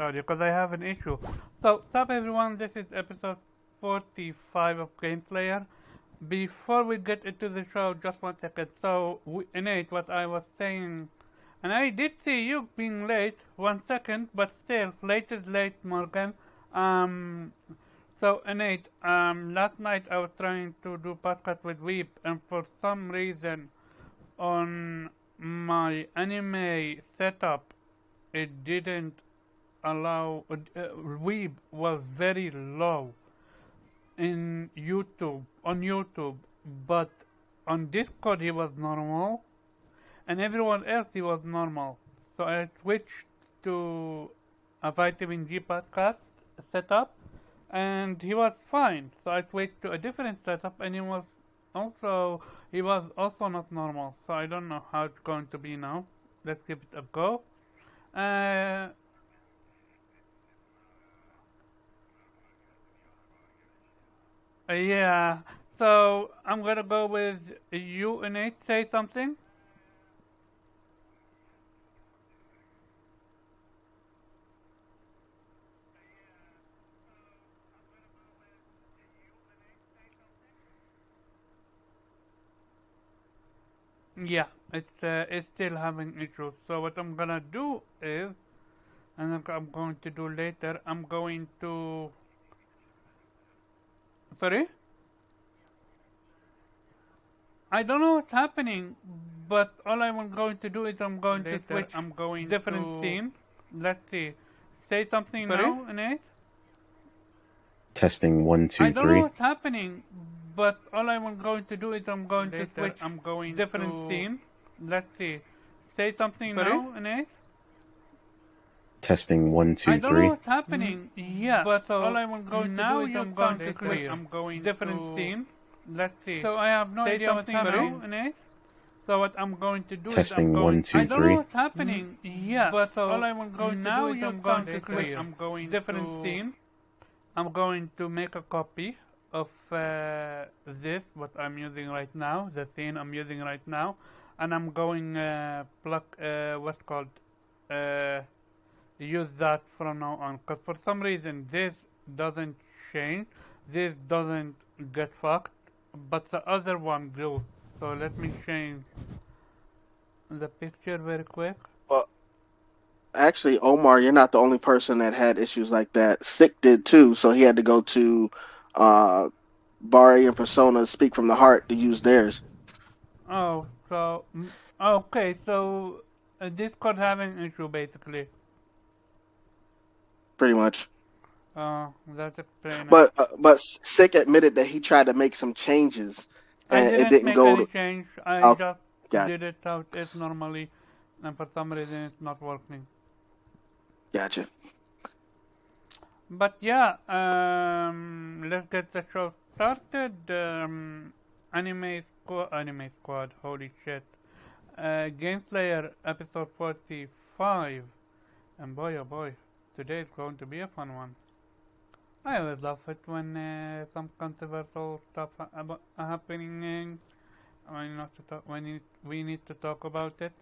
audio because I have an issue. So, what's up everyone, this is episode 45 of Gameplayer. Before we get into the show, just 1 second. So, Innate, what I was saying, and I did see you being late, 1 second, but still, late is late, Morgan. So, Innate, last night I was trying to do podcast with Weep, and for some reason, on my anime setup, it didn't allow. Weeb was very low in YouTube on YouTube, but on Discord he was normal, and everyone else he was normal. So I switched to a Vitamin G podcast setup, and he was fine. So I switched to a different setup, and he was also not normal. So I don't know how it's going to be now. Let's give it a go. Yeah. So I'm gonna go with you, Nate. Say something. Yeah, it's still having issues. So what I'm gonna do is, and I'm going to do later. I'm going to. Sorry. I don't know what's happening, but all I'm going to do is I'm going to switch. I'm going different to scene. Let's see. Say something now, Nate. Testing 1, 2, 3. I don't know what's happening, but all I'm going to do is I'm going to switch. I'm going different scene. Let's see. Say something now, Nate. Testing 1, 2, 3. I don't know what's happening. Yeah, but all I'm going to do is I'm going to switch. I'm going different scene. Let's see. So I have no idea what's happening, Nate. So what I'm going to do Testing is I'm 1, 2, 3. I don't know what's happening. Yeah, but all I'm going to do is I'm going to switch. I'm going different scene. I'm going to make a copy of this, what I'm using right now, the scene I'm using right now, and I'm going what's called use that from now on. Because for some reason this doesn't change, this doesn't get fucked, but the other one will. So let me change the picture very quick. Well, actually, Omar, you're not the only person that had issues like that. Sick did too, so he had to go to Bari and Persona Speak from the Heart to use theirs. Oh, so okay, so Discord having issue basically. Pretty much. That explains it. But Sick admitted that he tried to make some changes I and it didn't didn't make go any to. change. I Oh, just got did it how it is normally, and for some reason it's not working. gotcha. But yeah, let's get the show started. Anime Squad, holy shit. Game Player episode 45. And boy oh boy, today is going to be a fun one. I always love it when some controversial stuff happening. We need to talk about it.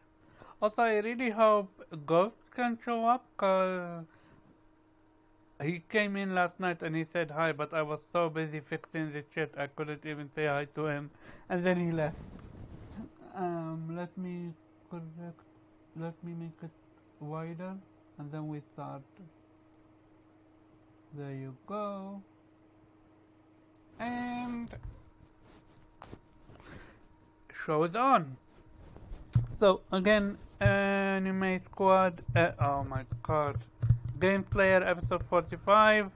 Also, I really hope Ghost can show up, cause he came in last night and he said hi, but I was so busy fixing this shit I couldn't even say hi to him, and then he left. Let me correct. Let me make it wider, and then we start. There you go. And show is on. So again, Anime Squad. Oh my god. Game Player episode 45.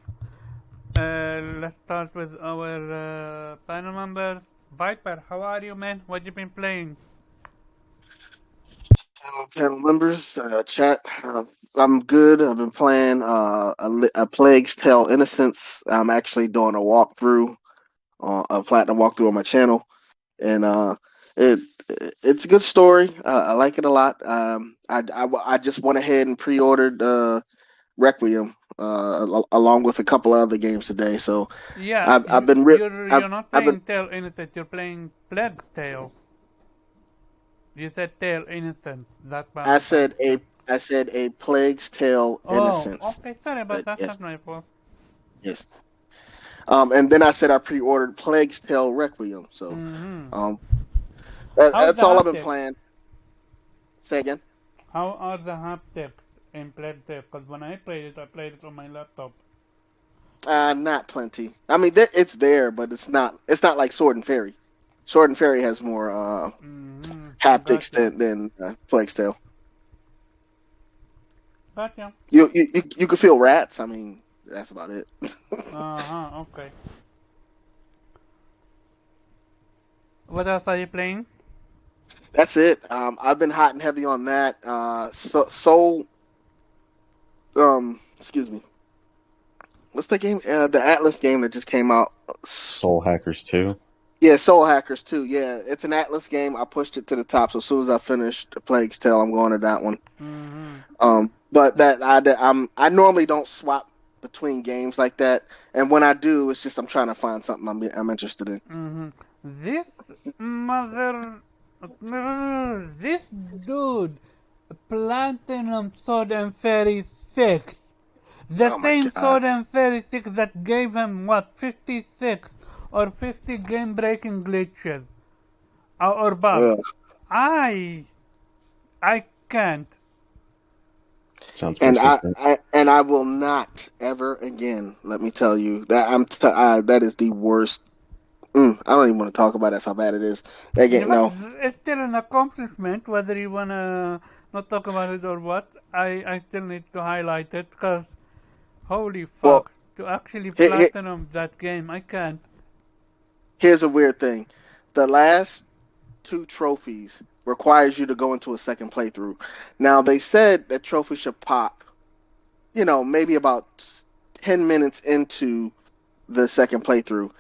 Let's start with our panel members. Viper, how are you, man? What you been playing? Panel members, chat. I'm good. I've been playing a Plague's Tale Innocence. I'm actually doing a walkthrough, a platinum walkthrough on my channel, and it it's a good story. I like it a lot. I just went ahead and pre-ordered Requiem along with a couple of other games today. So Yeah, I've been re- you're not I've been playing Tale Innocent, you're playing Plague Tale. You said Tale Innocent. That I said I said A Plague's Tale Oh, Innocence. okay. Sorry about But that. yes, That's my fault. yes. And then I said I pre-ordered Plague's Tale Requiem. So, Mm-hmm. um, How's the that's all I've been haptics? playing. Say again. How are the haptics in Playtale? Because when I played it on my laptop. Not plenty. I mean, it's there, but it's not. It's not like Sword and Fairy. Sword and Fairy has more Mm-hmm. haptics Gotcha. than Plague's Tale. Gotcha. You can feel rats. I mean, that's about it. Uh-huh. Okay. What else are you playing? That's it. I've been hot and heavy on that. Soul. Excuse me. What's the game? The Atlas game that just came out. Soul Hackers 2. Yeah, Soul Hackers 2. Yeah, it's an Atlas game. I pushed it to the top. So as soon as I finished Plague's Tale, I'm going to that one. Mm-hmm. But I normally don't swap between games like that, and when I do, it's just I'm trying to find something I'm interested in. Mm-hmm. This mother... This dude, Platinum Sword and Fairy 6. The Oh my same god! Sword and Fairy 6 that gave him, what, 56 or 50 game-breaking glitches. Or bugs. Ugh. I... I can't. Sounds And persistent. I will not ever again. Let me tell you that that is the worst. I don't even want to talk about it. That's how bad it is. That game, But no. it's still an accomplishment, whether you wanna not talk about it or what. I still need to highlight it, because holy Well, fuck, to actually here, here, platinum that game, I can't. here's a weird thing. The last two trophies requires you to go into a second playthrough. Now they said that trophy should pop, maybe about 10 minutes into the second playthrough.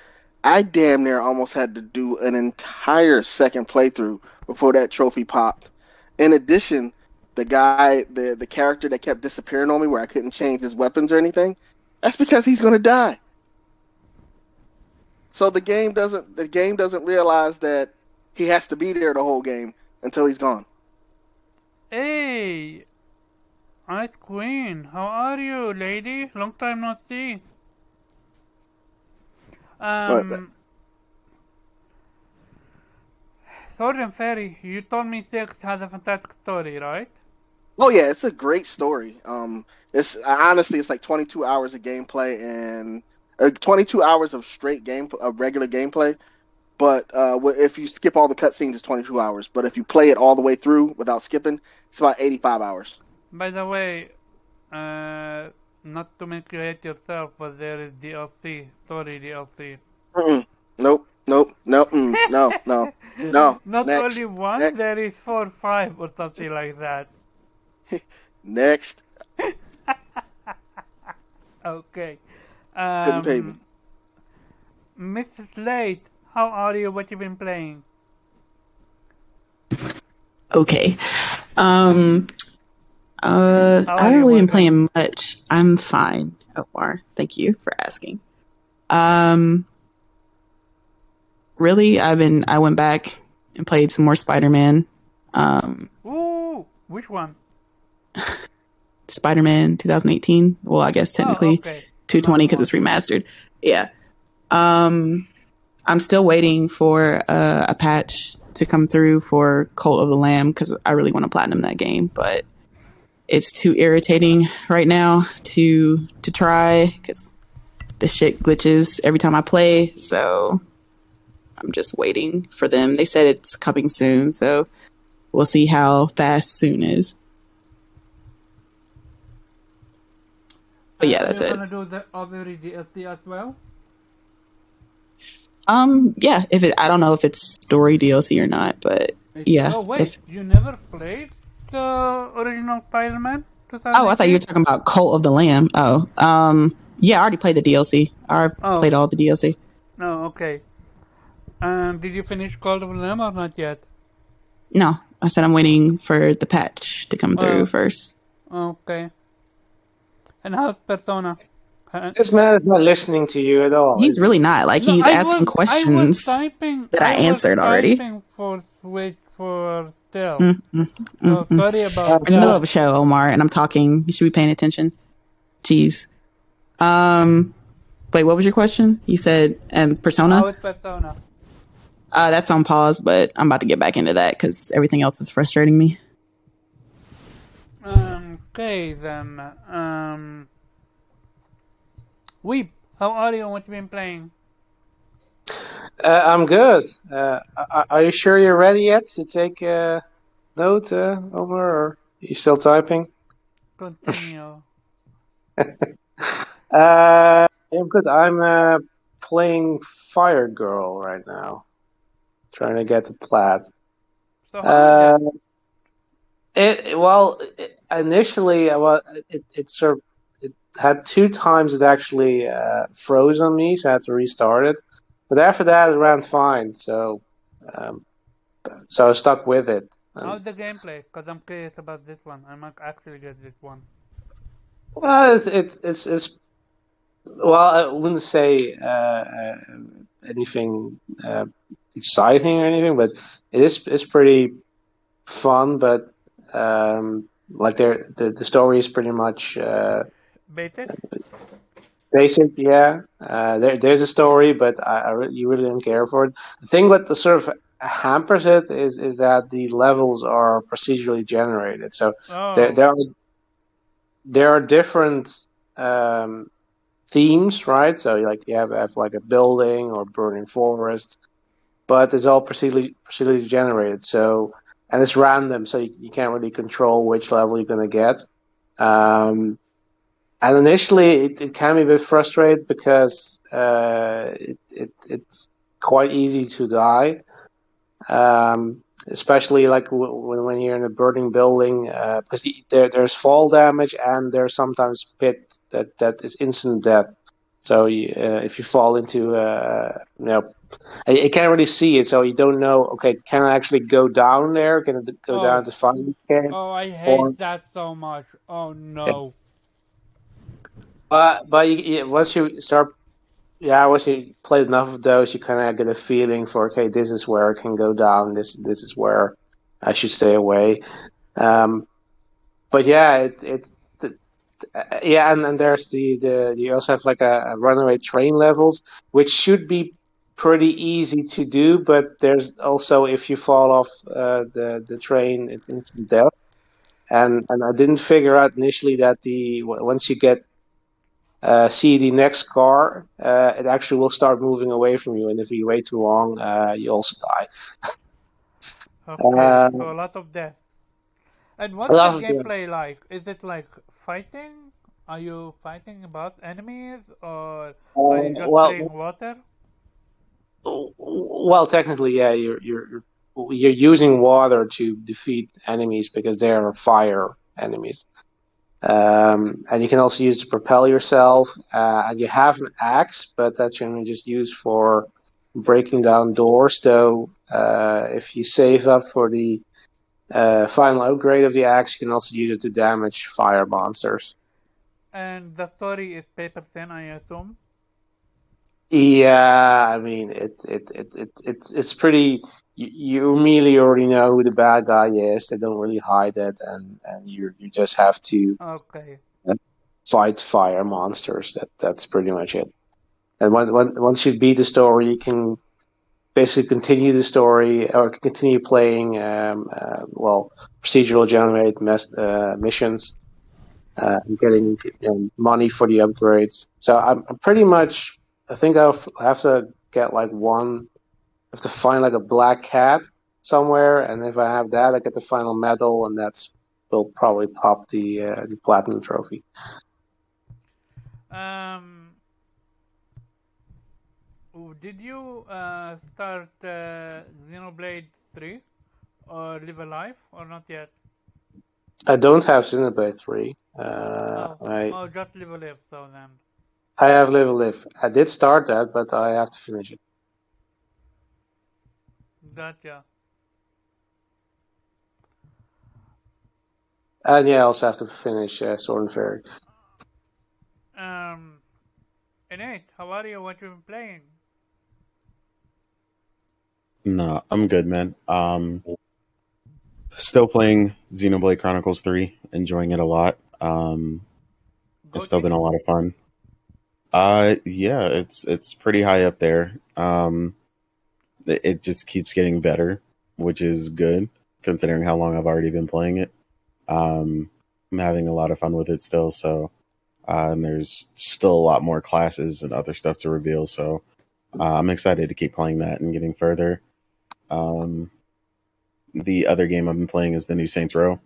I damn near almost had to do an entire second playthrough before that trophy popped. In addition, the character that kept disappearing on me where I couldn't change his weapons or anything, that's because he's going to die. So the game doesn't realize that he has to be there the whole game until he's gone. Hey, Ice Queen, how are you, lady? Long time no see. But Um, Sword and Fairy, you told me 6 has a fantastic story, right? oh yeah, it's a great story. It's honestly it's like 22 hours of gameplay and 22 hours of straight game of regular gameplay. But if you skip all the cutscenes, it's 22 hours. But if you play it all the way through without skipping, it's about 85 hours. By the way, uh, not to make you hate yourself, but there is DLC, story DLC. Mm-mm. Nope, nope, nope, no, no, no. Not only Next, one, next, there is 4, 5 or something like that. next. Okay. Couldn't pay me. Mrs. Slate, how are you? What you been playing? Okay. How I are haven't you, really been madam? playing much. I'm fine, Omar. Thank you for asking. Um, really, I went back and played some more Spider-Man. Ooh, which one? Spider-Man 2018. Well, I guess Oh, technically okay. 220 Another because one. it's remastered. Yeah. I'm still waiting for a patch to come through for Cult of the Lamb because I really want to platinum that game, but it's too irritating right now to try because the shit glitches every time I play. So I'm just waiting for them. They said it's coming soon, so we'll see how fast soon is. But yeah, Are that's you it. gonna do the other DLC as well? Yeah, if it, I don't know if it's story DLC or not, but yeah, Oh, wait, if you never played the original Spider-Man oh, I thought you were 2018? talking about Cult of the Lamb. Oh, yeah, I already played the DLC. I Oh, played all the DLC. no, okay. Did you finish Call of the Lamb or not yet? No, I said I'm waiting for the patch to come through Oh, first. okay. And how's Persona? This man is not listening to you at all, is He's he? really not. Like No, he's asking I was questions typing, that I answered already. for Switch for still. So sorry about We're in the middle of a show, Omar, and I'm talking. You should be paying attention. Jeez. Wait, what was your question? You said Persona? How is Persona? That's on pause, but I'm about to get back into that because everything else is frustrating me. Okay then. Weep, how are you? What you been playing? I'm good. Are you sure you're ready yet to take a note, Omar, or are you still typing? Continue. I'm good. I'm playing Fire Girl right now, trying to get the plat. So how is Initially, it sort of it had 2 times it actually froze on me, so I had to restart it. But after that, it ran fine. So I stuck with it. How's the gameplay? Because I'm curious about this one. I might actually get this one. Well, it's well, I wouldn't say anything exciting or anything, but it's pretty fun. But like the story is pretty much Basic? basic. Yeah, there's a story, but you really don't care for it. The thing what the sort of hampers it is that the levels are procedurally generated. So Oh. there are different themes, right? So like you have like a building or burning forest, but it's all procedurally generated. So and it's random, so you can't really control which level you're gonna get. And initially it can be a bit frustrating because it's quite easy to die. Especially like when you're in a burning building, because there's fall damage and there's sometimes pit that is instant death. So if you fall into, you can't really see it, so you don't know. Okay, can I actually go down there? Can it go down to find camp? Oh, I hate Or that so much. Oh no. but once you start, once you play enough of those, you kind of get a feeling for, okay, this is where I can go down. This is where I should stay away. But yeah, and there's the you also have like a runaway train levels, which should be pretty easy to do, but there's also if you fall off the train, it's instant death. And I didn't figure out initially that once you get see the next car, it actually will start moving away from you, and if you wait too long, you also die. Okay, so a lot of death. And A what's the lot of gameplay like? Is it like fighting? Are you fighting about enemies or are you just playing water? Well, technically, yeah, you're using water to defeat enemies because they are fire enemies. And you can also use to propel yourself. And you have an axe, but that's generally just used for breaking down doors. Though, if you save up for the final upgrade of the axe, you can also use it to damage fire monsters. And the story is paper thin, I assume. Yeah, I mean it's pretty. You immediately already know who the bad guy is. They don't really hide it, and you just have to fight fire monsters. That's pretty much it. And once you beat the story, you can basically continue the story or continue playing procedural generated missions, and getting money for the upgrades. So I'm pretty much. I think I'll have to get like one. I have to find like a black cat somewhere, and if I have that, I get the final medal, and will probably pop the platinum trophy. Did you start Xenoblade 3 or Live Alive or not yet? I don't have Xenoblade 3. Just Live Alive, so then. I have Live Alive. I did start that, but I have to finish it. Gotcha. And yeah, I also have to finish Sword and Fairy. Innate, how are you? What you been playing? No, I'm good, man. Still playing Xenoblade Chronicles 3, enjoying it a lot. It's still Gotti? been a lot of fun. Yeah, it's pretty high up there. It just keeps getting better, which is good considering how long I've already been playing it. I'm having a lot of fun with it still, so and there's still a lot more classes and other stuff to reveal, so I'm excited to keep playing that and getting further. Um, the other game I've been playing is the new Saints Row,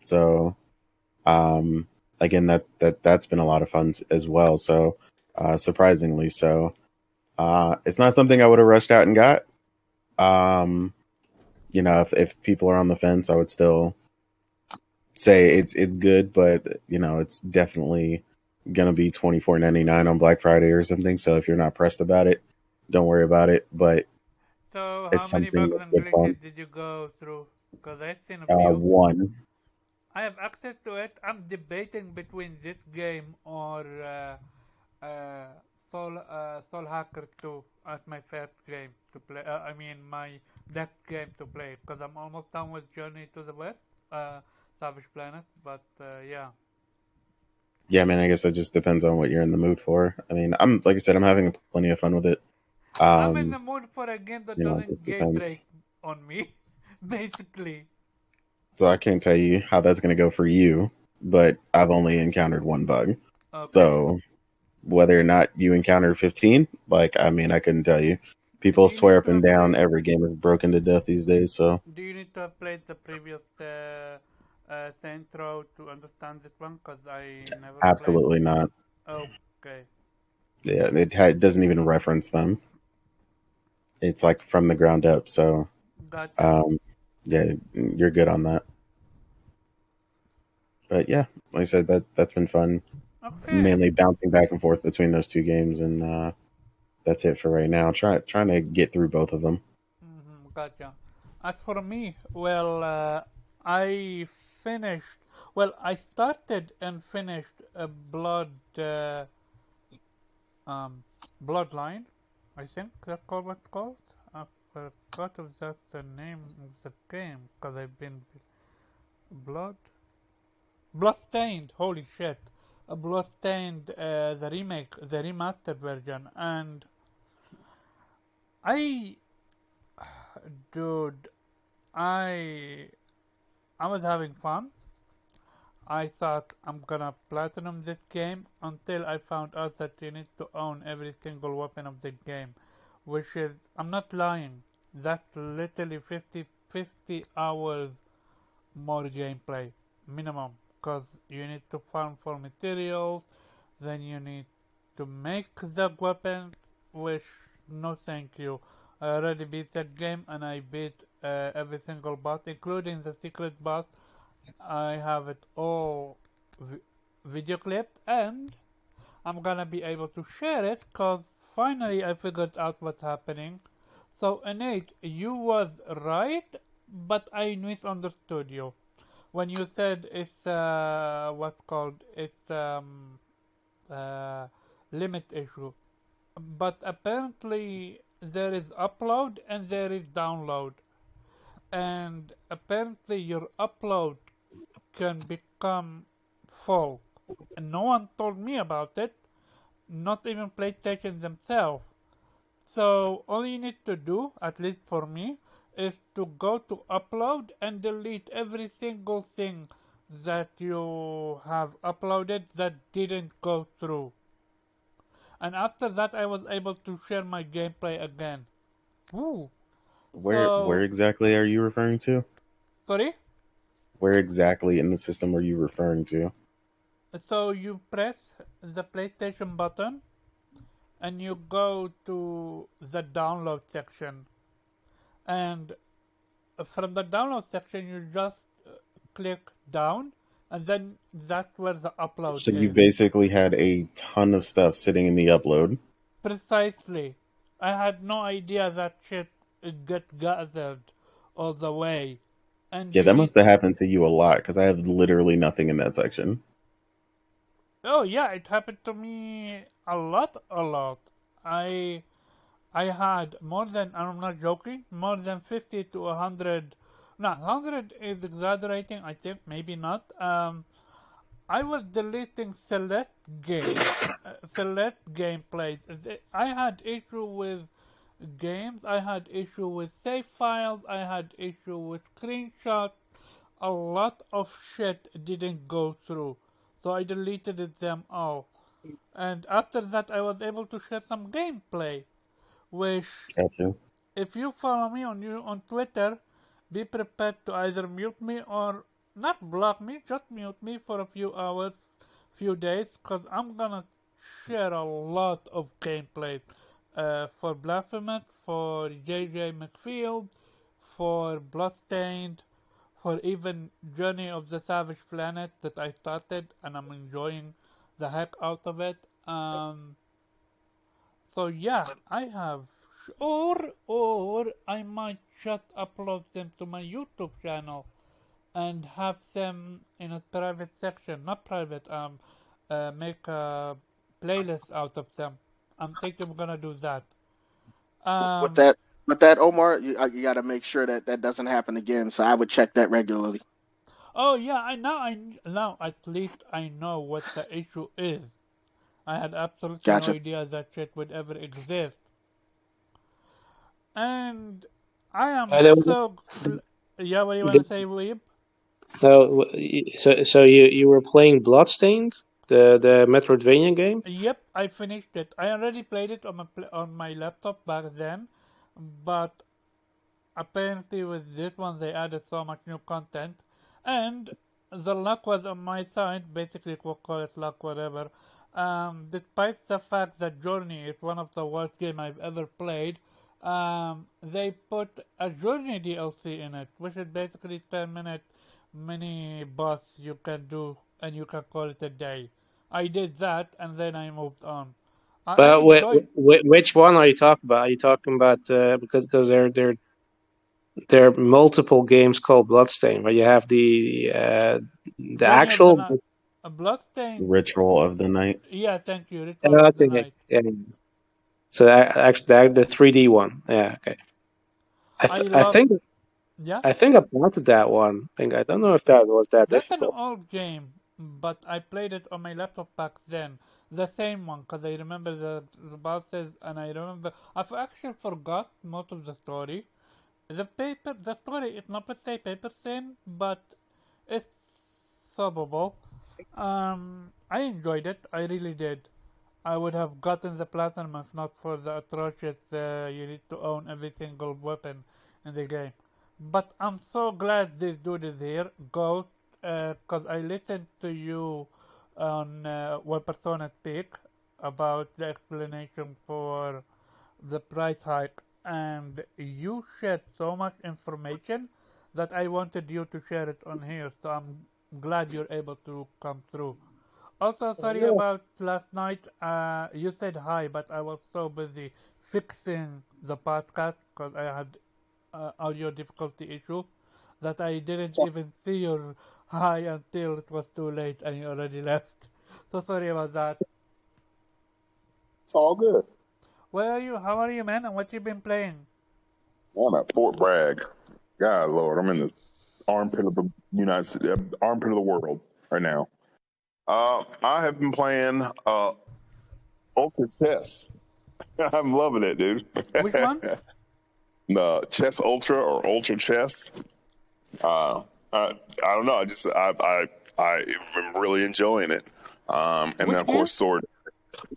so um, again that's been a lot of fun as well. So surprisingly, so it's not something I would have rushed out and got. Um, if people are on the fence, I would still say it's good, but it's definitely gonna be $24.99 on Black Friday or something. So if you're not pressed about it, don't worry about it. But So, how it's many something bugs that's and good fun. glitches did you go through? Because I've seen a few. One, I have access to it. I'm debating between this game or uh, Soul Hacker 2 as my first game to play. I mean, my next game to play because I'm almost done with Journey to the West, Savage Planet. But yeah, yeah, man. I guess it just depends on what you're in the mood for. I mean, I'm like I said, I'm having plenty of fun with it. I'm in Um, the mood for a game that it doesn't just game depends. break on me, basically. So I can't tell you how that's gonna go for you, but I've only encountered one bug. Okay. So whether or not you encounter 15, like, I mean, I couldn't tell you. People Do you swear need up to and have down played? every game is broken to death these days, so Do you need to have played the previous Saints Row to understand this one? Cause I never played. absolutely not. Okay, Yeah, doesn't even reference them. It's like from the ground up, so gotcha. um, yeah, you're good on that. But yeah, like I said, that's been fun. Okay. Mainly bouncing back and forth between those two games, and that's it for right now. Trying to get through both of them. Gotcha. As for me, well, I finished. Well, I started and finished a um, Bloodline. I think that's called what's called. I forgot if that's the name of the game because I've been Blood Bloodstained. Holy shit, a Bloodstained, the remake, the remastered version, and I, dude, I I was having fun. I thought I'm gonna platinum this game until I found out that you need to own every single weapon of the game, which is, I'm not lying, that's literally 50 hours more gameplay minimum, because you need to farm for materials, then you need to make the weapons, which no thank you. I already beat that game and I beat every single boss, including the secret boss. I have it all vi- video clipped, and I'm gonna be able to share it because finally I figured out what's happening. So Innate, you was right, but I misunderstood you when you said it's what's called it's uh, limit issue. But apparently there is upload and there is download, and apparently your upload can become full. And no one told me about it, not even PlayStation themselves. So all you need to do, at least for me, is to go to upload and delete every single thing that you have uploaded that didn't go through. And after that I was able to share my gameplay again. Woo! Where So, exactly are you referring to? sorry? Where exactly in the system are you referring to? So you press the PlayStation button and you go to the download section, and from the download section you just click down, and then that's where the upload So you is. basically had a ton of stuff sitting in the upload. Precisely. I had no idea that shit get gathered all the way, and Yeah, you that need. must have happened to you a lot because I have literally nothing in that section. Oh yeah, it happened to me a lot, a lot. I I had more than, I'm not joking, more than 50 to 100 No, 100 is exaggerating. I think maybe not. I was deleting select gameplays. I had issue with games. I had issue with save files. I had issue with screenshots. A lot of shit didn't go through, so I deleted them all. And after that, I was able to share some gameplay, which Gotcha. if you follow me on Twitter, be prepared to either mute me or not block me, just mute me for a few hours, few days, cause I'm gonna share a lot of gameplay for Blasphemous, for JJ McField, for Bloodstained, for even Journey of the Savage Planet that I started and I'm enjoying the heck out of it. So yeah, I have, or I might just upload them to my YouTube channel and have them in a private section, not private. Make a playlist out of them. I'm thinking I'm gonna do that. With Um, that, with that, Omar, you got to make sure that that doesn't happen again. So I would check that regularly. oh yeah, now at least I know what the issue is. I had absolutely no Gotcha. idea that shit would ever exist, and I am I don't. so. Yeah, what do you want to say, Weeb? So you were playing Bloodstained, the Metroidvania game? Yep, I finished it. I already played it on on my laptop back then, but apparently with this one they added so much new content, and the luck was on my side. Basically, we'll call it luck, whatever. Despite the fact that Journey is one of the worst game I've ever played, they put a Journey DLC in it, which is basically 10-minute mini boss you can do, and you can call it a day. I did that, and then I moved on. I But enjoyed. which one are you talking about? Are you talking about because there are multiple games called Bloodstain, where you have the Journey of the actual. Night. A Bloodstained. Ritual of the night. Yeah, thank you. Ritual of the Okay, Night. yeah. So actually, the 3D one. Yeah, okay. I I love. think Yeah, I think I wanted that one. I don't know if that was that that's an difficult. old game, but I played it on my laptop back then. The same one, because I remember the bosses, and I remember. I've actually forgot most of the story. The story is not per se paper thin, but it's solvable. I enjoyed it. I really did. I would have gotten the platinum if not for the atrocious you need to own every single weapon in the game. But I'm so glad this dude is here, Ghost, because I listened to you on One Persona Speak about the explanation for the price hike, and you shared so much information that I wanted you to share it on here, so I'm glad you're able to come through. Also, sorry Yeah. about last night. You said hi, but I was so busy fixing the podcast because I had audio difficulty issue that I didn't even see your hi until it was too late and you already left. So sorry about that. It's all good. Where are you? How are you, man? And what you been playing? I'm at Fort Bragg. God Lord, I'm in the armpit of the United States, armpit of the world right now. I have been playing Ultra Chess. I'm loving it, dude. Which one? The Chess Ultra or Ultra Chess. I don't know. I am really enjoying it. And then Which of game? course Sword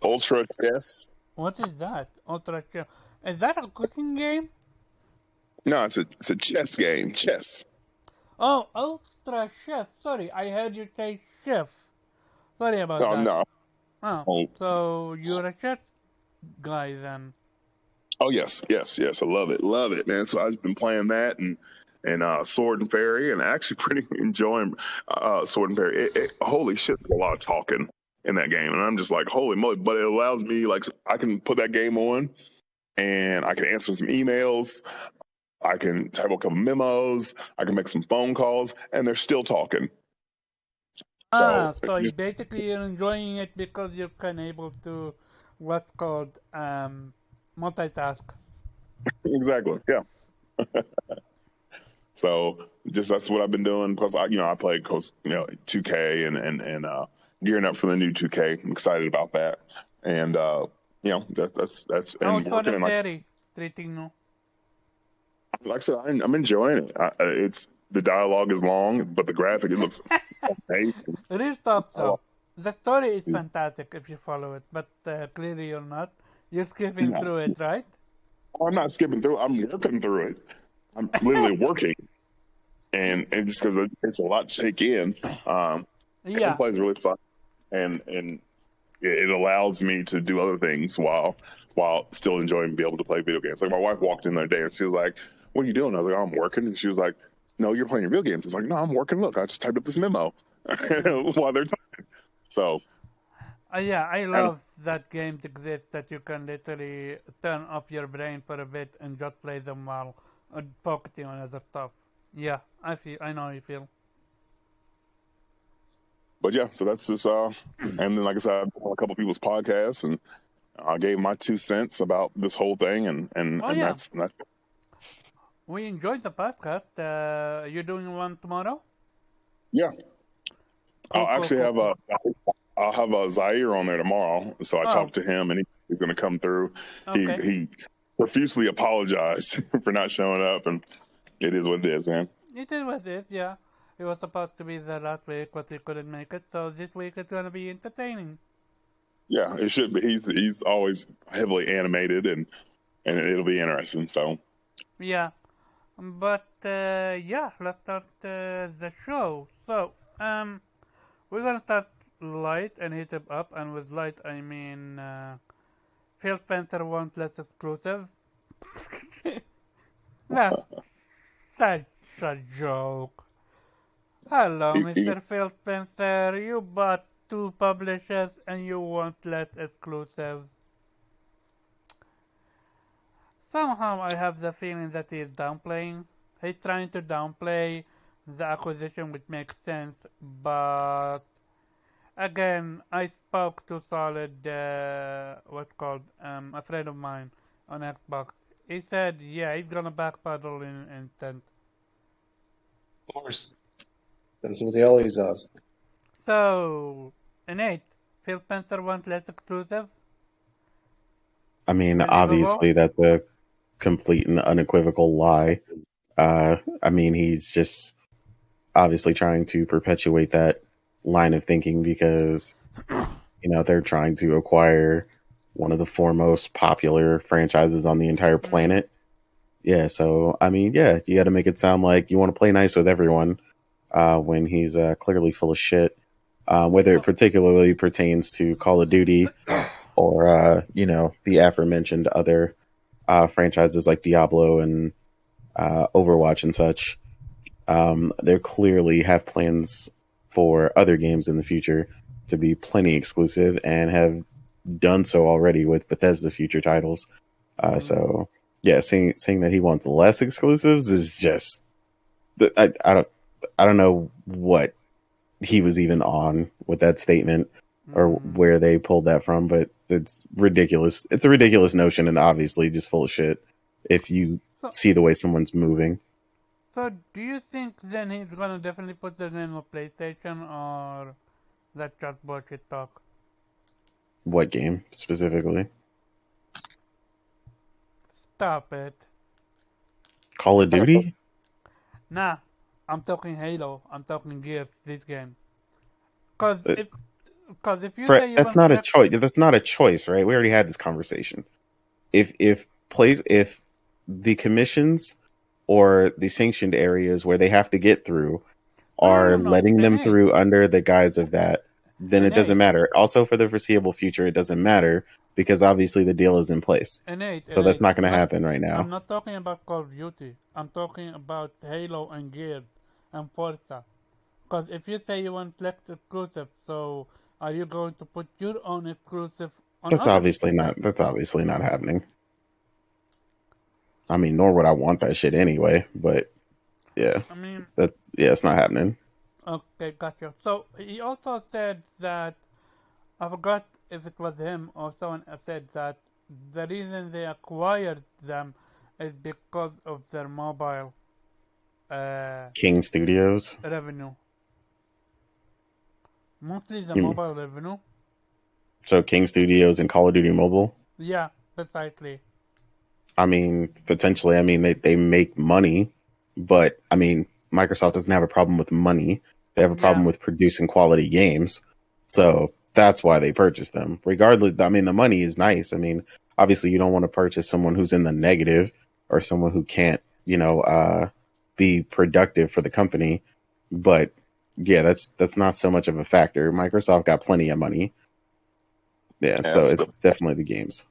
Ultra Chess. What is that? Ultra Chef. Is that a cooking game? No, it's a chess game. Chess. Oh, Ultra Chef. Sorry, I heard you say chef. Sorry about Oh that. no. Oh, Oh, so you're a chef guy then? oh yes, yes, yes. I love it, man. So I've been playing that and Sword and Fairy, and actually pretty enjoying Sword and Fairy. Holy shit, there's a lot of talking in that game, and I'm just like, holy moly! But it allows me like I can put that game on, and I can answer some emails. I can type a couple memos. I can make some phone calls, and they're still talking. So So basically you're enjoying it because you're kind of able to what's called multitask. exactly, yeah. So just that's what I've been doing. Plus, I play 2K and gearing up for the new 2K. I'm excited about that, and that's How and working. sono And fairy treating you? like I said, I'm enjoying it. It's the dialogue is long, but the graphic it looks amazing. Real talk Oh, though. The story is fantastic if you follow it, but clearly you're not. You're skipping no, through it, right? I'm not skipping through. I'm working through it. I'm literally working, and just because it's a lot to take in. Yeah. Gameplay is really fun, and it allows me to do other things while still enjoying being able to play video games. Like my wife walked in the other day and she was like, "What are you doing?" I was like, "Oh, I'm working," and she was like, "No, you're playing your video games." It's like, "No, I'm working. Look, I just typed up this memo while they're talking." So, Yeah, I and, love that games exist that you can literally turn off your brain for a bit and just play them while focusing on other stuff. Yeah, I know how you feel. but yeah, so that's just and then like I said, I've been on a couple people's podcasts and I gave my 2 cents about this whole thing, and Oh and yeah, that's we enjoyed the podcast. You doing one tomorrow? yeah. Cool, cool, cool, cool. I'll have a Zaire on there tomorrow. So I Oh, talked to him, and he's going to come through. okay. He profusely apologized for not showing up, and it is what it is, man. It is what it is, yeah. It was supposed to be the last week, but we couldn't make it, so this week is gonna be entertaining. Yeah, it should be. He's always heavily animated, and it'll be interesting. So Yeah, but yeah, let's start the show. So, we're gonna start light and hit him up, and with light I mean Phil Spencer wants less exclusive. That's such a joke. Hello, he Mr. Phil Spencer. You bought two publishers and you want less exclusives. Somehow I have the feeling that he's downplaying. He's trying to downplay the acquisition, which makes sense, but again, I spoke to Solid, what's called, a friend of mine on Xbox. He said, yeah, he's gonna backpedal in intent. Of course. That's what he always does. So, Nate, Phil Spencer wants less exclusive? I mean, Believable? obviously, that's a complete and unequivocal lie. I mean, he's just obviously trying to perpetuate that line of thinking because, they're trying to acquire one of the foremost popular franchises on the entire Mm. planet. Yeah, so, I mean, yeah, you got to make it sound like you want to play nice with everyone when he's clearly full of shit. Whether it So, particularly pertains to Call of Duty or, the aforementioned other franchises like Diablo and Overwatch and such. They clearly have plans for other games in the future to be plenty exclusive and have done so already with Bethesda future titles. mm, So yeah, seeing that he wants less exclusives is just I don't know what he was even on with that statement or mm. where they pulled that from, but it's ridiculous. It's a ridiculous notion and obviously just full of shit if you So, see the way someone's moving. so do you think then he's gonna definitely put it in a PlayStation or that just bullshit talk? What game specifically? Stop it. Call of Duty? Nah, I'm talking Halo. I'm talking Gears. This game. Cause Uh, if, cause if you say you That's want not a flex, choice. That's not a choice, right? We already had this conversation. If the commissions or the sanctioned areas where they have to get through are no, letting them innate, through under the guise of that, then it doesn't innate, matter. Also, for the foreseeable future, it doesn't matter because obviously the deal is in place. So that's innate. not going to happen right I'm now. not talking about Call of Duty. I'm talking about Halo and Gears and Forza. Cause if you say you want flex exclusive, so are you going to put your own exclusive on That's other? obviously not. That's obviously not happening. I mean, nor would I want that shit anyway. But yeah, I mean, it's not happening. okay, gotcha. So he also said that I forgot if it was him or someone said that the reason they acquired them is because of their mobile King Studios. revenue. Mostly the Hmm. mobile revenue. So King Studios and Call of Duty Mobile. Yeah, precisely. I mean, potentially. I mean, they make money, but I mean, Microsoft doesn't have a problem with money. They have a problem Yeah. with producing quality games. So that's why they purchase them. Regardless, I mean, the money is nice. I mean, obviously, you don't want to purchase someone who's in the negative or someone who can't, be productive for the company. But yeah, that's not so much of a factor. Microsoft got plenty of money. Yeah, so That's the it's definitely the games.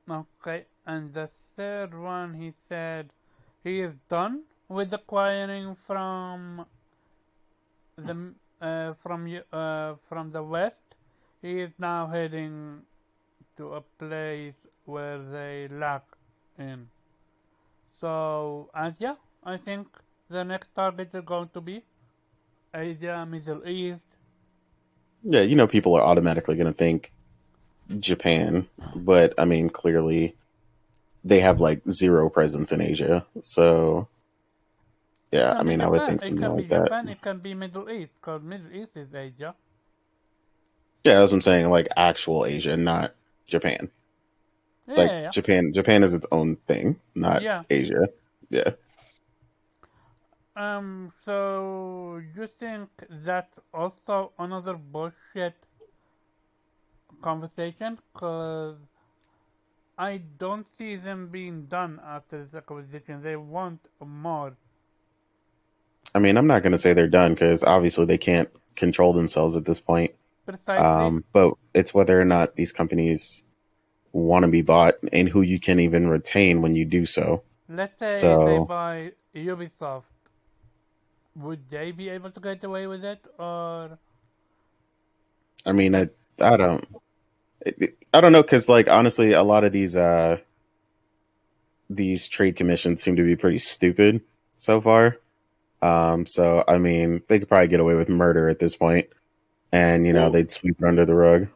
Okay. And the third one, he said he is done with acquiring the from the west. He is now heading to a place where they lack in. So, and yeah, I think the next target is going to be Asia, Middle East. Yeah, people are automatically going to think Japan, but I mean, clearly they have like zero presence in Asia. So, It yeah, I can be mean, I would Japan. think It something can be like that. Japan. It can be Middle East, because Middle East is Asia. Yeah, that's what I'm saying, like actual Asia, not Japan. Like Yeah, Japan is its own thing, not yeah. Asia. Yeah. So you think that's also another bullshit conversation? Cause I don't see them being done after this acquisition. They want more. I mean, I'm not going to say they're done because obviously they can't control themselves at this point. Precisely. But it's whether or not these companies want to be bought and who you can even retain when you do so. Let's say they So, buy Ubisoft. Would they be able to get away with it, or I mean, I don't I don't know because like honestly, a lot of these trade commissions seem to be pretty stupid so far. So I mean, they could probably get away with murder at this point, and well, they'd sweep it under the rug.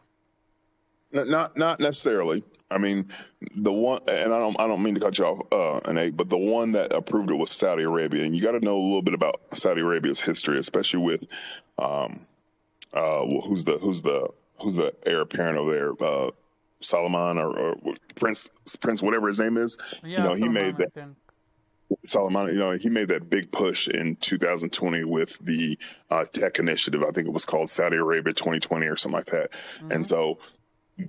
not necessarily. I mean, the one, and I don't mean to cut you off, Nate, but the one that approved it was Saudi Arabia, and you got to know a little bit about Saudi Arabia's history, especially with, who's the heir apparent over there, Solomon or Prince, whatever his name is. yeah, He Salman, made I that think. Solomon. He made that big push in 2020 with the tech initiative. I think it was called Saudi Arabia 2020 or something like that. And Mm-hmm. so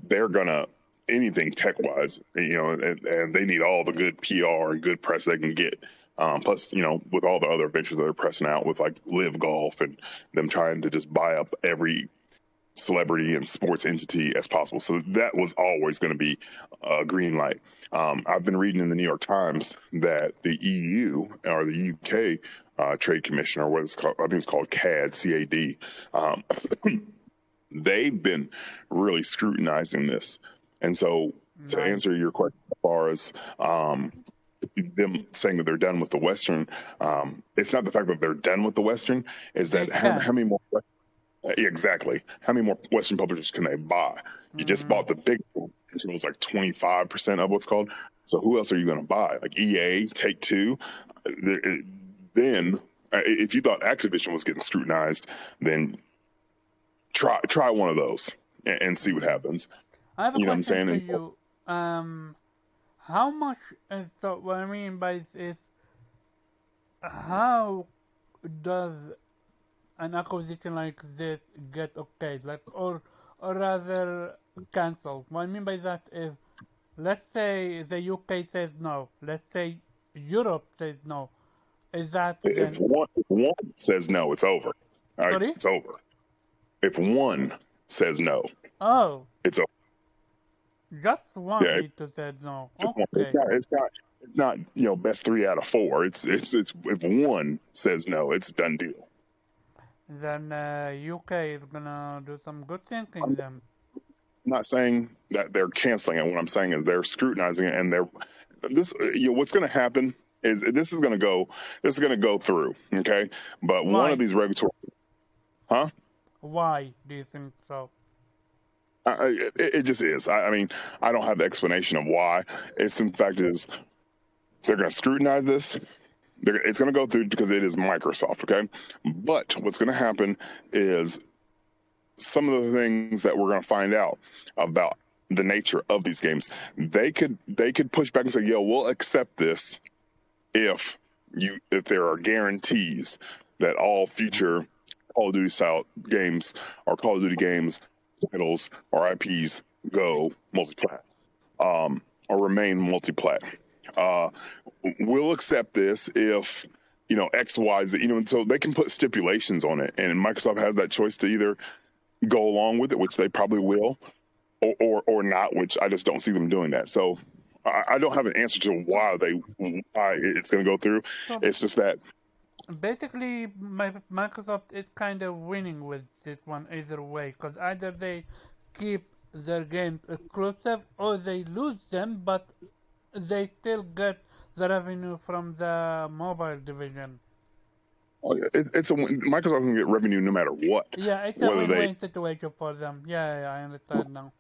they're gonna anything tech wise, and they need all the good PR and good press they can get. Plus, with all the other ventures that they're pressing out with like Live Golf and them trying to just buy up every celebrity and sports entity as possible. So that was always going to be a green light. I've been reading in the New York Times that the EU or the UK Trade Commission, or what it's called, I think it's called CAD, CAD. They've been really scrutinizing this. And so, to Nice. answer your question, as far as them saying that they're done with the Western, it's not the fact that they're done with the Western, is They that how can. many more exactly how many more Western publishers can they buy? You just Mm-hmm. bought the big one, which was like 25% of what's called. So who else are you going to buy? Like EA, Take Two. Then, if you thought Activision was getting scrutinized, then try one of those and see what Mm-hmm. happens. I have a You know what I'm question saying? to And you. How much is so? What I mean by this is, how does an acquisition like this get okayed, like, or rather cancelled? What I mean by that is, let's say the UK says no. Let's say Europe says no. Is that if then? one says no, it's over. All right, Sorry? it's over. If one says no, Oh, it's over. just one Yeah, need to say no. it's Okay. not. It's not. Best three out of four. It's. If one says no, it's a done deal. Then UK is gonna do some good thinking I'm then. not saying that they're canceling it. What I'm saying is they're scrutinizing it, and what's going to happen is this is going to go. This is going to go through. Okay, but one of Why? these regulatory, huh? Why do you think so? It just is. I mean, I don't have the explanation of why. It's in fact is they're going to scrutinize this. It's going to go through because it is Microsoft, okay? But what's going to happen is some of the things that we're going to find out about the nature of these games. They could push back and say, "Yo, we'll accept this if there are guarantees that all future Call of Duty style games or Call of Duty games, titles or IPs go multi-plat, or remain multi-plat. We'll accept this if X, Y, Z. So they can put stipulations on it, and Microsoft has that choice to either go along with it, which they probably will, or not, which I just don't see them doing that. So I don't have an answer to why it's going to go through. So It's just that basically, Microsoft is kind of winning with this one either way, because either they keep their games exclusive or they lose them, but they still get the revenue from the mobile division. Microsoft can get revenue no matter what. Yeah, it's a win-win situation for them. Yeah, I understand now.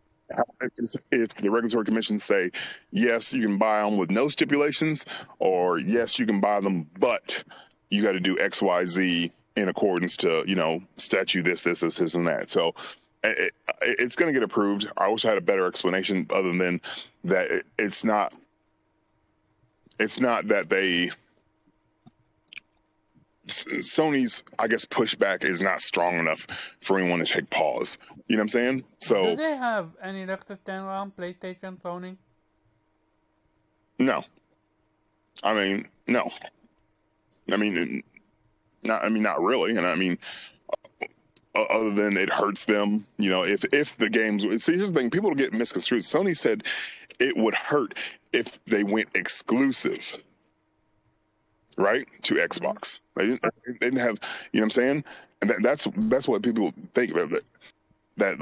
If the regulatory commissions say yes, you can buy them with no stipulations, or yes, you can buy them, but you got to do X, Y, Z in accordance to statute this, and that. So it's going to get approved. I wish I had a better explanation other than that. It's not that they. Sony's, I guess, pushback is not strong enough for anyone to take pause. You know what I'm saying? So do they have any Dr. Stanley on PlayStation, Sony? No. I mean, no. I mean, not really. And I mean, other than it hurts them, if the games. See, here's the thing: people get misconstrued. Sony said it would hurt if they went exclusive, right, to Xbox. They didn't have, you know what I'm saying? And that's what people think of it. That's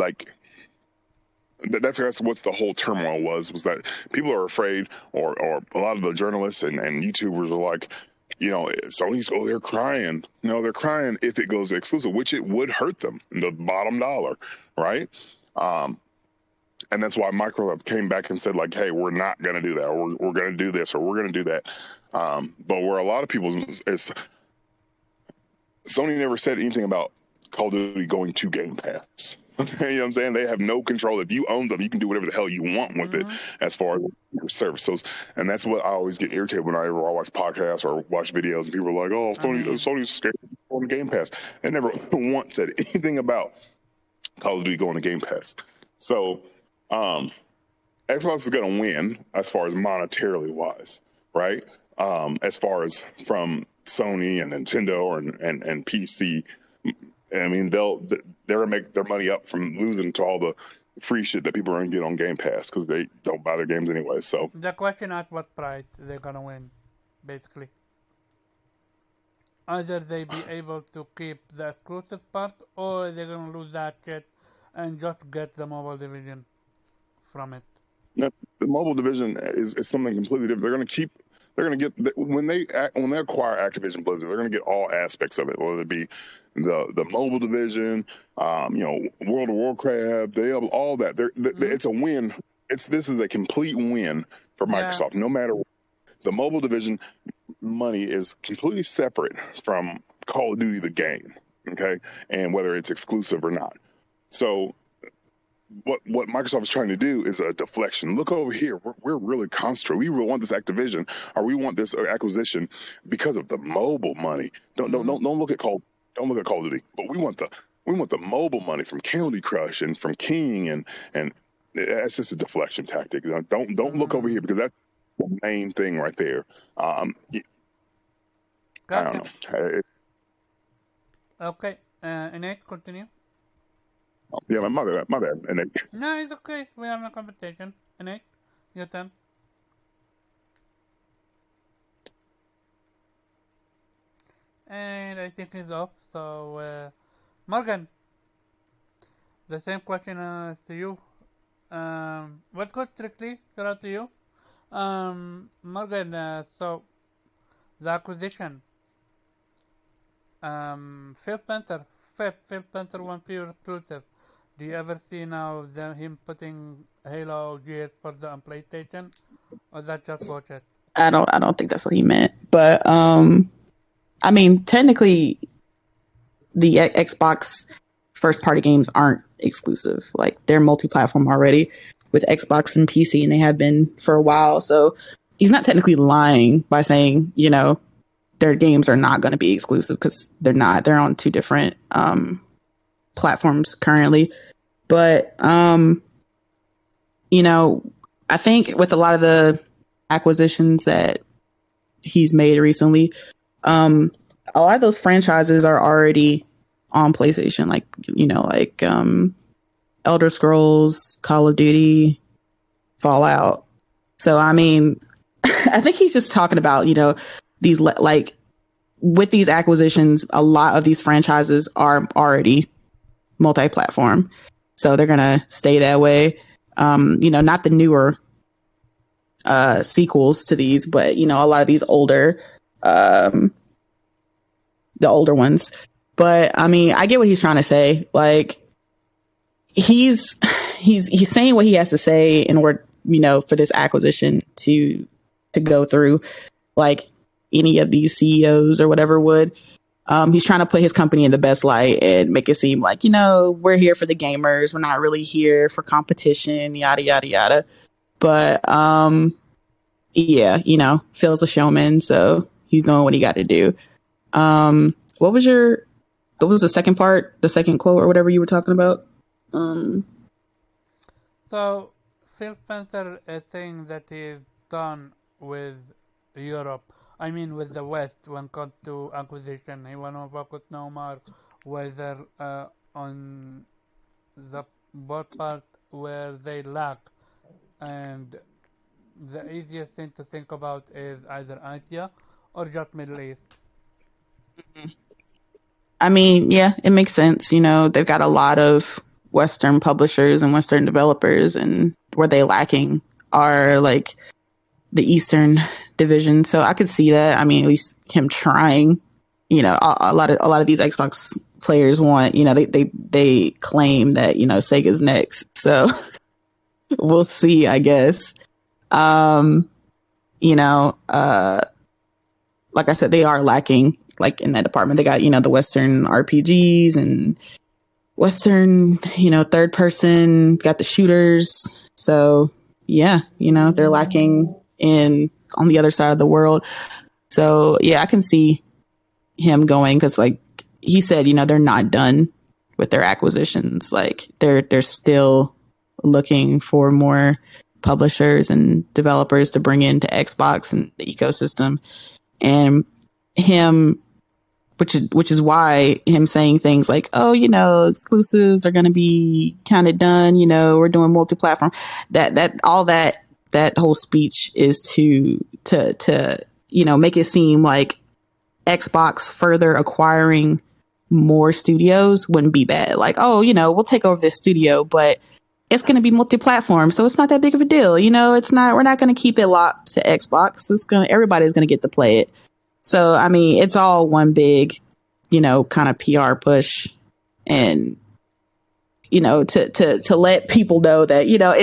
what the whole turmoil was that people are afraid, or a lot of the journalists and YouTubers are like, Sony's, they're crying. No, they're crying if it goes exclusive, which it would hurt them, the bottom dollar, right? And that's why Microsoft came back and said, like, hey, we're not going to do that, or we're going to do this, or we're going to do that. But where a lot of people is, Sony never said anything about Call of Duty going to Game Pass. You know what I'm saying? They have no control. If you own them, you can do whatever the hell you want with it as far as your service. So, and that's what I always get irritated whenever I watch podcasts or watch videos and people are like, oh, Sony's scared of Game Pass. They never once said anything about Call of Duty going to Game Pass. So, Xbox is going to win as far as monetarily wise, right? As far as from Sony and Nintendo and PC, I mean, they're gonna make their money up from losing to all the free shit that people are gonna get on Game Pass because they don't buy their games anyway. So the question at what price they're gonna win, basically. Either they be able to keep the exclusive part, or they're gonna lose that shit and just get the mobile division from it. The mobile division is something completely different. They're gonna get when they acquire Activision Blizzard, they're gonna get all aspects of it, whether it be the mobile division, World of Warcraft, they have all that. It's a win. This is a complete win for Microsoft. No matter what. The mobile division money is completely separate from Call of Duty the game, okay, and whether it's exclusive or not. So what Microsoft is trying to do is a deflection. Look over here. We're really concentrated. We really want this Activision, or we want this acquisition because of the mobile money. Don't look at Call of Duty, but we want the mobile money from Candy Crush and from King, and that's just a deflection tactic. Don't look over here because that's the main thing right there. I don't know. Okay, Innate, continue. Yeah, my bad. Innate. No, it's okay. We are in a competition. Innate, your turn. And I think he's off. So, Morgan, the same question as to you. What goes strictly to you? Morgan, so the acquisition. Phil Spencer wants pure exclusive. Do you ever see now him putting Halo Gears for the PlayStation, or is that just bullshit? I don't think that's what he meant. But I mean, technically, the Xbox first party games aren't exclusive. Like they're multi-platform already with Xbox and PC, and they have been for a while. So he's not technically lying by saying, you know, their games are not going to be exclusive, because they're not. They're on two different platforms currently. But you know, I think with a lot of the acquisitions that he's made recently, a lot of those franchises are already on PlayStation, like, you know, like Elder Scrolls, Call of Duty, Fallout. So I mean, I think he's just talking about, you know, these like with these acquisitions, a lot of these franchises are already multi-platform, so they're gonna stay that way. You know, not the newer sequels to these, but you know, a lot of these older, the older ones. But I mean, I get what he's trying to say. Like he's saying what he has to say in order, you know, for this acquisition to go through, like any of these CEOs or whatever would. He's trying to put his company in the best light and make it seem like, you know, we're here for the gamers. We're not really here for competition, yada, yada, yada. But, yeah, you know, Phil's a showman, so he's doing what he got to do. What was the second part, the second quote or whatever you were talking about? So, Phil Spencer is saying that he is done with Europe. I mean, with the West when it comes to acquisition. He want to focus no more whether on the part where they lack. And the easiest thing to think about is either Asia or just Middle East. I mean, yeah, it makes sense. You know, they've got a lot of Western publishers and Western developers, and where they lacking are like the Eastern division. So I could see that. I mean, at least him trying. You know, a lot of these Xbox players want. You know, they claim that, you know, Sega's next. So we'll see, I guess. You know, like I said, they are lacking like in that department. They got, you know, the Western RPGs and Western, you know, third person, got the shooters. So yeah, you know, they're lacking in on the other side of the world. So yeah, I can see him going, because like he said, you know, they're not done with their acquisitions. Like they're still looking for more publishers and developers to bring into Xbox and the ecosystem. And him, which is why him saying things like, oh, you know, exclusives are going to be kind of done, you know, we're doing multi-platform, that whole speech is to you know, make it seem like Xbox further acquiring more studios wouldn't be bad. Like, oh, you know, we'll take over this studio, but it's going to be multi-platform, so it's not that big of a deal. You know, we're not going to keep it locked to Xbox. Everybody's going to get to play it. So, I mean, it's all one big, you know, kind of PR push, and, you know, to let people know that, you know,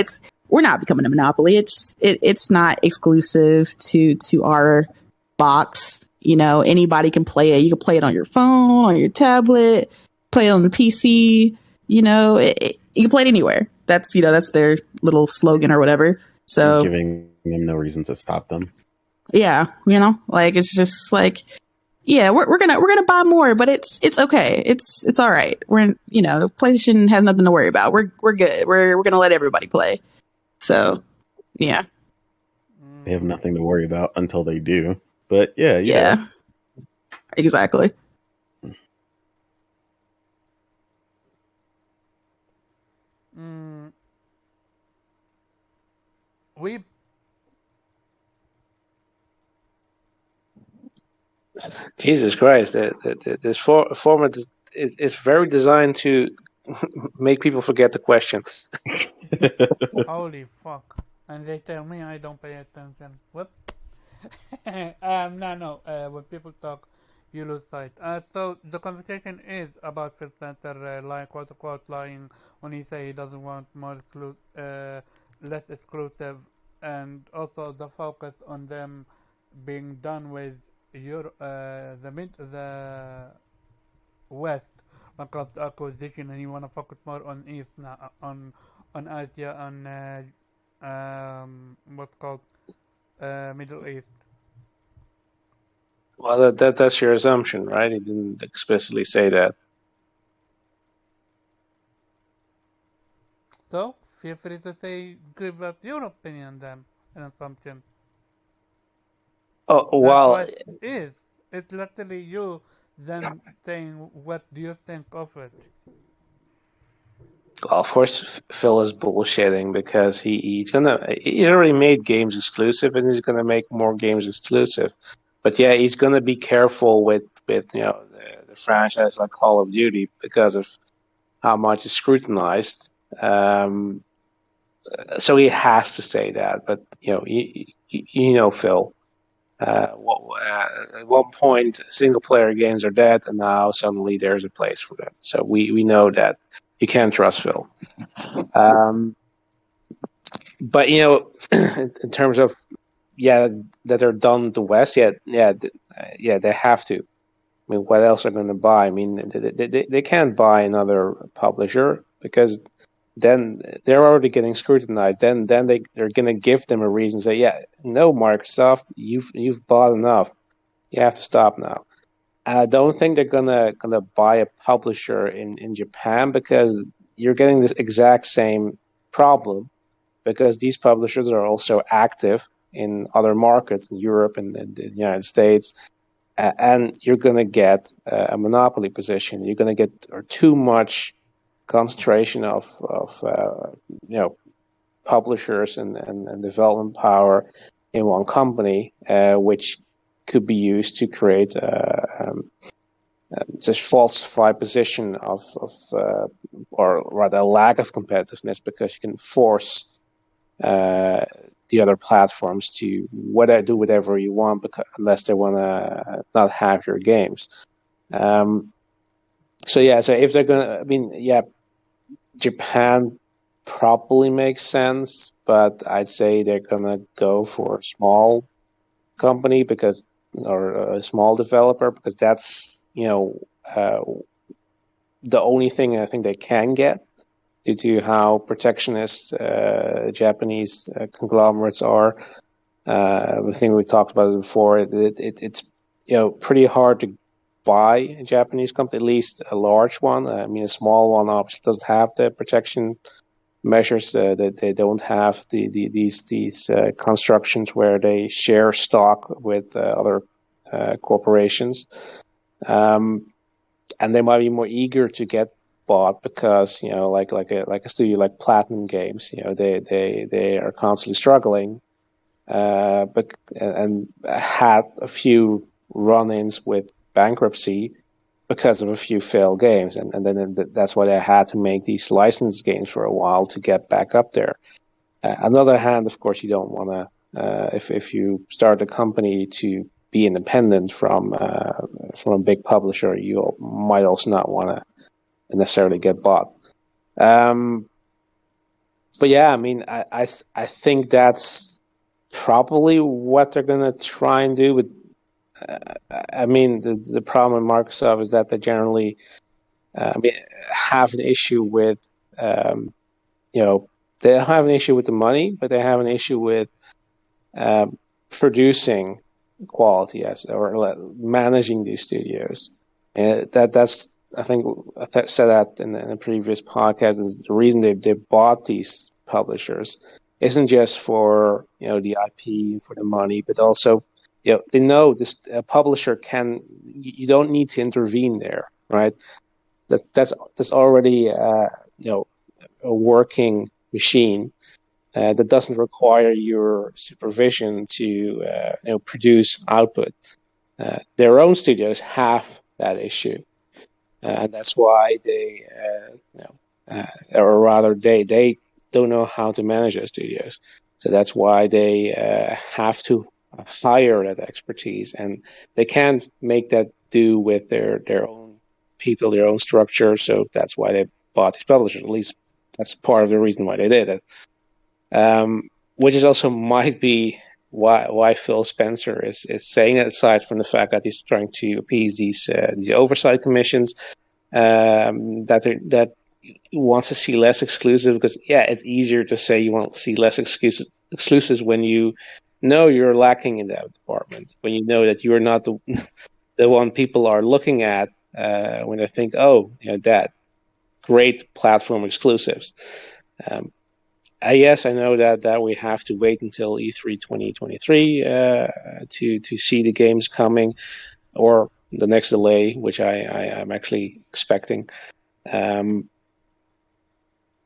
we're not becoming a monopoly. It's not exclusive to our box. You know, anybody can play it. You can play it on your phone, on your tablet, play it on the PC. You know, you can play it anywhere. That's, you know, that's their little slogan or whatever. So Giving them no reason to stop them. yeah, you know, like it's just like, yeah, we're gonna buy more, but it's okay. It's all right. You know, PlayStation has nothing to worry about. We're good. We're gonna let everybody play. So yeah. They have nothing to worry about until they do. But yeah. Exactly. We Jesus Christ, this format is very designed to make people forget the question. Holy fuck. And they tell me I don't pay attention. What? No. When people talk, you lose sight. So the conversation is about Phil Spencer, lying, quote unquote, lying when he say he doesn't want less exclusive, and also the focus on them being done with the West when it comes to acquisition, and you want to focus more on East now, on Asia, on what's called Middle East. Well, that's your assumption, right? He didn't explicitly say that. So feel free to give us your opinion then, an assumption. Oh, That's well, what it is. It's literally you then saying what do you think of it. of course, Phil is bullshitting because he already made games exclusive and he's gonna make more games exclusive. But yeah, he's gonna be careful with the franchise like Call of Duty because of how much it's scrutinized. So he has to say that. But Phil. At one point, single player games are dead, and now suddenly there's a place for them. So we know that you can't trust Phil. But in terms of that they're done to West, they have to. I mean, what else are going to buy? I mean, they can't buy another publisher because then they're already getting scrutinized. Then they're going to give them a reason. Say, yeah, no, Microsoft, you've bought enough. You have to stop now. I don't think they're gonna buy a publisher in Japan because you're getting this exact same problem because these publishers are also active in other markets in Europe and the United States, and you're gonna get a monopoly position. You're gonna get too much concentration of publishers and development power in one company, which could be used to create this falsified position or rather a lack of competitiveness because you can force the other platforms to do whatever you want unless they want to not have your games. So if they're gonna, Japan probably makes sense, but I'd say they're gonna go for a small company or a small developer because that's the only thing I think they can get due to how protectionist Japanese conglomerates are. I think we talked about it before. It's pretty hard to buy a Japanese company, at least a large one. I mean, a small one obviously doesn't have the protection measures. That they don't have these constructions where they share stock with other corporations, and they might be more eager to get bought because like a studio like Platinum Games, they are constantly struggling, but and had a few run-ins with bankruptcy because of a few failed games, and then that's why they had to make these licensed games for a while to get back up there. On the other hand, of course, you don't want to if you start a company to be independent from a big publisher, you might also not want to necessarily get bought. But yeah, I mean, I think that's probably what they're gonna try and do. With I mean, the problem with Microsoft is that they generally have an issue with they have an issue with the money, but they have an issue with producing quality or managing these studios. And that's I think I said that in a previous podcast is the reason they bought these publishers isn't just for the IP for the money, but also they know this publisher you don't need to intervene there, right? That's already a working machine that doesn't require your supervision to produce output. Their own studios have that issue, and that's why they, or rather, they don't know how to manage their studios. So that's why they have to hire that expertise, and they can't make that do with their own people, their own structure. So that's why they bought these publishers. At least that's part of the reason why they did it. Which is also might be why Phil Spencer is saying that, aside from the fact that he's trying to appease these oversight commissions, that he wants to see less exclusive, because it's easier to say you want to see less exclusives when you know you're lacking in that department, when you know that you're not the one people are looking at when they think, that great platform exclusives. Yes, I know that we have to wait until E3 2023 to see the games coming, or the next delay, which I'm actually expecting.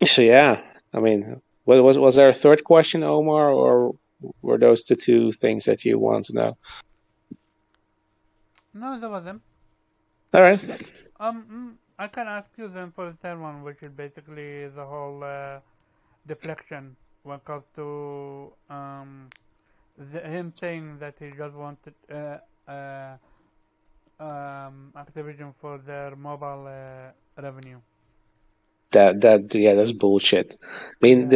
So yeah, I mean, was there a third question, Omar, or were those the two things that you want to know? No, that was them. All right. I can ask you then for the third one, which is basically the whole deflection when it comes to him saying that he just wanted Activision for their mobile revenue. That's bullshit. I mean,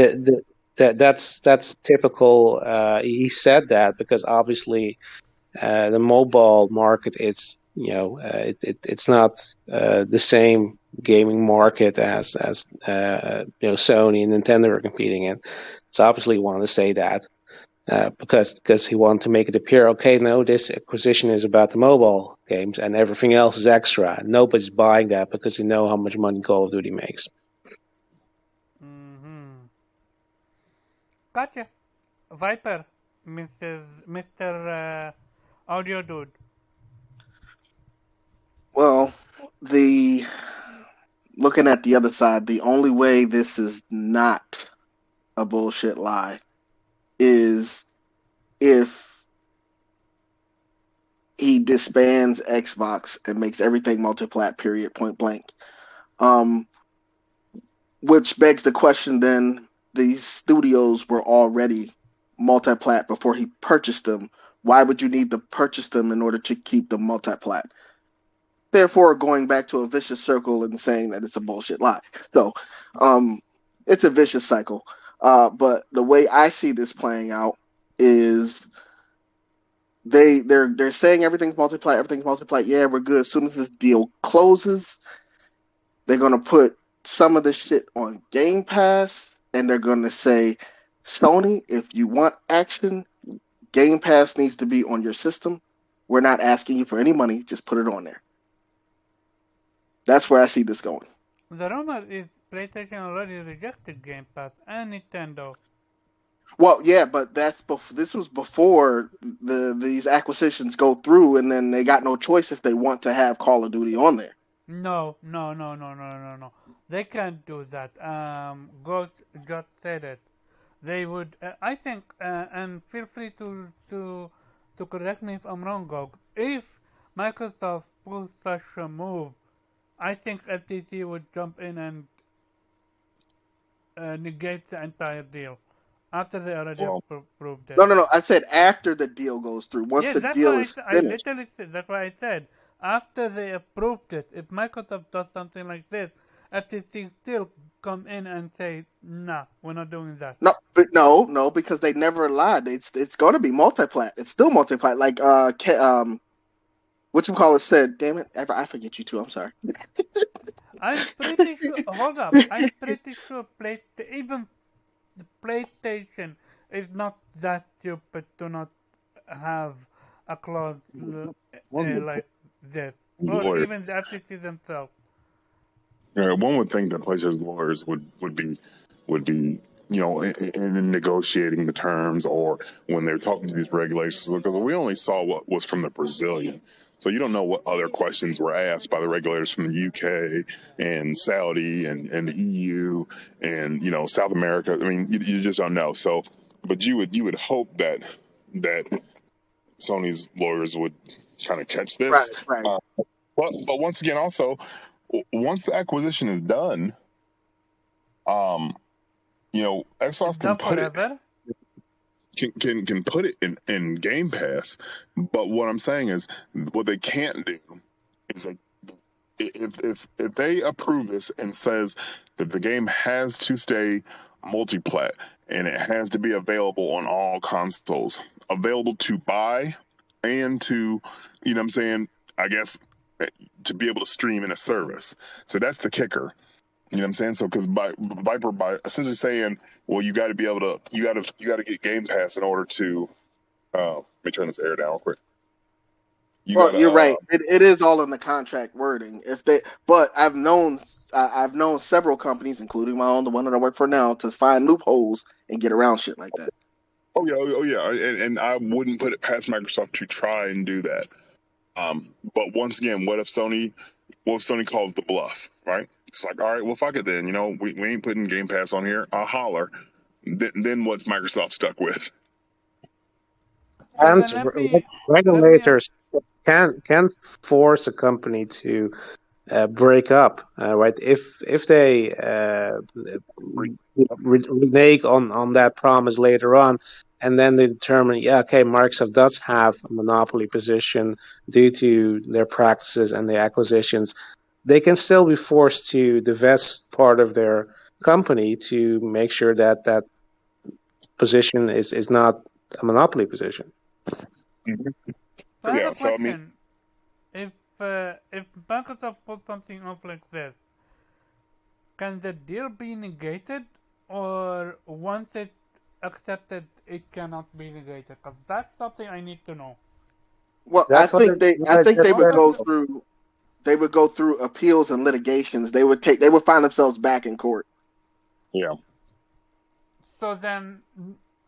that's typical. He said that because obviously the mobile market is, it's not the same gaming market as Sony and Nintendo are competing in. So obviously he wanted to say that because he wanted to make it appear, okay, no, this acquisition is about the mobile games and everything else is extra. Nobody's buying that because you know how much money Call of Duty makes. Gotcha. Viper, Mr. Audio Dude. Well, looking at the other side, the only way this is not a bullshit lie is if he disbands Xbox and makes everything multi-plat, period, point blank. Which begs the question then, these studios were already multi-plat before he purchased them. Why would you need to purchase them in order to keep them multi-plat? Therefore, going back to a vicious circle and saying that it's a bullshit lie. So, it's a vicious cycle. But the way I see this playing out is they're saying everything's multi-plat. Yeah, we're good. As soon as this deal closes, they're gonna put some of this shit on Game Pass, and they're gonna say, Sony, if you want action, Game Pass needs to be on your system. We're not asking you for any money. Just put it on there. That's where I see this going. The rumor is PlayStation already rejected Game Pass and Nintendo. Well, yeah, but this was before these acquisitions go through, and then they got no choice if they want to have Call of Duty on there. No. They can't do that. God just said it. They would. I think, and feel free to correct me if I'm wrong, Gog. If Microsoft pulls such a move, I think FTC would jump in and negate the entire deal after they already approved it. No. I said after the deal goes through. Once Yes, the that's deal what is I finished. literally said. That's what I said. After they approved it, if Microsoft does something like this, FTC still come in and say, "Nah, we're not doing that." No, because they never lied. It's going to be multi-plat. It's still multi-plat. Like what you call it said. Damn it, I forget you too. I'm sorry. I'm pretty sure. Hold up. I'm pretty sure even the PlayStation is not that stupid to not have a clause like this, or even the FTC themselves. One would think that PlayStation lawyers would be in negotiating the terms, or when they're talking to these regulations, because we only saw what was from the Brazilian. So you don't know what other questions were asked by the regulators from the UK and Saudi and the EU and South America. I mean, you just don't know. So, but you would hope that Sony's lawyers would kind of catch this. Right. But once again, also, once the acquisition is done, Xbox can put forever. can put it in Game Pass. But what I'm saying is, what they can't do is, like, if they approve this and says that the game has to stay multi-plat, and it has to be available on all consoles, available to buy and to, you know what I'm saying, I guess, to be able to stream in a service. So that's the kicker. You know what I'm saying? So because Viper by essentially saying, well, you got to be able to, you got to get Game Pass in order to. Let me turn this air down real quick. You Well, gotta you're right. It is all in the contract wording. But I've known several companies, including my own, the one that I work for now, to find loopholes and get around shit like that. oh yeah, and I wouldn't put it past Microsoft to try and do that. But once again, what if Sony calls the bluff, right? It's like, all right, well, fuck it then. You know, we ain't putting Game Pass on here. I'll holler. Then what's Microsoft stuck with? So And then let me ask, regulators can force a company to break up, right? If they renege on that promise later on, and then they determine, yeah, okay, Microsoft does have a monopoly position due to their practices and their acquisitions, they can still be forced to divest part of their company to make sure that that position is not a monopoly position. Mhm. so I have Yeah. a So I mean, question. If Microsoft puts something up like this, can the deal be negated, or once it's accepted, it cannot be negated? Because that's something I need to know. Well, That's what I I think just Once it's, they would go through appeals and litigations. They would find themselves back in court. yeah. so then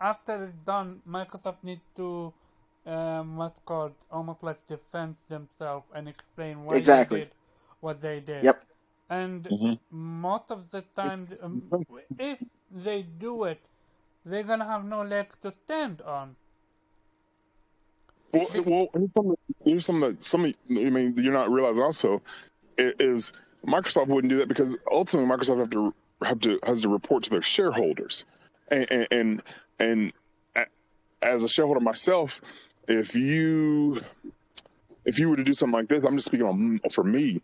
after it's done, Microsoft needs to what's called almost like defend themselves and explain why they Exactly. did what they did. Yep. And Mm-hmm. most of the time, if they do it, they're gonna have no legs to stand on. Well, here's some I mean, you're not realizing also is Microsoft wouldn't do that because ultimately Microsoft has to report to their shareholders, and as a shareholder myself, if you were to do something like this, I'm just speaking on for me,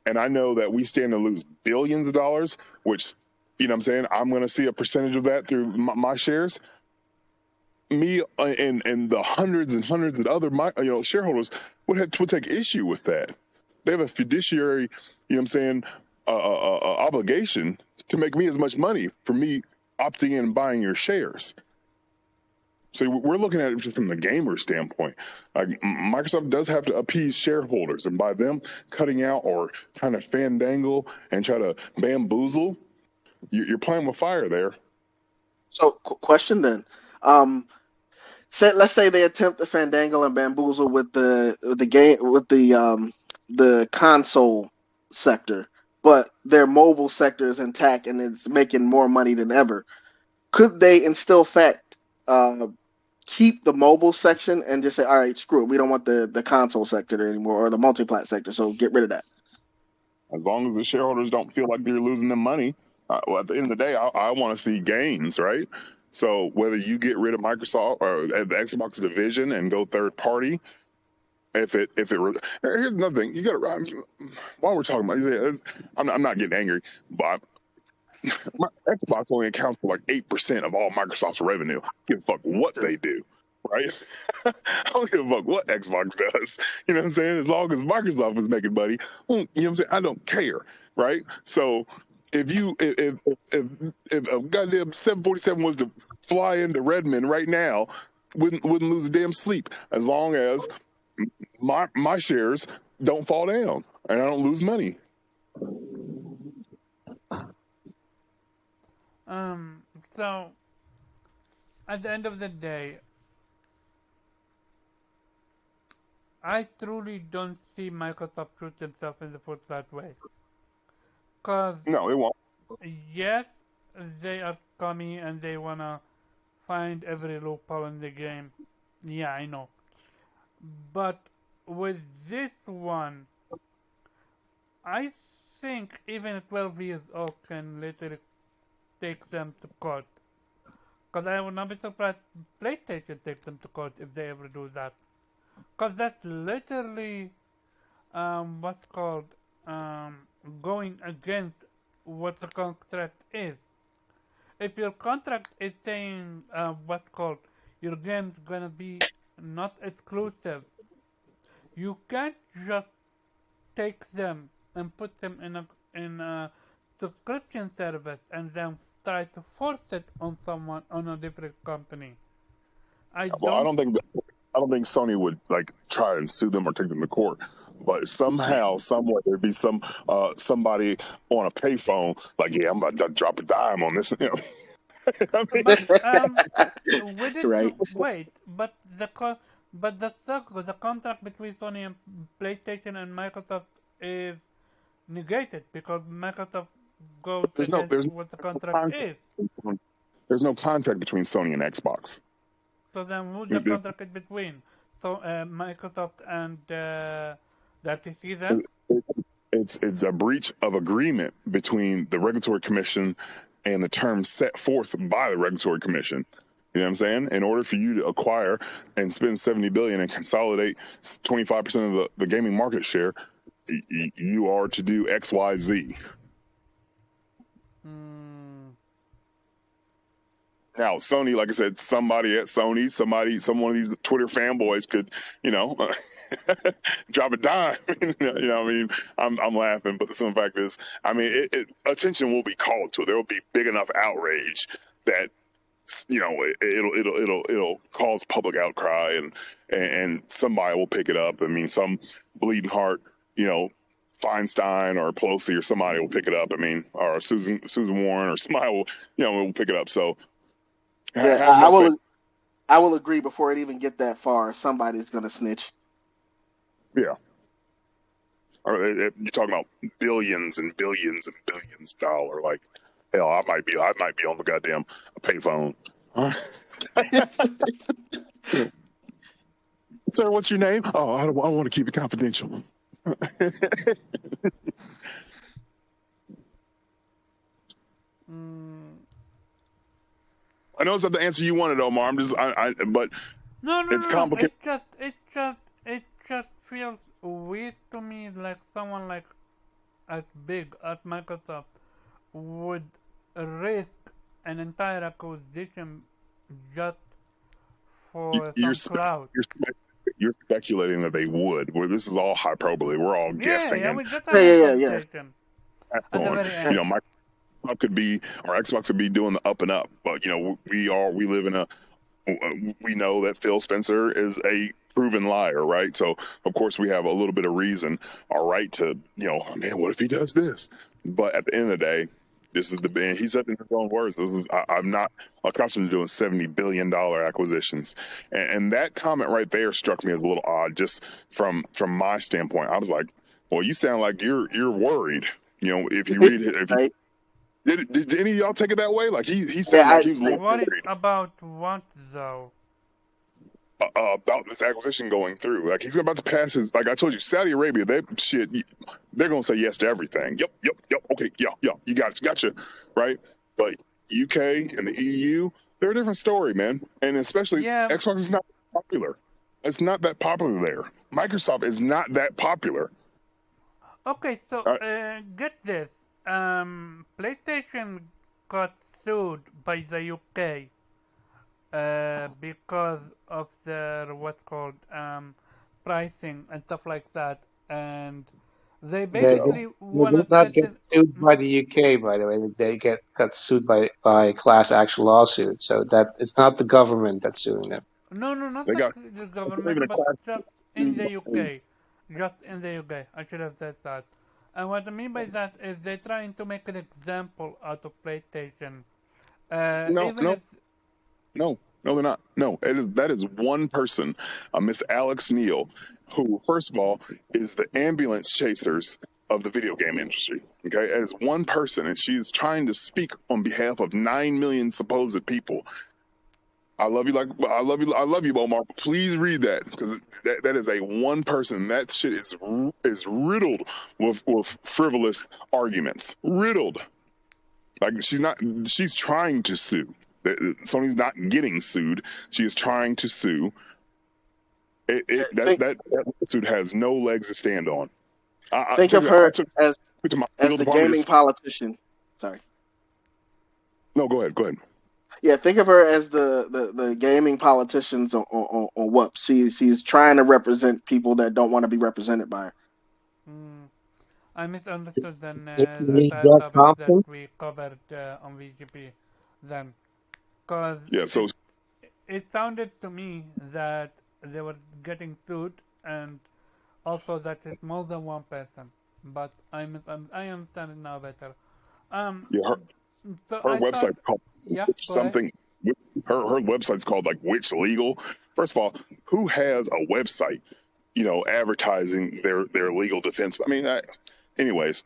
and I know that we stand to lose billions of dollars, which, you know what I'm saying, I'm going to see a percentage of that through my shares. Me and the hundreds and hundreds of other shareholders would take issue with that. They have a fiduciary, you know what I'm saying, obligation to make me as much money for me opting in and buying your shares. So we're looking at it just from the gamer standpoint. Like Microsoft does have to appease shareholders, and by them cutting out or trying to fandangle and try to bamboozle, you're playing with fire there. So, question then. Let's say they attempt to fandangle and bamboozle with the game with the console sector, but their mobile sector is intact and it's making more money than ever. Could they, in still fact, uh, keep the mobile section and just say, all right, screw it, we don't want the console sector anymore or the multi-plat sector, so get rid of that? As long as the shareholders don't feel like they're losing their money, well, at the end of the day, I want to see gains, right? So whether you get rid of Microsoft or the Xbox division and go third party, here's another thing you got to, while we're talking about, I'm not getting angry, but Xbox only accounts for like 8% of all Microsoft's revenue. I don't give a fuck what they do, right? I don't give a fuck what Xbox does. You know what I'm saying? As long as Microsoft is making money, you know what I'm saying? I don't care, right? So if a goddamn 747 was to fly into Redmond right now, wouldn't lose a damn sleep as long as my shares don't fall down and I don't lose money. So at the end of the day, I truly don't see Microsoft shoot themselves in the foot that way. Cause No, it won't. yes, they are scummy and they wanna find every loophole in the game. Yeah, I know. But with this one, I think even 12 years old can literally take them to court. Because I would not be surprised PlayStation take them to court if they ever do that. Because that's literally what's called um, going against what the contract is. if your contract is saying what's called your game's gonna be not exclusive, you can't just take them and put them in a subscription service and then try to force it on someone on a different company. I Well, don't. I don't think Sony would like try and sue them or take them to court. But somehow, somewhere, there'd be somebody on a payphone like, yeah, I'm about to drop a dime on this. I mean, But we Right. didn't wait. But the contract between Sony and PlayStation and Microsoft is negated because Microsoft goes against there's what the contract contract. is. There's no contract between Sony and Xbox. So then who's the contract is between? So Microsoft and the FTC then? It's a breach of agreement between the regulatory commission and the terms set forth by the regulatory commission. You know what I'm saying? In order for you to acquire and spend $70 billion and consolidate 25% of the gaming market share, you are to do X, Y, Z. Now, Sony, like I said, somebody at Sony, some one of these Twitter fanboys could, drop a dime. You know what I mean? I'm laughing, but the simple fact is, I mean, attention will be called to it. There will be big enough outrage that it'll cause public outcry, and somebody will pick it up. I mean, some bleeding heart, Feinstein or Pelosi or somebody will pick it up. I mean, or Susan Warren or somebody will pick it up. So. Yeah, Have no faith. I will agree before it even get that far. Somebody's gonna snitch. Yeah. You're talking about billions and billions and billions of dollars. Like, hell, I might be on the goddamn payphone. Sir, what's your name? Oh, I want to keep it confidential. I know it's not the answer you wanted, Omar. I'm just, but No. it's complicated. It just feels weird to me, like someone like as big as Microsoft would risk an entire acquisition just for some clout. You're speculating that they would. Well, this is all hyperbole. We're all guessing. Yeah, we just had a conversation. At the very end. Microsoft could be, or Xbox could be doing the up and up, but we live in we know that Phil Spencer is a proven liar, right? So of course we have a little bit of reason, all right, to man, what if he does this? But at the end of the day, this is he said in his own words, I'm not accustomed to doing $70 billion acquisitions, and that comment right there struck me as a little odd, just from my standpoint. I was like, well, you sound like you're worried. If you read it, right? Did any of y'all take it that way? Like he said, like he was worried about what though? About this acquisition going through. Like he's about to pass his. Like I told you, Saudi Arabia, they're gonna say yes to everything. Yep. Okay, yeah. You gotcha, right? But UK and the EU, they're a different story, man. And especially Xbox is not popular. It's not that popular there. Microsoft is not that popular. Okay, so get this. PlayStation got sued by the UK because of their what's called pricing and stuff like that, and they basically want to not get sued by the UK, by the way. They got sued by class action lawsuit. So that it's not the government that's suing them. No, not the government, but just in the UK. Just in the UK. I should have said that. And what I mean by that is they're trying to make an example out of PlayStation. No, they're not. No, that is one person, Miss Alex Neal, who, first of all, is the ambulance chasers of the video game industry. Okay, it is one person, and she is trying to speak on behalf of 9 million supposed people. I love you, Omar. Please read that, because that is a one person. That shit is riddled with frivolous arguments. Riddled. Like she's trying to sue. Sony's not getting sued. She is trying to sue. That suit has no legs to stand on. Think of her as the gaming politician. Sorry. No, go ahead. Go ahead. Yeah, think of her as the gaming politicians on WUP. She's trying to represent people that don't want to be represented by her. Mm, I misunderstood then If the you need entire Greg topic that Thompson, we covered on VGP then. Because Yeah. So it sounded to me that they were getting sued and also that it's more than one person. But I understand it now better. Um, yeah, so her I thought, website's called yeah, go ahead. something. Her website's called like Witch Legal. First of all, who has a website, advertising their legal defense? I mean, anyways,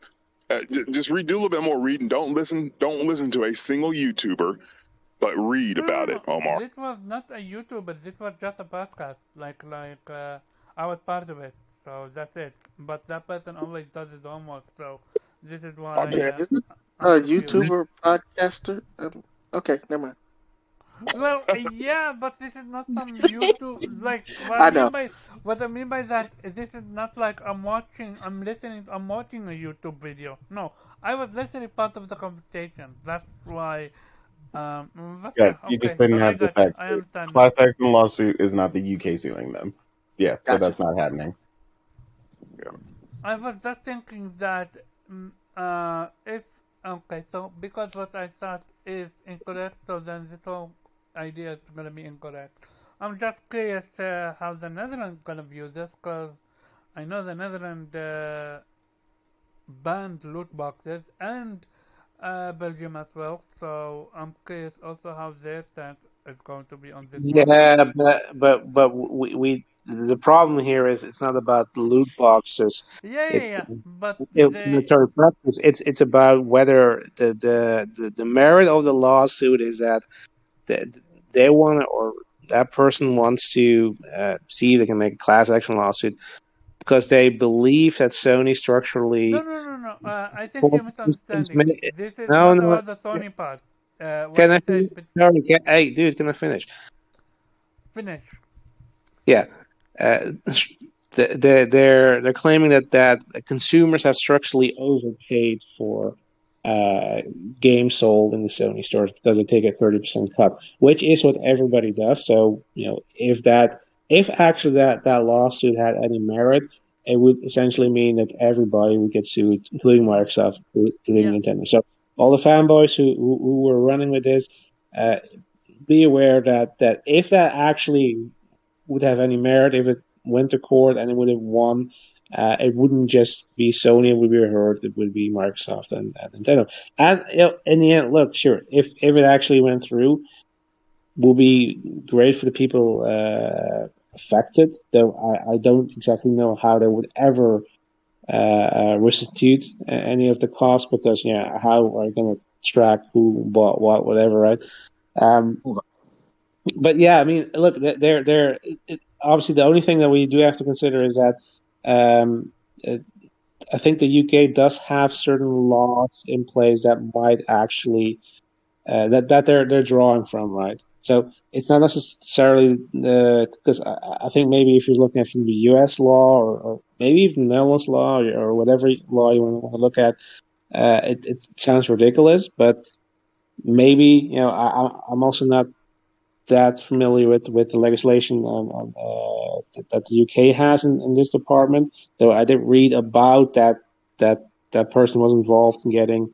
just read, do a little bit more reading. Don't listen to a single YouTuber, but read No, no, about it, no. Omar. This was not a YouTuber. This was just a podcast. I was part of it. So that's it. But that person always does his homework. So this is I why bet. Is it a I'm confused. YouTuber podcaster? Okay, never mind. Well, yeah, but this is not some YouTube. Like I know. what I mean by that, this is not like I'm listening, I'm watching a YouTube video. No, I was literally part of the conversation. That's why. But Yeah, yeah, you just okay. didn't So I have the got you. fact I that understand now. class action lawsuit is not the UK suing them. Yeah, so Gotcha. that's not happening. Yeah. I was just thinking that if okay, so because what I thought is incorrect, so then this whole idea is gonna be incorrect. I'm just curious how the Netherlands gonna view this, cause I know the Netherlands banned loot boxes and Belgium as well. So I'm curious also how their stance is going to be on this one. yeah, but we the problem here is it's not about the loot boxes. Yeah, yeah, It yeah. But they military practice. It's about whether the merit of the lawsuit is that they, they want to, or that person wants to see if they can make a class action lawsuit because they believe that Sony no, structurally. no, no, no. I think you're misunderstanding. This is No, not no. about the Sony part. What Can I I finish? said, but Sorry, hey, dude, can I finish? finish. Yeah. Uh, they're claiming that consumers have structurally overpaid for uh, games sold in the Sony stores because they take a 30% cut, which is what everybody does. So, if actually that lawsuit had any merit, it would essentially mean that everybody would get sued, including Microsoft, including Yeah, Nintendo. So all the fanboys who were running with this, uh, be aware that if that actually would have any merit, if it went to court and it would have won, it wouldn't just be Sony it would be heard, it would be Microsoft and Nintendo. And in the end, look, sure, if it actually went through, will be great for the people affected. Though I don't exactly know how they would ever restitute any of the costs because how are you going to track who bought what, whatever, right? Um, but yeah, I mean, look, they're obviously the only thing that we do have to consider is that um, uh, I think the UK does have certain laws in place that might actually that they're drawing from, right? So it's not necessarily because I think maybe if you're looking at from the US law or maybe even the Netherlands law or whatever law you want to look at, it sounds ridiculous, but maybe I'm also not that familiar with the legislation that the UK has in this department. So I did read about that that person was involved in getting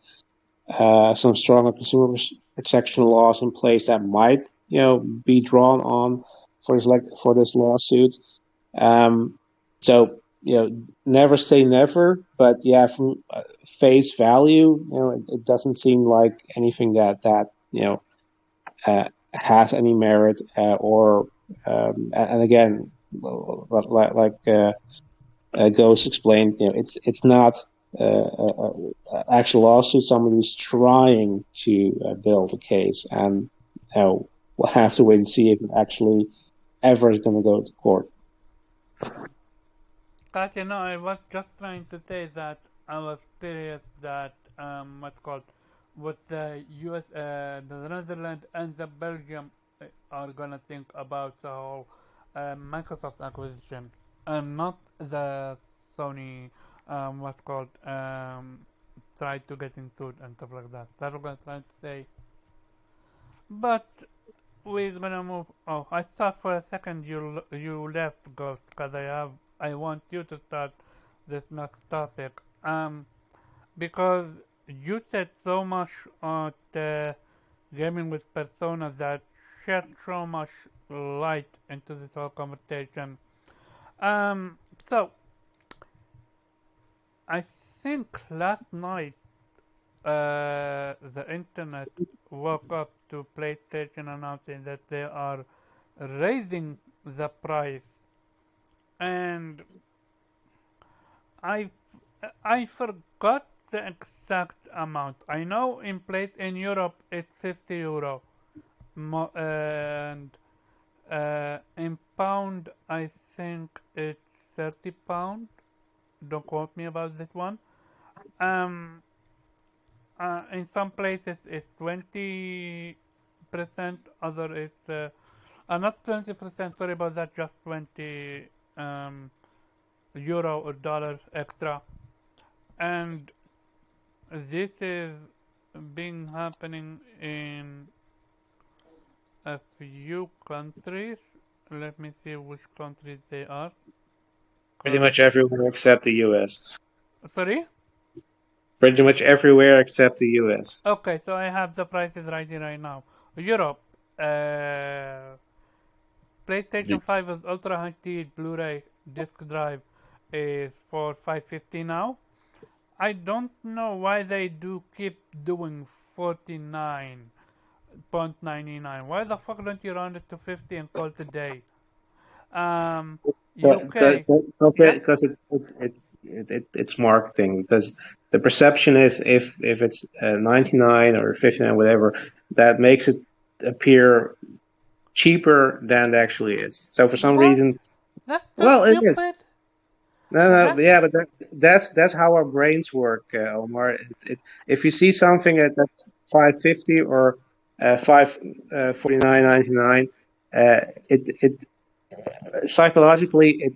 some stronger consumer protection laws in place that might be drawn on for this lawsuit. Um, so never say never, but yeah, from face value, it doesn't seem like anything that has any merit or and again like Ghost explained, it's not actual lawsuit. Somebody's trying to build a case, and we'll have to wait and see if it actually ever is going to go to court. Katya, no, I was just trying to say that I was curious that what's called what the US, the Netherlands and the Belgium are gonna think about the whole Microsoft acquisition, and not the Sony, what's called try to get into it and stuff like that. That's what I'm trying to say. But we're gonna move. Oh, I thought for a second you left, Ghost, because I want you to start this next topic. Because you said so much on the gaming with Persona that shed so much light into this whole conversation. So I think last night the internet woke up to PlayStation announcing that they are raising the price, and I I forgot the exact amount. I know in Europe it's 50 euro, and in pound I think it's 30 pound. Don't quote me about that one. Um, in some places it's 20%, other is not 20%. Sorry about that. Just 20 euro or dollar extra, and this is been happening in a few countries. Let me see which countries they are. Pretty much everywhere except the U.S. Sorry? Pretty much everywhere except the U.S. Okay, so I have the prices right here right now. Europe, PlayStation 5 with Ultra High Speed Blu-ray disc drive is for 550 now. I don't know why they do keep doing 49.99. Why the fuck don't you round it to 50 and call it a day? UK, yeah, Because it's marketing. Because the perception is if it's 99 or 59, whatever, that makes it appear cheaper than it actually is. So for some what? reason, That's so well, it is. stupid. No, That yeah, but that's how our brains work, Omar. If you see something at 550 or 549.99, it psychologically it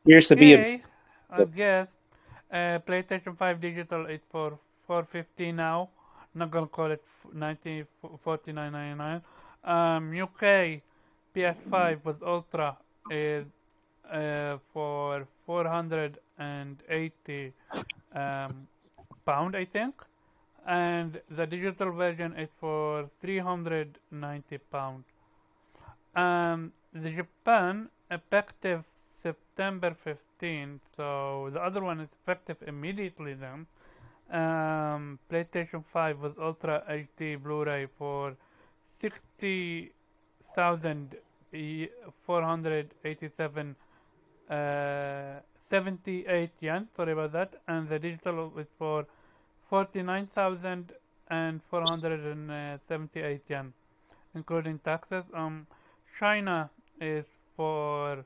appears to be a okay, I guess. PlayStation 5 digital is for 450 now. Not gonna call it 49.99. UK PS5 with Ultra is for 480 pound, I think, and the digital version is for 390 pound. The Japan effective September 15th, so the other one is effective immediately then. PlayStation 5 with Ultra HD Blu-ray for 60,487 78 yen. Sorry about that. And the digital is for 49,478 yen, including taxes. China is for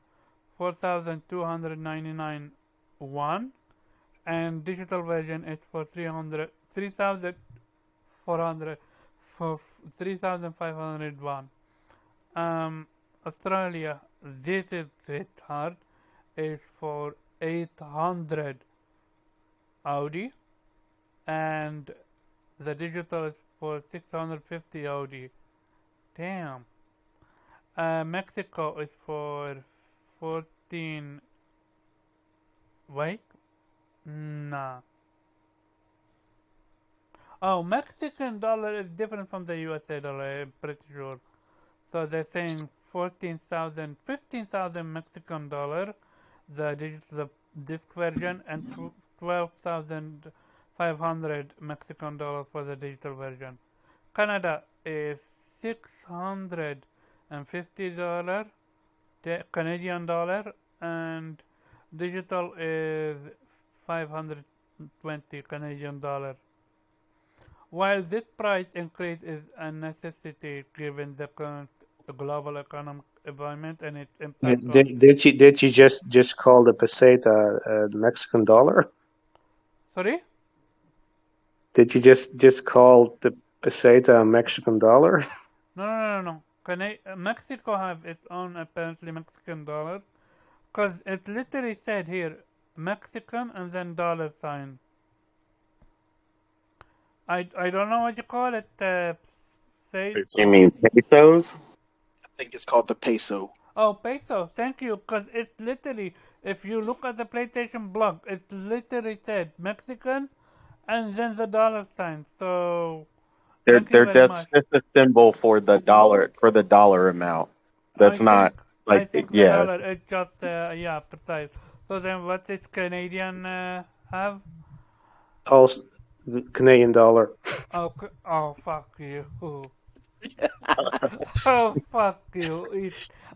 4,299 won, and digital version is for 3,400 for 3,500 won. Australia, this is hit hard, is for 800 Audi, and the digital is for 650 Audi. Damn. Mexico is for 14. Wait, nah. Oh, Mexican dollar is different from the USA dollar, I'm pretty sure. So they're saying 14,000, 15,000 Mexican dollar, the disc version, and 12,500 Mexican dollar for the digital version. Canada is $650 Canadian dollar, and digital is 520 Canadian dollar. While this price increase is a necessity given the current global economic environment and its impact on. Did you just call the peseta the Mexican dollar? Sorry? Did you just call the peseta a Mexican dollar? No. Mexico have its own apparently Mexican dollar, cause it literally said here Mexican and then dollar sign. I don't know what you call it. say? You mean pesos? I think it's called the peso. Oh, peso. Thank you. Because it literally, if you look at the PlayStation blog, it literally said Mexican and then the dollar sign. So, thank you very That's much. just a symbol for the dollar amount. I That's not think like the yeah. dollar is just yeah, precise. So then, what does Canadian have? Also, the Canadian dollar. Oh, oh, fuck you. Oh, fuck you.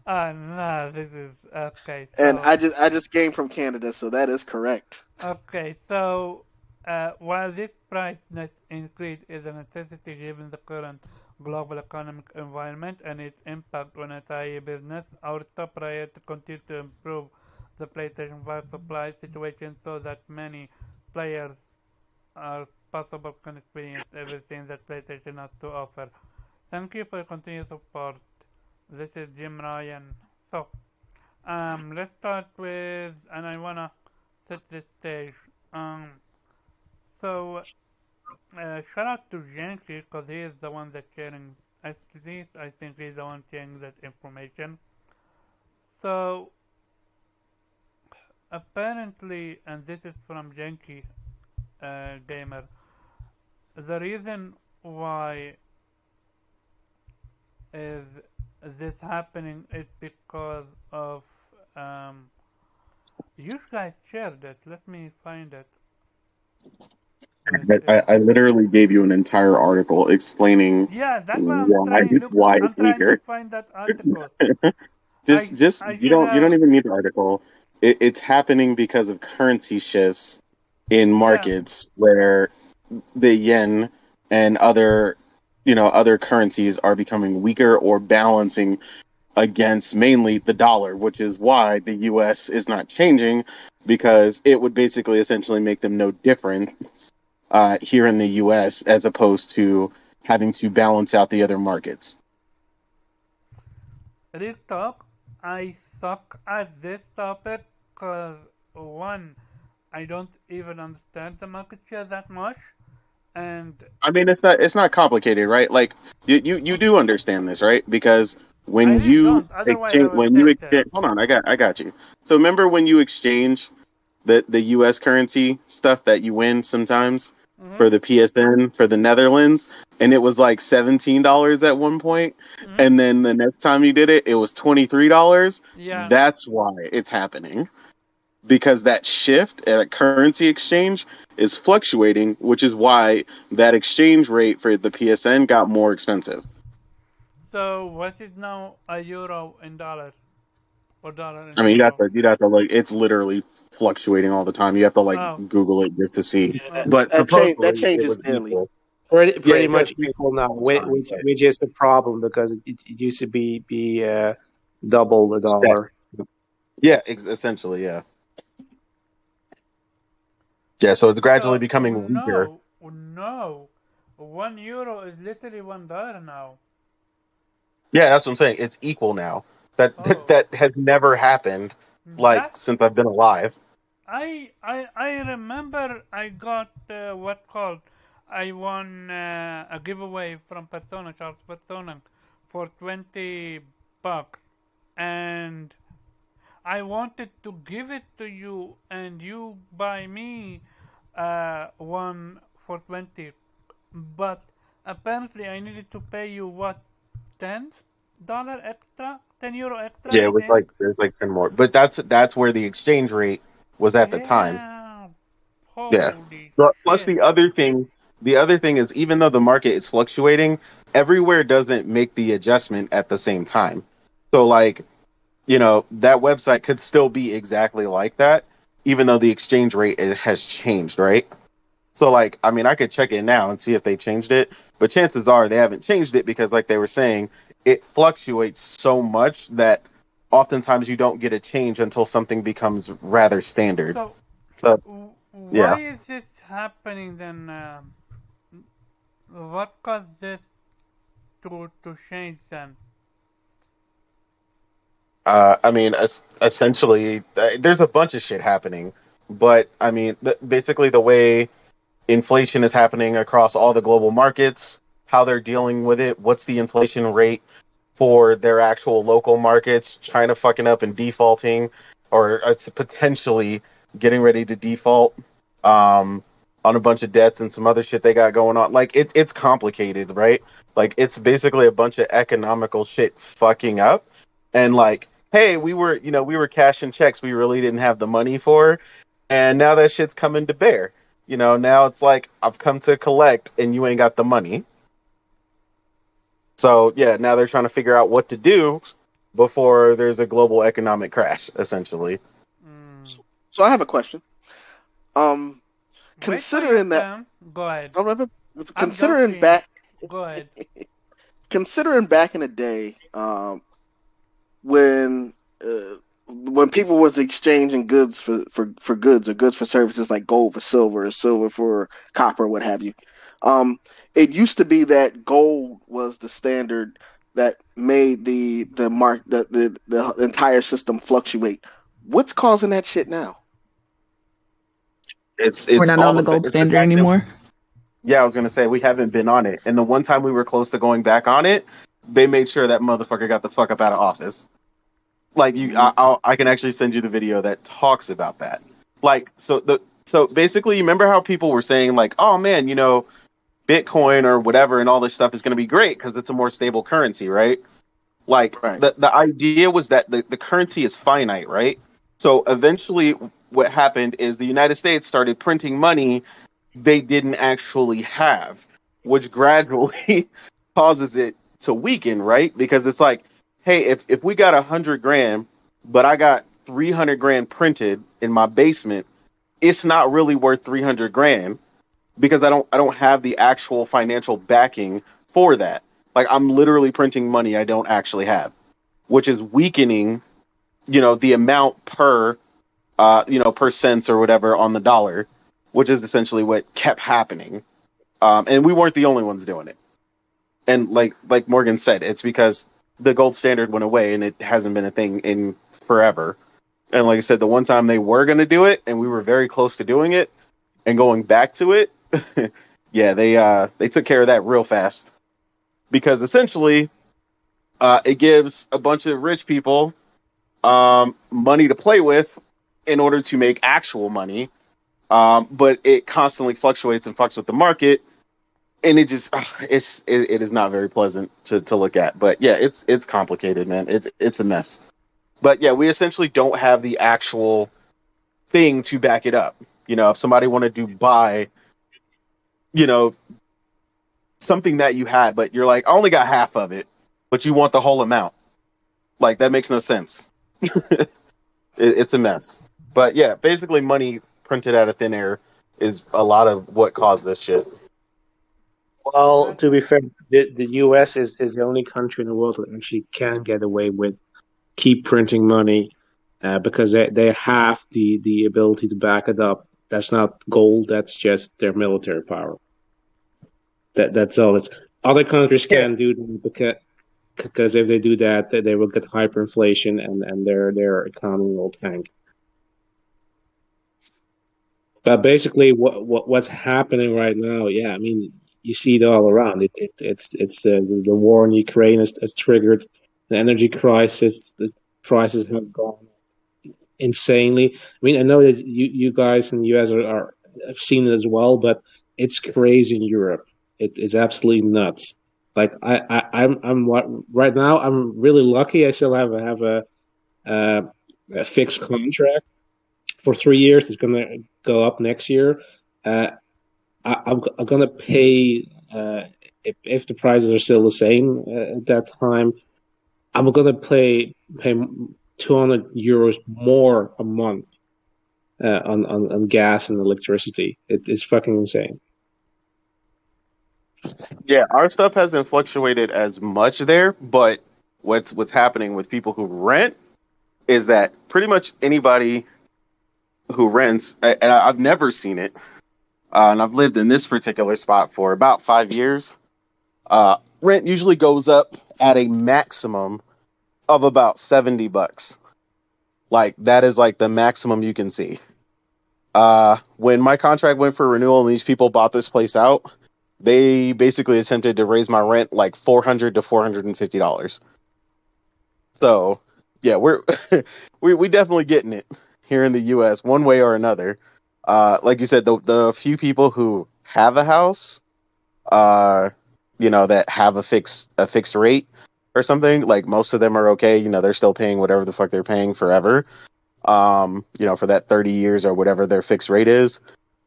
No, this is okay. And So, I just came from Canada, so that is correct. okay, so while this price increase is a necessity given the current global economic environment and its impact on SIE business, our top priority continues to improve the PlayStation 5 supply situation so that many players are possible can experience everything that PlayStation has to offer. Thank you for your continued support. This is Jim Ryan. So, let's start with, and I wanna set the stage. So shout out to Janky because he is the one that's sharing. At least I think he's the one sharing that information. So apparently, and this is from Janky Gamer, the reason why is this happening is because of you guys shared it. Let me find it. I literally gave you an entire article explaining Yeah, that's what I'm why I'm it's trying to weaker. find that article. Just I should you don't have. even need the article. It's happening because of currency shifts in Yeah. markets where the yen and other currencies are becoming weaker or balancing against mainly the dollar, which is why the US is not changing because it would basically essentially make them no different here in the US as opposed to having to balance out the other markets. Real talk. I suck at this topic because one, I don't even understand the market share that much, and I mean, it's not complicated, right? Like you do understand this, right? Because I when really you don't. Otherwise, I exchange would text it. hold on, I got you. So remember when you exchange the U.S. currency stuff that you win sometimes Mhm. for the PSN for the Netherlands, and it was like $17 at one point, Mhm. and then the next time you did it, it was $23. Yeah. That's why it's happening because that shift at currency exchange is fluctuating, which is why that exchange rate for the PSN got more expensive. So what is now a euro in dollar or dollar I in mean, euro? you'd have to like, it's literally fluctuating all the time. You have to like Oh. Google it just to see. Yeah, Okay. But that supposedly it changes was daily. equal. Yeah, Pretty it does much equal equal now, all the time, but which is the problem because it used to be double the stat. dollar. Yeah, essentially, yeah. Yeah, so it's gradually So becoming weaker. no, 1 euro is literally $1 now. Yeah, that's what I'm saying. It's equal now. Oh, That has never happened like that's since I've been alive. I remember I got what called I won a giveaway from Persona Charles Persona for $20, and I wanted to give it to you, and you buy me one for 20, but apparently I needed to pay you what, $10 extra, €10 extra, Yeah, I it was think. like there's like 10 more. But that's where the exchange rate was at the time. Damn, Yeah. holy But plus shit. the other thing is even though the market is fluctuating, everywhere doesn't make the adjustment at the same time. So like, that website could still be exactly like that, even though the exchange rate has changed, right? So like, I mean, I could check it now and see if they changed it, but chances are they haven't changed it because like they were saying, it fluctuates so much that oftentimes you don't get a change until something becomes rather standard. So, So why yeah. is this happening then? What caused this to change then? I mean, essentially, there's a bunch of shit happening, but I mean, basically, the way inflation is happening across all the global markets how they're dealing with it, what's the inflation rate for their actual local markets, China fucking up and defaulting, or it's potentially getting ready to default on a bunch of debts and some other shit they got going on. Like it's complicated, right? Like it's basically a bunch of economical shit fucking up. And like, hey, we were cashing checks we really didn't have the money for, and now that shit's coming to bear. Now it's like I've come to collect and you ain't got the money. So yeah, now they're trying to figure out what to do before there's a global economic crash, essentially. So I have a question. Wait for your Considering that, turn. Go ahead. considering joking. back, Go ahead. considering back in the day, when people was exchanging goods for goods, or goods for services, like gold for silver, or silver for copper, what have you. It used to be that gold was the standard that made the entire system fluctuate. What's causing that shit now? It's We're not on the all gold it's the standard fact that anymore. yeah, I was gonna say we haven't been on it, and the one time we were close to going back on it, they made sure that motherfucker got the fuck up out of office. Like I can actually send you the video that talks about that. Like so basically, you remember how people were saying like, oh man, Bitcoin or whatever and all this stuff is going to be great because it's a more stable currency, right? Like Right. the idea was that the currency is finite, right? So eventually what happened is the United States started printing money they didn't actually have, which gradually causes it to weaken, right? Because it's like, hey, if we got 100 grand, but I got 300 grand printed in my basement, it's not really worth 300 grand because I don't have the actual financial backing for that. Like I'm literally printing money I don't actually have, which is weakening, the amount per cents or whatever on the dollar, which is essentially what kept happening. And we weren't the only ones doing it. And like Morgan said, it's because the gold standard went away and it hasn't been a thing in forever. And like I said, the one time they were going to do it, and we were very close to doing it and going back to it, yeah, they took care of that real fast because essentially it gives a bunch of rich people money to play with in order to make actual money. But it constantly fluctuates and fucks with the market, and it just it is not very pleasant to look at. But yeah, it's complicated, man. It's a mess. But yeah, we essentially don't have the actual thing to back it up. If somebody wanted to buy, you know, something that you had, but you're like, I only got half of it, but you want the whole amount. Like that makes no sense. It's a mess. But yeah, basically money printed out of thin air is a lot of what caused this shit. Well, to be fair, the U.S. is the only country in the world that actually can get away with keep printing money because they have the ability to back it up. That's not gold. That's just their military power. That's all. It's other countries can do that because if they do that, they will get hyperinflation and their economy will tank. But basically, what's happening right now? Yeah, I mean, you see it all around. It's the war in Ukraine has triggered the energy crisis. The prices have gone insanely. I mean, I know that you guys in the US are have seen it as well, but it's crazy in Europe. It's absolutely nuts. Like I'm right now. I'm really lucky. I still have uh, a fixed contract for 3 years. It's gonna go up next year. Uh, I'm gonna pay if the prices are still the same at that time. I'm gonna pay 200 euros more a month on gas and electricity. It's fucking insane. Yeah, our stuff hasn't fluctuated as much there, but what's happening with people who rent is that pretty much anybody who rents, and I've never seen it, and I've lived in this particular spot for about 5 years. Rent usually goes up at a maximum of about $70. Like that is like the maximum you can see. When my contract went for renewal and these people bought this place out, they basically attempted to raise my rent like $400 to $450. So yeah, we're we definitely getting it here in the U.S. one way or another. Like you said, the few people who have a house, that have a fixed rate or something, like most of them are okay. They're still paying whatever the fuck they're paying forever. For that 30 years or whatever their fixed rate is.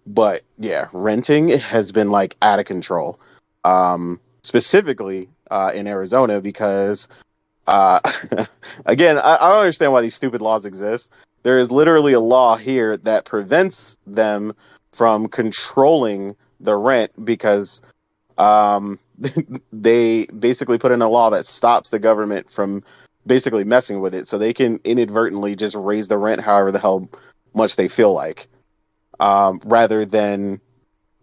But yeah, renting has been like out of control. Specifically in Arizona because uh, again, I don't understand why these stupid laws exist. There is literally a law here that prevents them from controlling the rent because um, they basically put in a law that stops the government from basically messing with it, so they can inadvertently just raise the rent however the hell much they feel like, rather than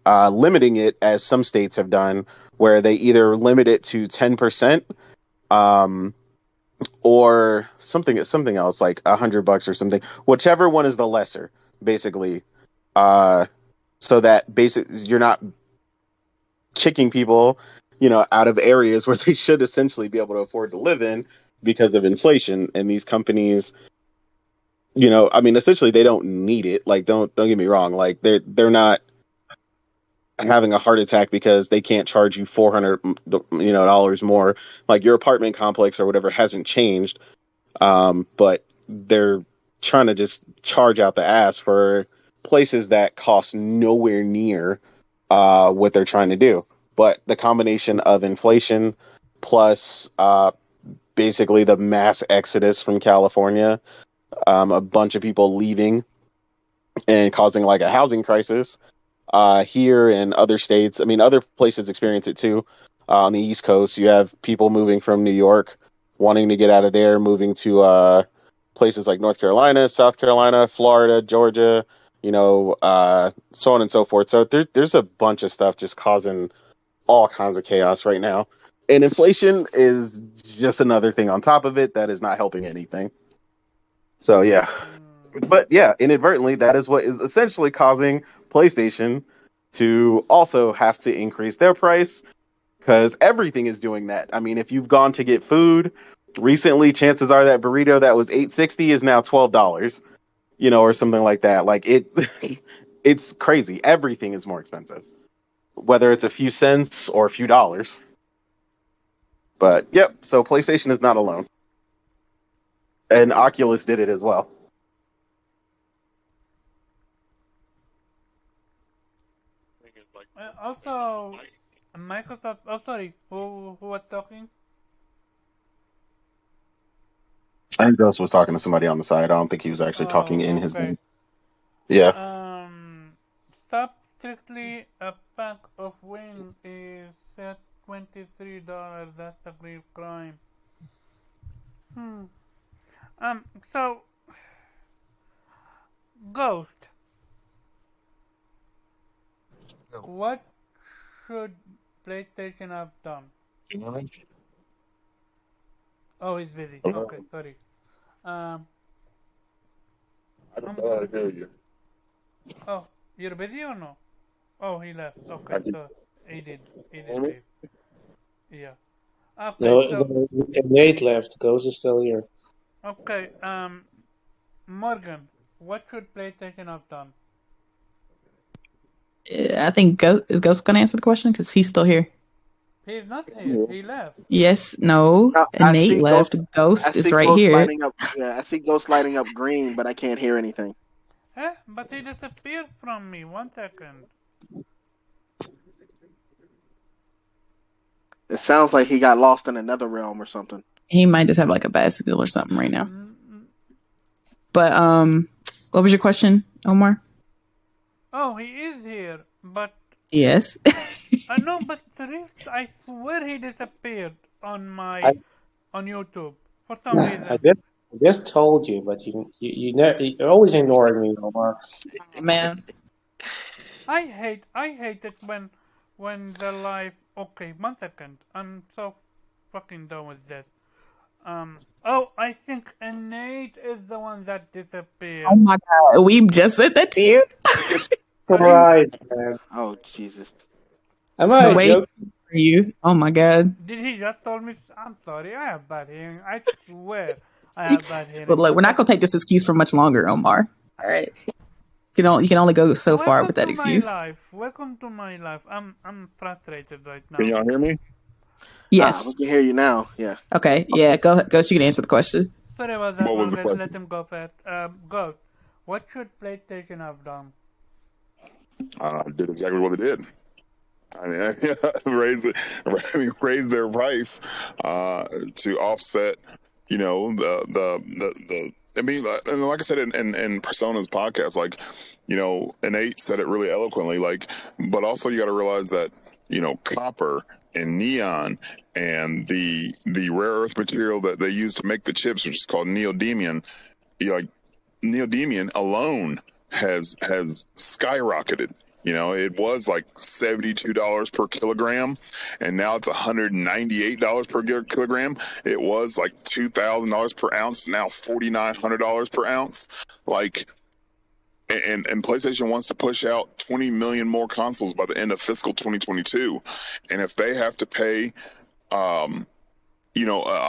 limiting it as some states have done, where they either limit it to 10%, um, or something else like $100 or something, whichever one is the lesser, basically, so that you're not kicking people, out of areas where they should essentially be able to afford to live in because of inflation. And these companies, I mean, essentially they don't need it. Like, don't get me wrong. Like they're not having a heart attack because they can't charge you $400 more. Like your apartment complex or whatever hasn't changed. But they're trying to just charge out the ass for places that cost nowhere near what they're trying to do. But the combination of inflation plus basically the mass exodus from California, a bunch of people leaving and causing like a housing crisis here in other states. I mean, other places experience it too. On the East Coast, you have people moving from New York, wanting to get out of there, moving to places like North Carolina, South Carolina, Florida, Georgia, so on and so forth. So there's a bunch of stuff just causing all kinds of chaos right now. And inflation is just another thing on top of it that is not helping anything. So, yeah. But yeah, inadvertently, that is what is essentially causing PlayStation to also have to increase their price because everything is doing that. I mean, if you've gone to get food recently, chances are that burrito that was $8.60 is now $12, or something like that. Like it's crazy. Everything is more expensive, whether it's a few cents or a few dollars. But yep, so PlayStation is not alone, and Oculus did it as well. Also, Microsoft. Oh, sorry. Who was talking? I think Ghost was talking to somebody on the side. I don't think he was actually talking in Oh, his okay. game. Yeah. Stop strictly a pack of wings is at $23. That's a grave crime. Hmm. So, Ghost, what should PlayStation have done? Oh, he's busy. Okay, sorry. Um, I don't I'm know how good. to hear you. Oh, you're busy or no? Oh, he left. I Okay, can so he did. He hear did me. leave. Yeah. Okay, No, so Nate left. Ghost is still here. okay. Morgan, what should PlayStation have done? I think Ghost going to answer the question because he's still here. He's not here. He left. Yes, no, I Nate see left. I Ghost is see right ghosts here. lighting up. Yeah, I see ghosts lighting up green, but I can't hear anything. But he disappeared from me. 1 second. It sounds like he got lost in another realm or something. He might just have like a bad signal or something right now. Mm-mm. But what was your question, Omar? Oh, he is here, but Yes. I know. But Rift, I swear he disappeared on I on YouTube for some I reason. just told you, but you're always ignoring me, Omar. Oh, man. I hate it when the live. Okay, 1 second. I'm so fucking done with this. Oh, I think Nate is the one that Oh disappeared. my God. We just said that to you? Just Sorry? right, man. Oh Jesus! Am I The way joking? for you. Oh my god. Did he just told me? I'm sorry, I have bad hearing. I swear, I have bad But hearing. like, we're not gonna take this excuse for much longer, Omar. All right. You can only go so far Welcome with that to my excuse. life. Welcome to my life. I'm frustrated right Can now. y'all hear me? Yes. We can hear you now. Yeah. Okay. Yeah. Go. Go. So you can answer the question. Sorry about that, What was the Marcus. question? Let him go first. Go. What should PlayStation have done? Did exactly what they did. I mean, raise their price to offset, the. I mean, and like I said in Persona's podcast, like, Innate said it really eloquently, like, but also you got to realize that, copper and neon and the rare earth material that they use to make the chips, which is called neodymium, like neodymium alone has skyrocketed. It was like $72 per kilogram, and now it's $198 per kilogram. It was like $2,000 per ounce, now $4,900 per ounce. Like, and PlayStation wants to push out 20 million more consoles by the end of fiscal 2022, and if they have to pay, a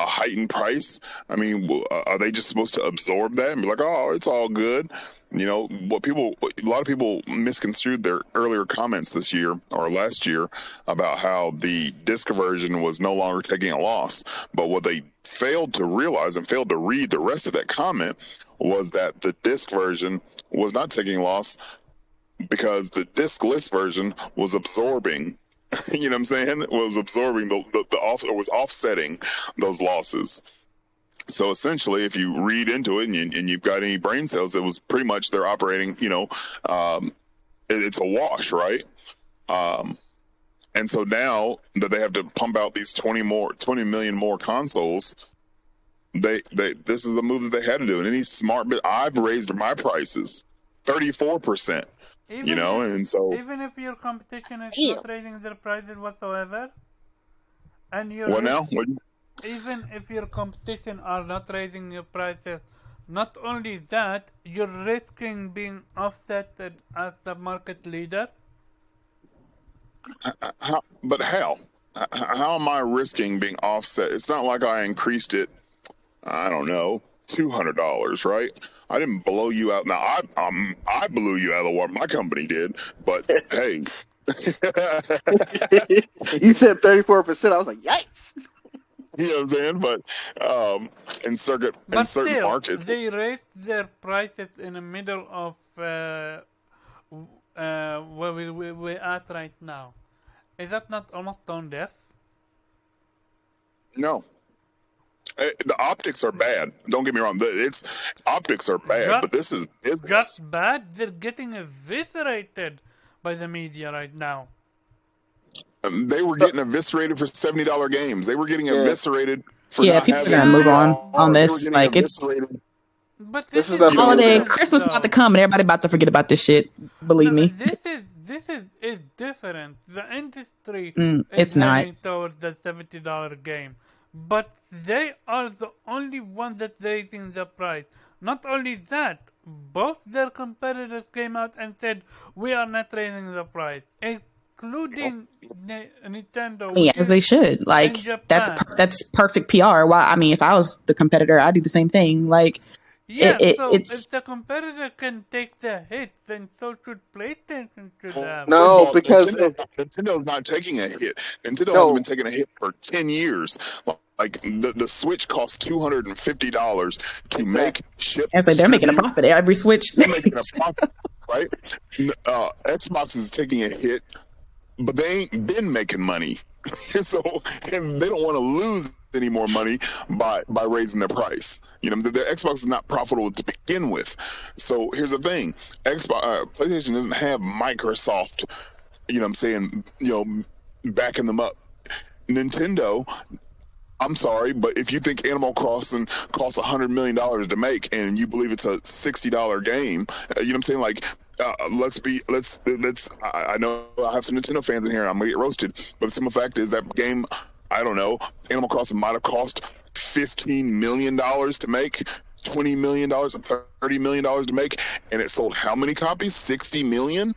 heightened price. I mean, are they just supposed to absorb that and be like, oh, it's all good? A lot of people misconstrued their earlier comments this year or last year about how the disc version was no longer taking a loss. But what they failed to realize and failed to read the rest of that comment was that the disc version was not taking a loss because the discless version was absorbing you know what I'm saying? Was absorbing or was offsetting those losses. So essentially, if you read into it and you've got any brain cells, it was pretty much they're operating. It's a wash, right? And so now that they have to pump out these 20 million more consoles, this is a move that they had to do. And any smart bit, I've raised my prices 34%. And so Even if your competition is Damn. not raising their prices whatsoever, and what now? even if your competition are not raising your prices, not only that, you're risking being offset as the market leader. But how? How am I risking being offset? It's not like I increased it. I don't know, $200, right? I didn't blow you out. Now I blew you out of the water. My company did, but hey. You said 34%. I was like, yikes. You know what I'm saying? But in certain Still, markets, they raised their prices in the middle of where we at right now. Is that not almost tone deaf? no. The optics are bad. Don't get me wrong. Optics are bad, but this is business. Just bad. They're getting eviscerated by the media right now. They were getting eviscerated for $70 games. They were getting eviscerated for not people are having. gonna move on They were this. getting Like, it's eviscerated. But This this is is the holiday, different, Christmas about to though. come, and everybody about to forget about this shit. Believe No, me. this is different. The industry It's is not. heading towards the $70 game, but they are the only one that's raising the price. Not only that, both their competitors came out and said we are not raising the price, including Nintendo. I mean, Which as is they should. in Like, Japan. that's perfect PR. Why? I mean, if I was the competitor, I'd do the same thing. Like, Yeah, so it's if the competitor can take the hit, then so should PlayStation should have. First of No, all, because Nintendo's not taking a hit. Nintendo hasn't no, been taking a hit for 10 years. Like the Switch costs $250 to exactly. make, ship, as like they're making a distribute. profit every Switch. They're making a profit, right? Xbox is taking a hit, but they ain't been making money. So, and they don't want to lose any more money by raising their price. Their Xbox is not profitable to begin with. So here's the thing: PlayStation doesn't have Microsoft. I'm saying, backing them up. Nintendo, I'm sorry, but if you think Animal Crossing costs $100 million to make and you believe it's a $60 game, I'm saying? Like, I know I have some Nintendo fans in here and I'm gonna get roasted, but the simple fact is that game, I don't know, Animal Crossing might have cost $15 million to make, $20 million, $30 million to make, and it sold how many copies? 60 million?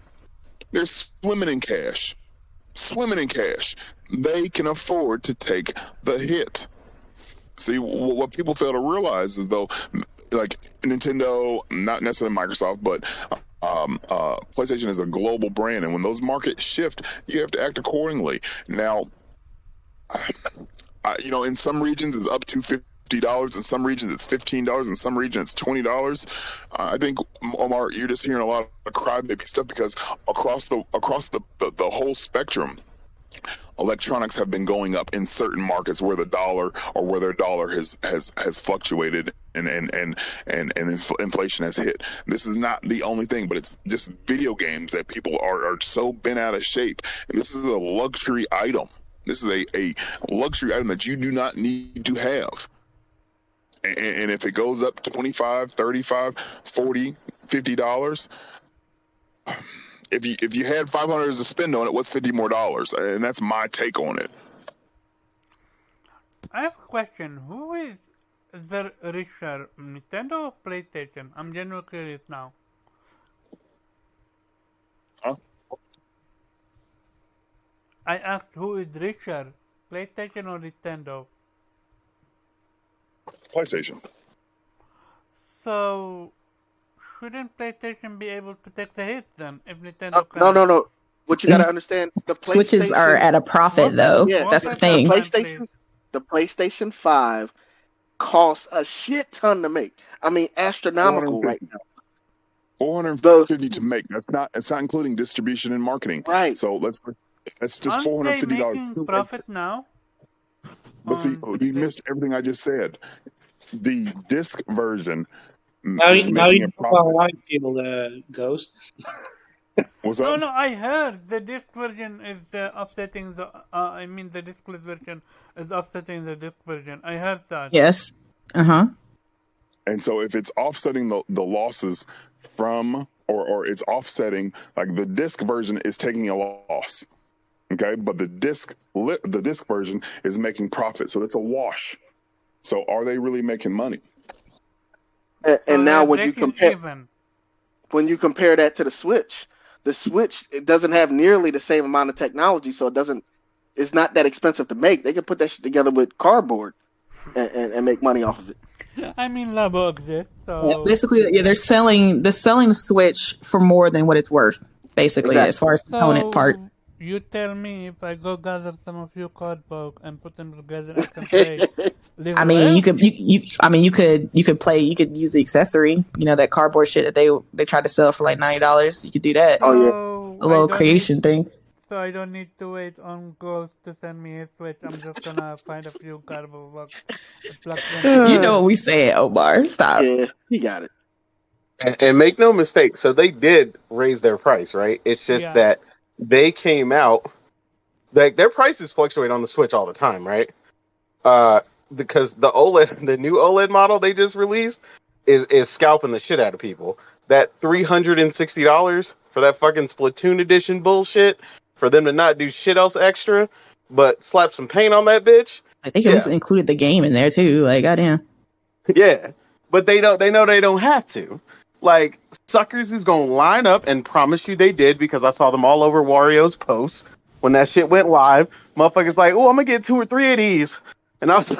They're swimming in cash. swimming in cash. They can afford to take the hit. See, what people fail to realize is, though, like Nintendo, not necessarily Microsoft, but PlayStation is a global brand, and when those markets shift, you have to act accordingly. Now, in some regions it's up to $50. In some regions it's $15. In some regions it's $20. I think, Omar, you're just hearing a lot of crybaby stuff because across the whole spectrum, electronics have been going up in certain markets where the dollar or where their dollar has fluctuated and inflation has hit. This is not the only thing, but it's just video games that people are so bent out of shape. And this is a luxury item. This is a luxury item that you do not need to have. And if it goes up $25, $35, $40, $50, if you had $500 to spend on it, what's $50 more? And that's my take on it. I have a question. Who is the richer, Nintendo or PlayStation? I'm genuinely curious now. Huh? I asked who is richer, PlayStation or Nintendo? PlayStation. So, shouldn't PlayStation be able to take the hit then, if Nintendo can? No. What you got to understand, the PlayStation Switches are at a profit, though. Yeah, That's the thing. The PlayStation 5 costs a shit ton to make. I mean, astronomical right now. $450 to make. It's not including distribution and marketing. Right. So that's just Aren't $450. they making profit now? But see, you missed everything I just said. The disc version Now is you making a know profit. how I feel, Ghost. What's up? No, I heard the disc version is offsetting the. I mean, the discless version is offsetting the disc version. I heard that. Yes. And so if it's offsetting the losses from, or it's offsetting, like the disc version is taking a loss, okay, but the disc version is making profit, so that's a wash. So are they really making money? And now when you compare that to the Switch it doesn't have nearly the same amount of technology, so it's not that expensive to make. They can put that shit together with cardboard and make money off of it. I mean, Labo exists, so Yeah, basically, they're selling the Switch for more than what it's worth. Basically, as far as component parts. You tell me if I go gather some of your cardboard and put them together, I can play. I mean, you could play. You could use the accessory. That cardboard shit that they tried to sell for like $90. You could do that. Oh yeah, a little creation thing. So I don't need to wait on Ghost to send me his Switch. I'm just gonna find a few cardboard plugs. You know what we say, Omar. Stop. Yeah, he got it. And make no mistake, so they did raise their price, right? It's just that they came out, like their prices fluctuate on the Switch all the time, right? Because the new OLED model they just released is scalping the shit out of people. That $360 for that fucking Splatoon edition bullshit, for them to not do shit else extra, but slap some paint on that bitch. I think at least included the game in there too. Like, goddamn. Yeah, but they know they don't have to. Like, suckers is gonna line up and promise you they did, because I saw them all over Wario's posts when that shit went live. Motherfuckers like, oh, I'm gonna get 2 or 3 of these, and I was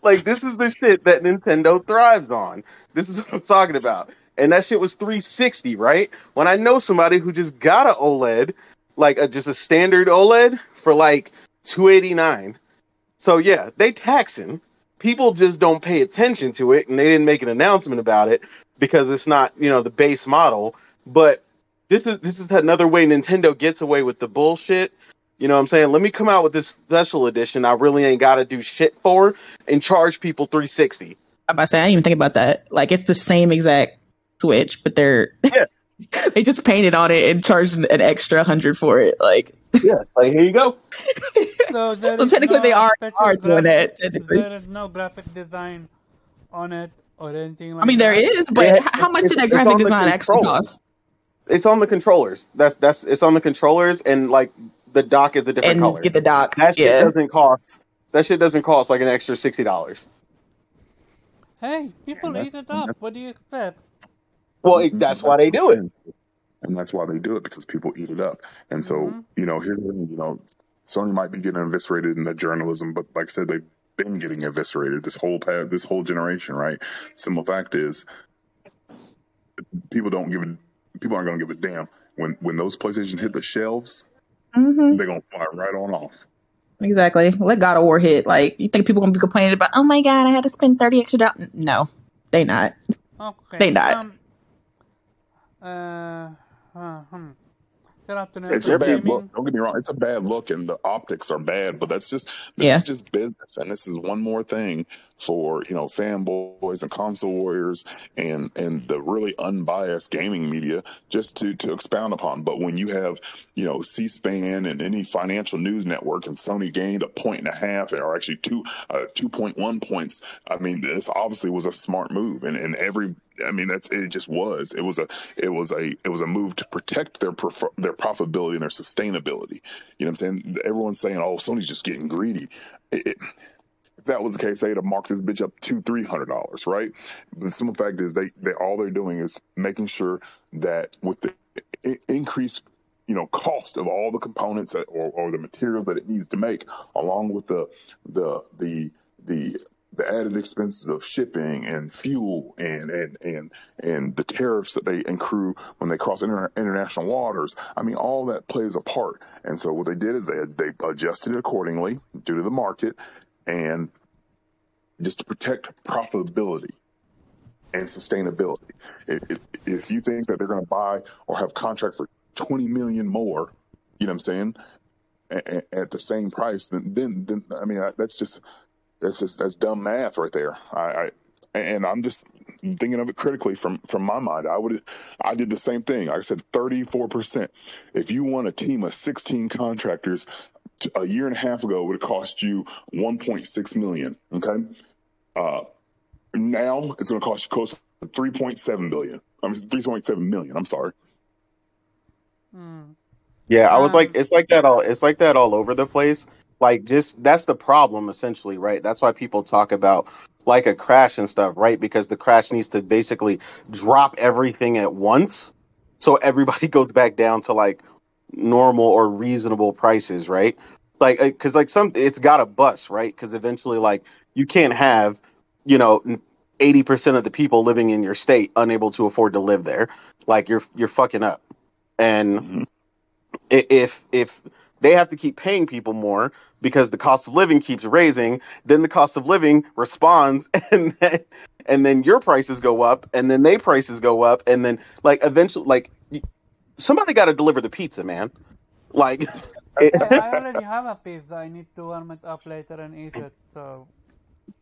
like, this is the shit that Nintendo thrives on. This is what I'm talking about. And that shit was $360, right? When I know somebody who just got an OLED, like just a standard OLED, for like $289. So yeah, they taxing. People just don't pay attention to it, and they didn't make an announcement about it because it's not, the base model. But this is another way Nintendo gets away with the bullshit. You know what I'm saying? Let me come out with this special edition I really ain't got to do shit for and charge people $360. I'm about to say, I didn't even think about that. Like, it's the same exact Switch, but they just painted on it and charged an extra $100 for it. Like, like, here you go. So technically they are doing that. There is no graphic design on it or anything like that. I mean, there is, but how much did that graphic design actually cost? It's on the controllers. It's on the controllers, and like the dock is a different color. Get the dock. That shit doesn't cost. That shit doesn't cost like an extra $60. Hey, people eat it up. What do you expect? Well, that's why they do it. and that's why they do it, because people eat it up. And so, here's the thing, Sony might be getting eviscerated in the journalism, but like I said, they've been getting eviscerated this whole generation, right? Simple fact is, people aren't going to give a damn when those PlayStation hit the shelves. They're gonna fly right on off. Exactly. Let God of War hit. Like, you think people gonna be complaining about, oh my god, I had to spend $30 extra? No, they not. Okay. They not. Shout out to It's a Nelson bad look. Gaming. Don't get me wrong. It's a bad look, and the optics are bad. But this Yeah. is just business, and this is one more thing for fanboys and console warriors and the really unbiased gaming media just to expound upon. But when you have C-SPAN and any financial news network, and Sony gained 1.5 or actually 2.1 points. I mean, this obviously was a smart move, and it just was. It was a move to protect their profitability and their sustainability. You know what I'm saying? Everyone's saying, "Oh, Sony's just getting greedy." If that was the case, they'd have marked this bitch up $200-$300, right? The simple fact is, they all they're doing is making sure that with the increased cost of all the components or the materials that it needs to make, along with the added expenses of shipping and fuel and the tariffs that they accrue when they cross international waters. I mean, all that plays a part. And so what they did is they adjusted it accordingly due to the market, and just to protect profitability and sustainability. If you think that they're going to buy or have contract for 20 million more, you know what I'm saying, at the same price, then I mean, that's dumb math right there. I'm just thinking of it critically from my mind. I did the same thing. Like I said, 34%. If you want a team of 16 contractors, a year and a half ago, it would have cost you 1.6 million. Okay. Now it's going to cost you close to 3.7 billion. I mean, 3.7 million. I'm sorry. Yeah, I was like, it's like that all over the place. Like, just that's the problem essentially, right? That's why people talk about like a crash and stuff, right? Because the crash needs to basically drop everything at once, so everybody goes back down to like normal or reasonable prices, right? Like, because like it's got to bust, right? Because eventually, like, you can't have, you know, 80% of the people living in your state unable to afford to live there. Like, you're fucking up. And if they have to keep paying people more because the cost of living keeps raising, then the cost of living responds, and then your prices go up, and then their prices go up, and then like eventually, like, somebody got to deliver the pizza, man. Like, I already have a pizza. I need to warm it up later and eat it. So.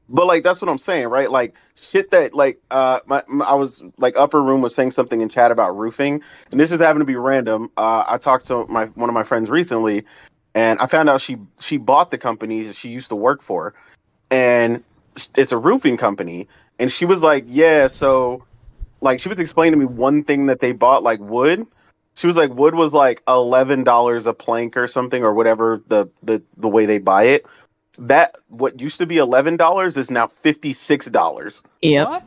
but like that's what I'm saying, right? Like shit that like I was like Upper Room was saying something in chat about roofing, and this just happened to be random. I talked to one of my friends recently, and I found out she bought the company that she used to work for, and it's a roofing company, and she was like, yeah, so like she was explaining to me one thing that they bought, like wood. She was like, wood was like $11 a plank or something, or whatever the way they buy it. That what used to be $11 is now $56. Yep. What?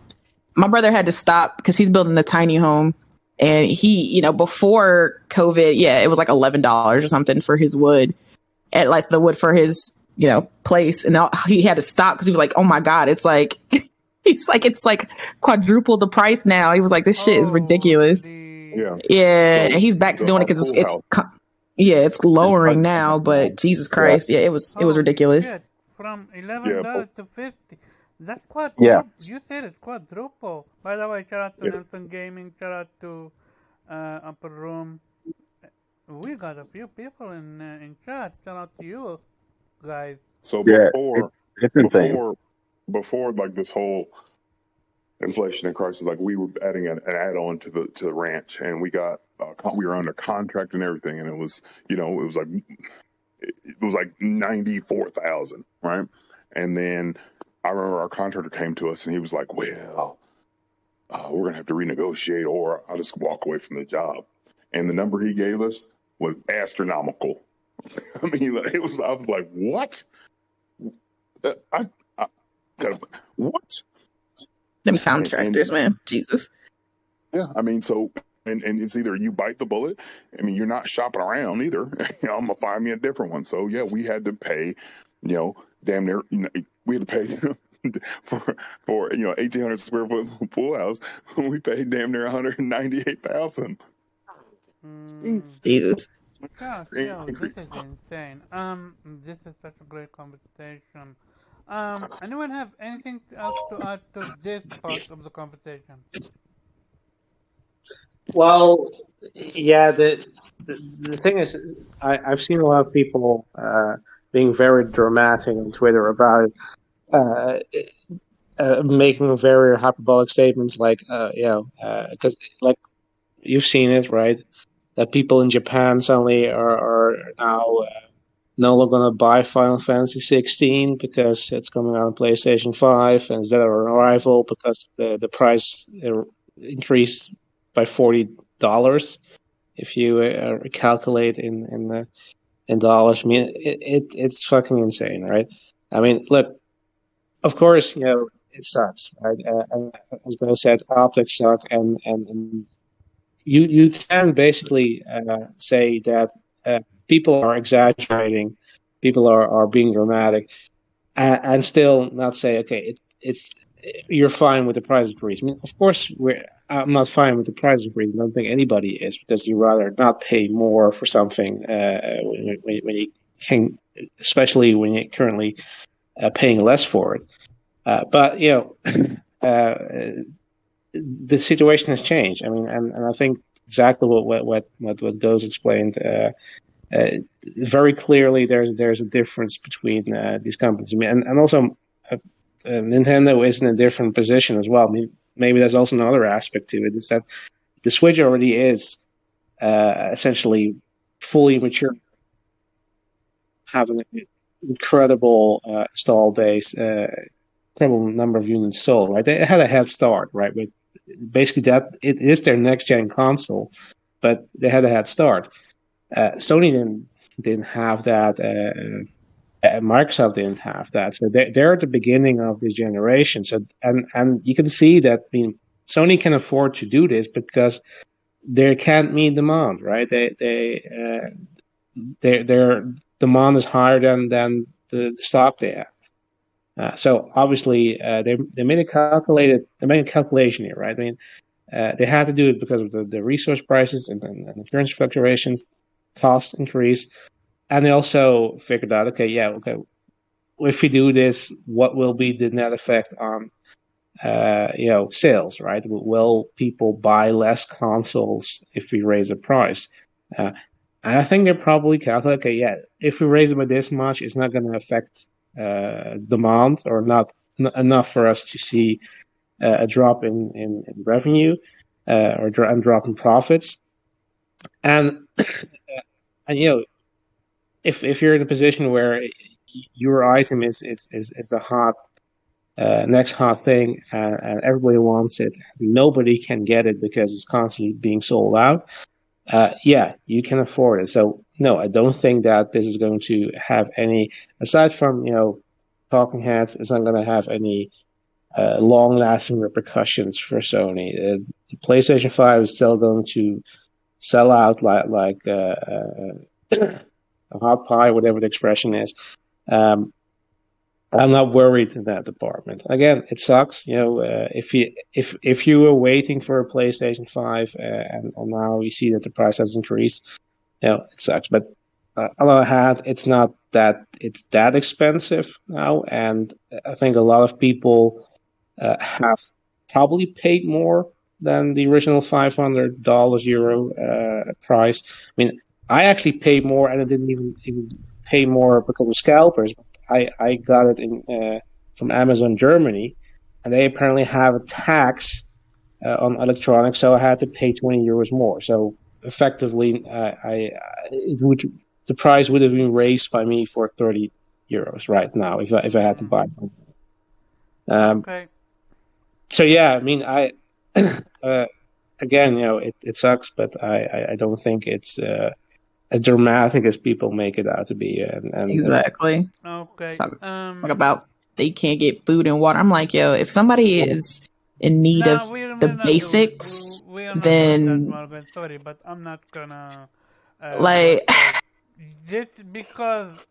My brother had to stop because he's building a tiny home, and he, before COVID, yeah, it was like $11 or something for his wood, at like the wood for his, place, and he had to stop because he was like, oh my god, it's like, it's like quadruple the price now. He was like, this shit is ridiculous. Yeah. Yeah, So and he's back to doing it because it's lowering now, but Jesus Christ, yeah, it was ridiculous. Shit. From $11 to 50. That's Yeah. You said it quadruple. By the way, shout out to Nelson Gaming. Shout out to Upper Room. We got a few people in chat. Shout out to you guys. So Yeah, it's insane. before like this whole inflation and crisis, like we were adding an add-on to the ranch, and we were under contract and everything, and it was it was like 94,000, right? And then I remember our contractor came to us and he was like, well, we're gonna have to renegotiate, or I'll just walk away from the job. And the number he gave us was astronomical. I mean, I was like, what? Them contractors, man, Jesus. Yeah, I mean, so and it's either you bite the bullet. I mean, you're not shopping around either. I'm gonna find me a different one. So yeah, we had to pay, damn near, we had to pay for 1,800 square foot pool house. We paid damn near 198,000. Jesus. Gosh, yo, this is insane. This is such a great conversation. Anyone have anything else to add to this part of the conversation? Well, yeah. The thing is, I've seen a lot of people being very dramatic on Twitter about making very hyperbolic statements like, because like you've seen it, right? That people in Japan suddenly are now no longer going to buy Final Fantasy 16 because it's coming out on PlayStation 5, and instead of an arrival because the price increased by $40 if you calculate in dollars. I mean, it's fucking insane, right? I mean, look, of course, it sucks, right? And as I said, optics suck, and you can basically say that people are exaggerating, people are being dramatic, and still not say, okay, it's you're fine with the price increase. I mean, of course, I'm not fine with the price increase. I don't think anybody is, because you rather not pay more for something when you can, especially when you're currently paying less for it. But the situation has changed. I mean, and I think exactly what Goes explained. Very clearly, there's a difference between these companies. I mean, and also Nintendo is in a different position as well. I mean, maybe there's also another aspect to it, is that the Switch already is essentially fully mature, having an incredible install base, incredible number of units sold. Right, they had a head start, right? With basically that it is their next gen console, but they had a head start. Sony didn't have that. Microsoft didn't have that, so they're at the beginning of this generation. So and you can see that. I mean, Sony can afford to do this because they can't meet demand, right? Their demand is higher than the stock they have. So obviously they made a calculation here, right? I mean, they had to do it because of the resource prices and the currency fluctuations, cost increase. And they also figured out, okay, if we do this, what will be the net effect on, sales, right? Will people buy less consoles if we raise the price? And I think they probably calculate, okay, if we raise them by this much, it's not going to affect demand, or not enough for us to see a drop in revenue or a drop in profits. And if you're in a position where your item is the hot next hot thing, and everybody wants it, nobody can get it because it's constantly being sold out. You can afford it. So no, I don't think that this is going to have any, aside from talking heads, it's not going to have any long-lasting repercussions for Sony. The PlayStation 5 is still going to sell out like a hot pie, whatever the expression is. I'm not worried in that department. Again, it sucks. If you were waiting for a PlayStation 5 and now you see that the price has increased, it sucks. But on the other hand, it's not that it's that expensive now, and I think a lot of people have probably paid more than the original $500 euro price. I mean, I actually paid more, and I didn't even pay more because of scalpers. I got it from Amazon Germany, and they apparently have a tax on electronics, so I had to pay 20 euros more. So effectively, the price would have been raised by me for 30 euros right now if I had to buy them. Okay. So yeah, I mean, again, it sucks, but I don't think it's as dramatic as people make it out to be. And Exactly. Okay. Talk about they can't get food and water. I'm like, if somebody is in need of the basics. We understand that, then Morgan. Sorry, but I'm not gonna like this because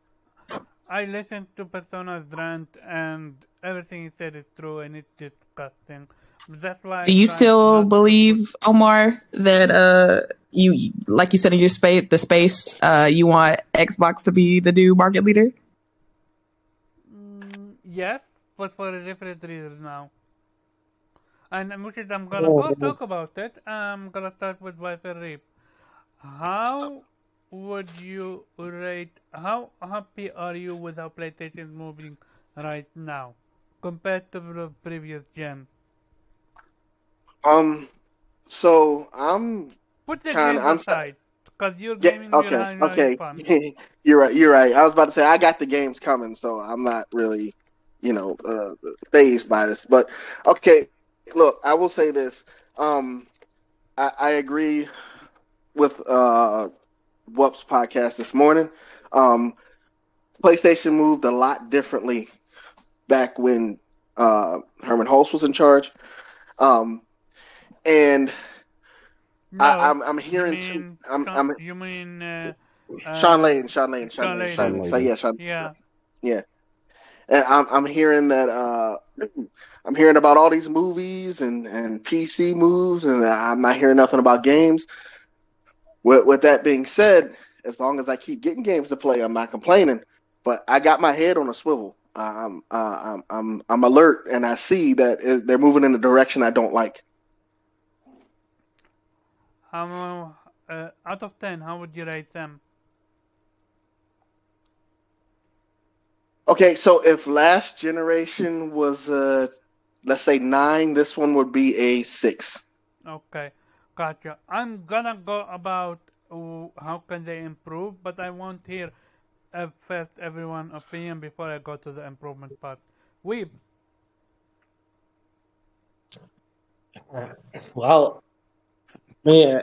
I listened to Persona's rant and everything he said is true and it's disgusting. That's why I do you try still not to put. believe, Omar, that you like you said in your space you want Xbox to be the new market leader? Yes, but for a different reason now. And which is I'm gonna go talk about it. I'm gonna start with Wi-Fi Reap. How would you rate? How happy are you with how PlayStation is moving right now compared to the previous gen? So I'm Put the kind of games I'm aside, cause you're yeah, gaming, you're okay, having okay. fun. You're right. You're right. I was about to say I got the games coming, so I'm not really, phased by this. But okay, look, I will say this. Um, I agree with Wup's podcast this morning. Um, PlayStation moved a lot differently back when Herman Hulse was in charge. Um, and No, I'm you hearing too. mean I'm you mean Sean uh, Layden, Sean Layden, Sean Sean Layden, Sean Layden? Layden. So yeah, Sean. Yeah. Yeah, and I'm hearing that I'm hearing about all these movies and PC moves, and I'm not hearing nothing about games. With that being said, as long as I keep getting games to play, I'm not complaining. But I got my head on a swivel. I'm alert, and I see that they're moving in a direction I don't like. Out of 10, how would you rate them? Okay, so if last generation was let's say 9, this one would be a 6. Okay, gotcha. I'm gonna go about how can they improve, but I want hear first everyone opinion before I go to the improvement part. Weeb, Well, I mean,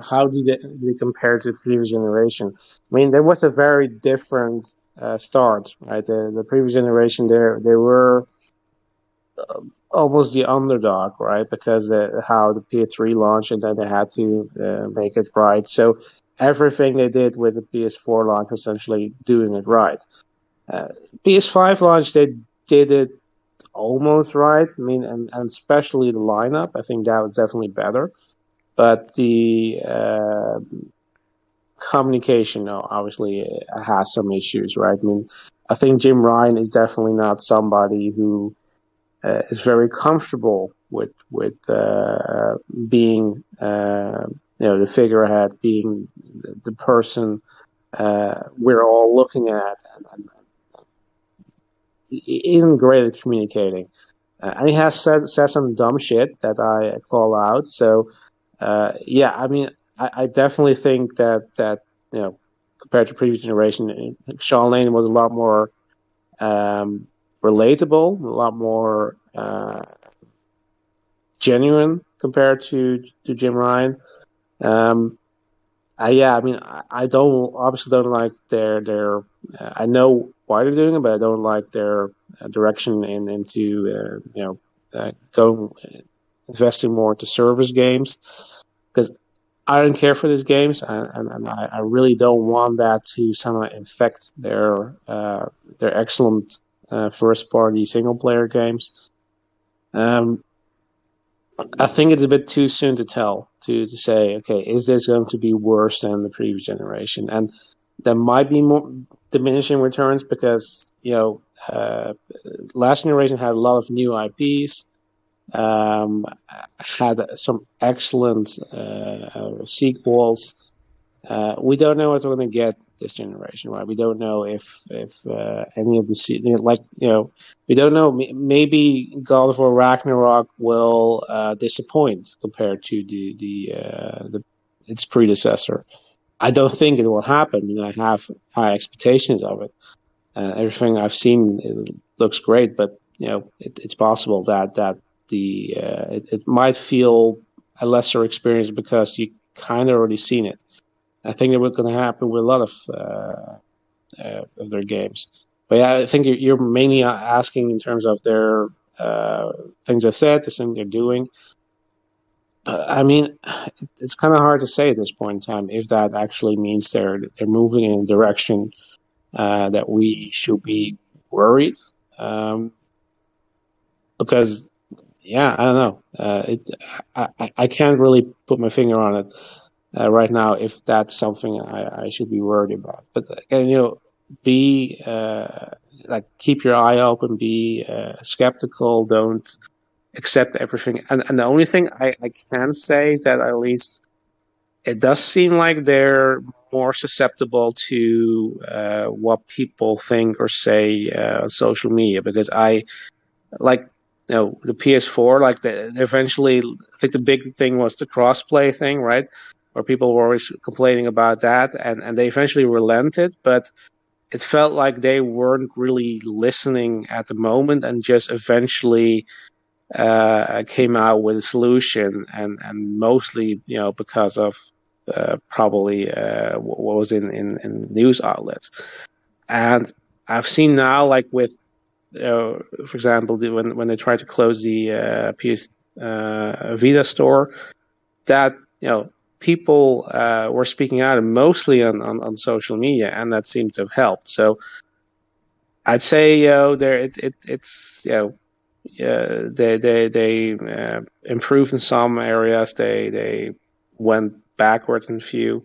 how do they compare to the previous generation? I mean, there was a very different start, right? The previous generation, they were almost the underdog, right? Because how the PS3 launched, and then they had to make it right. So everything they did with the PS4 launch, essentially doing it right. Uh, PS5 launch, they did it almost right. I mean, and especially the lineup, I think that was definitely better. But the communication obviously has some issues, right? I mean, I think Jim Ryan is definitely not somebody who is very comfortable with being the figurehead, being the person we're all looking at, and he isn't great at communicating. And he has said some dumb shit that I call out. So yeah, I mean, I definitely think that compared to previous generation, Sean Lane was a lot more relatable, a lot more genuine compared to Jim Ryan. Um, yeah, I mean, I don't obviously don't like their. I know why they're doing it, but I don't like their direction into going investing more into service games because I don't care for these games, and I really don't want that to somehow infect their excellent first party single player games. Um, I think it's a bit too soon to tell to say, okay, is this going to be worse than the previous generation? And there might be more diminishing returns because last generation had a lot of new IPs, had some excellent sequels. We don't know what we're going to get this generation, right? We don't know if any of we don't know. Maybe God of War Ragnarok will disappoint compared to its predecessor. I don't think it will happen. I have high expectations of it. Everything I've seen looks great, but it's possible that it might feel a lesser experience because you kind of already seen it. I think that what's going to happen with a lot of their games. But yeah, I think you're mainly asking in terms of their things they said, the things they're doing. I mean, it's kind of hard to say at this point in time if that actually means they're moving in a direction that we should be worried. Because yeah, I don't know. I can't really put my finger on it right now if that's something I should be worried about. But again, be like keep your eye open, be skeptical, don't accept everything. And the only thing I can say is that at least it does seem like they're more susceptible to what people think or say on social media, because I like the PS4, like eventually I think the big thing was the crossplay thing, right? Where people were always complaining about that, and they eventually relented, but it felt like they weren't really listening at the moment and just eventually came out with a solution, and mostly because of probably what was in news outlets. And I've seen now, like with for example, when they tried to close the PS Vita store, that people were speaking out, and mostly on social media, and that seemed to have helped. So I'd say it's they improved in some areas. They went backwards in a few.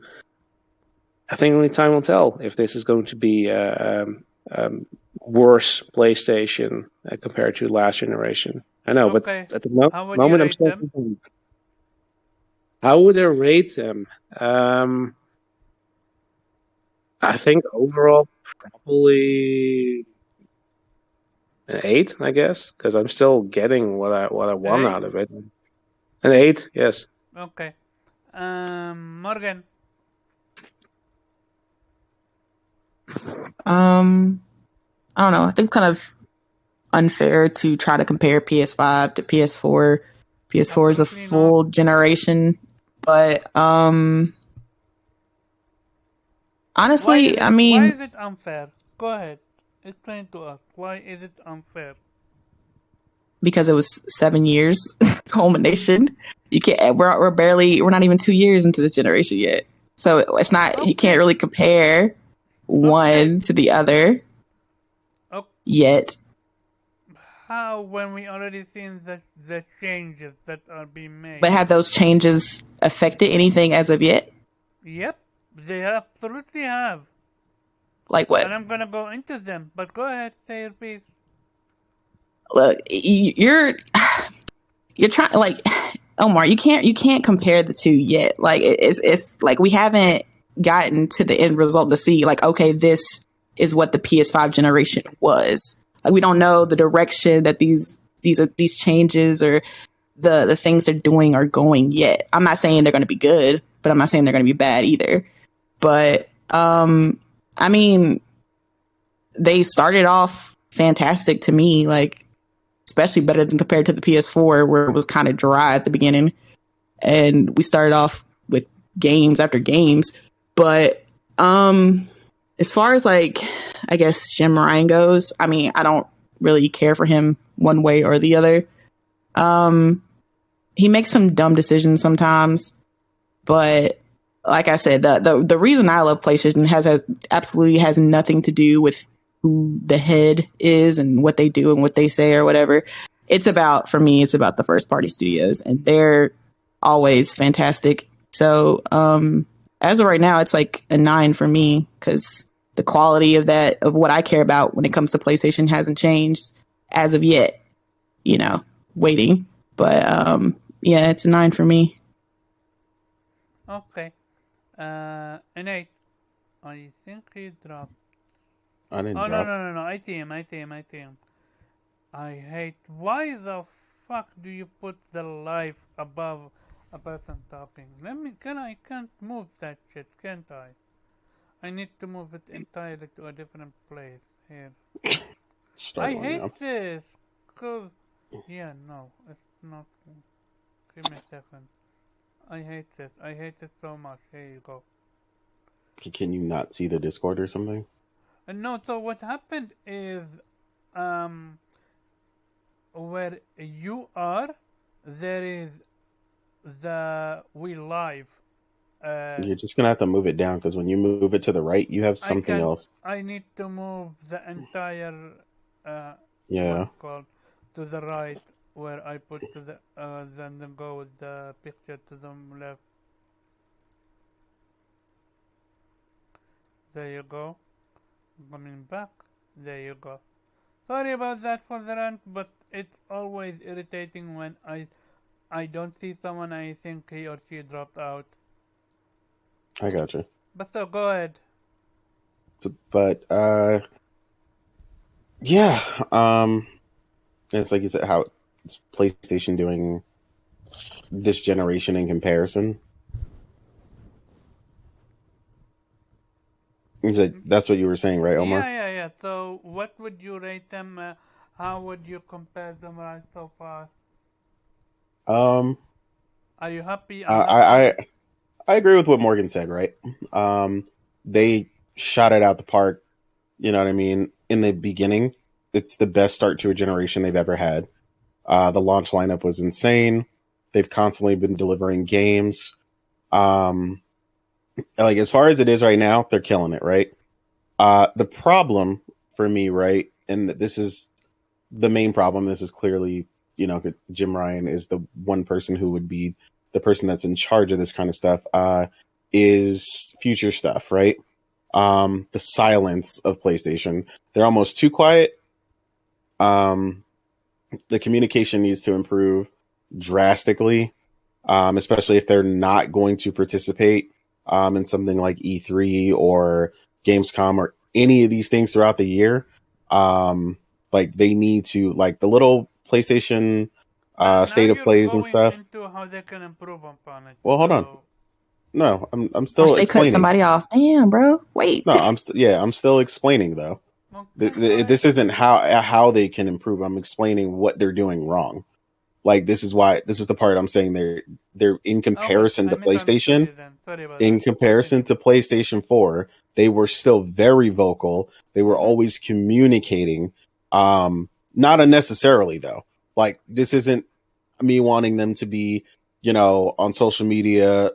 I think only time will tell if this is going to be worse PlayStation compared to last generation. I know, but Okay. at the How would you moment I'm rate still them? thinking, how would I rate them? I think overall probably an 8, I guess, because I'm still getting what I An want 8? out of it. An 8, yes. Okay. Morgan. I don't know. I think kind of unfair to try to compare PS5 to PS4. PS4 is a Absolutely not. full generation, but honestly, I Why mean, is it unfair? Go ahead. Explain to us. Why is it unfair? because it was 7 years culmination. You can't. We're not even 2 years into this generation yet, so it's not. You can't Okay. really compare Okay. one to the other Okay. yet. How when we already seen the changes that are being But made? have those changes affected anything as of yet? Yep, they absolutely have. Like what? And I'm gonna go into them, but go ahead, say your piece. Look, you're trying like Omar. You can't compare the two yet. Like it's like we haven't gotten to the end result to see like, okay, this is what the PS5 generation was. Like we don't know the direction that these changes or the things they're doing are going yet. I'm not saying they're going to be good, but I'm not saying they're going to be bad either. But I mean, they started off fantastic to me, like especially better than compared to the PS4 where it was kind of dry at the beginning, and we started off with games after games. But as far as like I guess Jim Ryan goes, I mean, I don't really care for him one way or the other. He makes some dumb decisions sometimes, but like I said, the reason I love PlayStation has absolutely has nothing to do with who the head is and what they do and what they say or whatever. It's about, for me, it's about the first party studios, and they're always fantastic. So as of right now, it's like a 9 for me because the quality of what I care about when it comes to PlayStation hasn't changed as of yet. You know, waiting, but yeah, it's a 9 for me. Okay. An 8. I think he dropped. I didn't Oh no drop. no no no! I see him. I see him. I see him. I hate. Why the fuck do you put the life above a person talking? Let me. Can I can't move that shit, can't I? I need to move it entirely to a different place here. Start I one now. hate this. Cause yeah, no, it's not. Give me a second. I hate this. I hate it so much. Here you go. Can you not see the Discord or something? No, so what happened is, um, where you are, there is the Wii Live. You're just gonna have to move it down because when you move it to the right, you have something else. I need to move the entire Yeah. what's it called to the right where I put to the then go with the picture to the left. There you go. Coming back. There you go. Sorry about that for the rant, but it's always irritating when I don't see someone I think he or she dropped out. I gotcha. But so go ahead. But yeah. It's like you said, how it's PlayStation doing this generation in comparison. That's what you were saying, right, Omar? Yeah. So what would you rate them? How would you compare them right so far? Um, Are you happy? I Unhappy? I agree with what Morgan said, right? They shot it out the park. You know what I mean? In the beginning, it's the best start to a generation they've ever had. The launch lineup was insane. They've constantly been delivering games. Like as far as it is right now, they're killing it, right? The problem for me, right, and this is the main problem. This is clearly, Jim Ryan is the one person who would be the person that's in charge of this kind of stuff. Is future stuff, right? The silence of PlayStation. They're almost too quiet. The communication needs to improve drastically, especially if they're not going to participate in something like E3 or Gamescom or any of these things throughout the year. Like they need to, like the little PlayStation But now state of you're plays and going stuff. into how they can improve upon it. Well, hold on. So No, I'm Watch still they cut explaining. somebody off. Damn, bro. Wait. No, I'm still explaining though. okay, go ahead. This isn't how they can improve. I'm explaining what they're doing wrong. Like this is the part I'm saying they're in comparison to I misunderstood PlayStation. you then. Sorry about In that. comparison Continue. to PlayStation 4, they were still very vocal. They were always communicating. Not unnecessarily though. Like this isn't me wanting them to be, on social media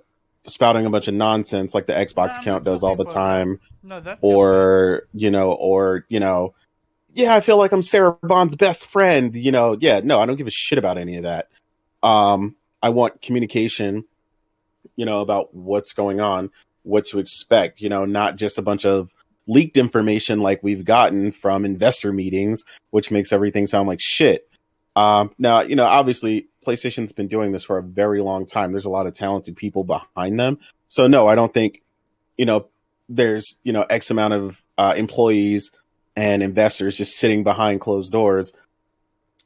spouting a bunch of nonsense like the No, Xbox I'm account not does all looking the for that. time, No, that's your business. or yeah, I feel like I'm Sarah Bond's best friend. Yeah, no, I don't give a shit about any of that. I want communication, about what's going on, what to expect, not just a bunch of leaked information like we've gotten from investor meetings, which makes everything sound like shit. Now, obviously, PlayStation's been doing this for a very long time. There's a lot of talented people behind them. So, no, I don't think, there's, X amount of employees and investors just sitting behind closed doors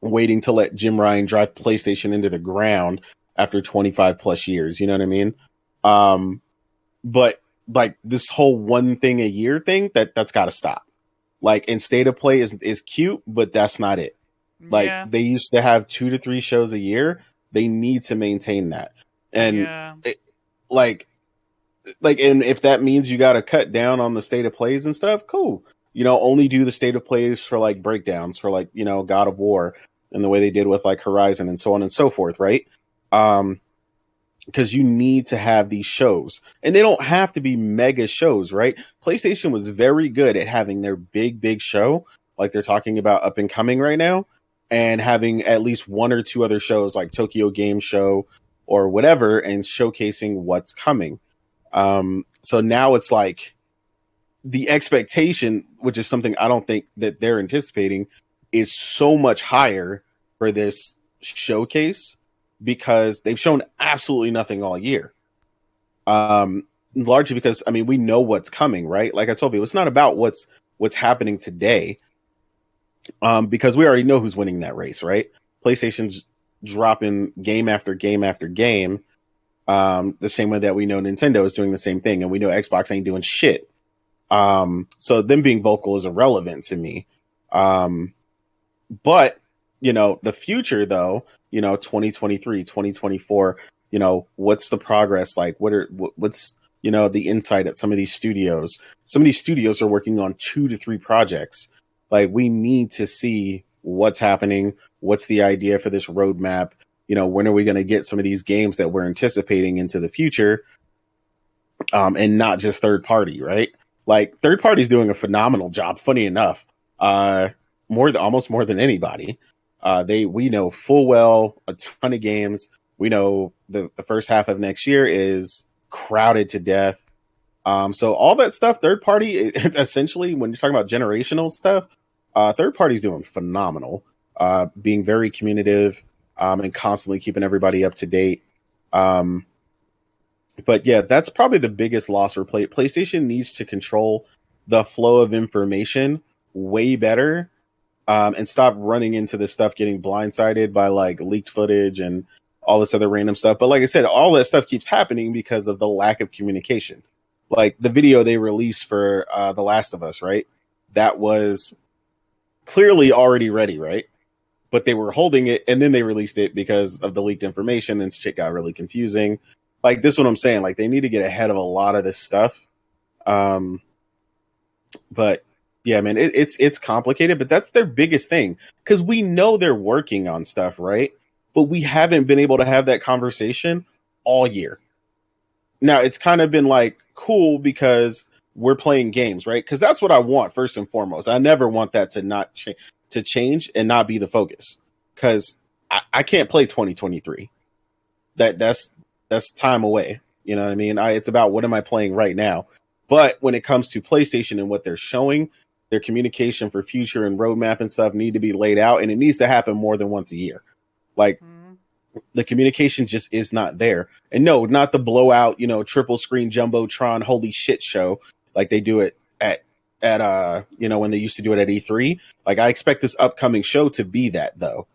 waiting to let Jim Ryan drive PlayStation into the ground after 25 plus years. You know what I mean? But like this whole one thing a year thing, that's got to stop. Like, and state of play is cute, but that's not it. Like Yeah, they used to have 2 to 3 shows a year. They need to maintain that. And yeah. like, and if that means you got to cut down on the state of plays and stuff, cool. Only do the state of plays for like breakdowns for like, God of War and the way they did with like Horizon and so on and so forth, right? Because you need to have these shows and they don't have to be mega shows, right? PlayStation was very good at having their big show, like they're talking about up and coming right now, and having at least one or two other shows like Tokyo Game Show or whatever and showcasing what's coming. So now it's like the expectation, which is something I don't think that they're anticipating, is so much higher for this showcase because they've shown absolutely nothing all year. Largely because we know what's coming, right? Like I told you, it's not about what's happening today. Because we already know who's winning that race, right? PlayStation's dropping game after game after game. The same way that we know Nintendo is doing the same thing, and we know Xbox ain't doing shit. So them being vocal is irrelevant to me. But the future though, 2023, 2024, what's the progress like? What's the insight at some of these studios? Some of these studios are working on 2 to 3 projects. Like we need to see what's happening. What's the idea for this roadmap? when are we going to get some of these games that we're anticipating into the future, and not just third party, right? Like third party's doing a phenomenal job. Funny enough, almost more than anybody. We know full well a ton of games. We know the first half of next year is crowded to death. So all that stuff, third party, essentially, when you're talking about generational stuff, third party's doing phenomenal. Being very communicative, and constantly keeping everybody up to date. But yeah, that's probably the biggest loss for PlayStation needs to control the flow of information way better, and stop running into this stuff, getting blindsided by like leaked footage and all this other random stuff. But like I said, all that stuff keeps happening because of the lack of communication. Like the video they released for The Last of Us, right? That was clearly already ready, right? But they were holding it, and then they released it because of the leaked information, and shit got really confusing. Like this is what I'm saying. Like they need to get ahead of a lot of this stuff. But yeah, man, it's complicated, but that's their biggest thing because we know they're working on stuff, right? But we haven't been able to have that conversation all year. Now it's kind of been like cool because we're playing games, right? Because that's what I want first and foremost. I never want that to not to change and not be the focus because I can't play 2023. That's time away. You know what I mean? It's about what am I playing right now. But when it comes to PlayStation and what they're showing, their communication for future and roadmap and stuff need to be laid out, and it needs to happen more than once a year. Like the communication just is not there. And no, not the blowout, triple screen jumbotron holy shit show like they do it at when they used to do it at E3. Like I expect this upcoming show to be that though.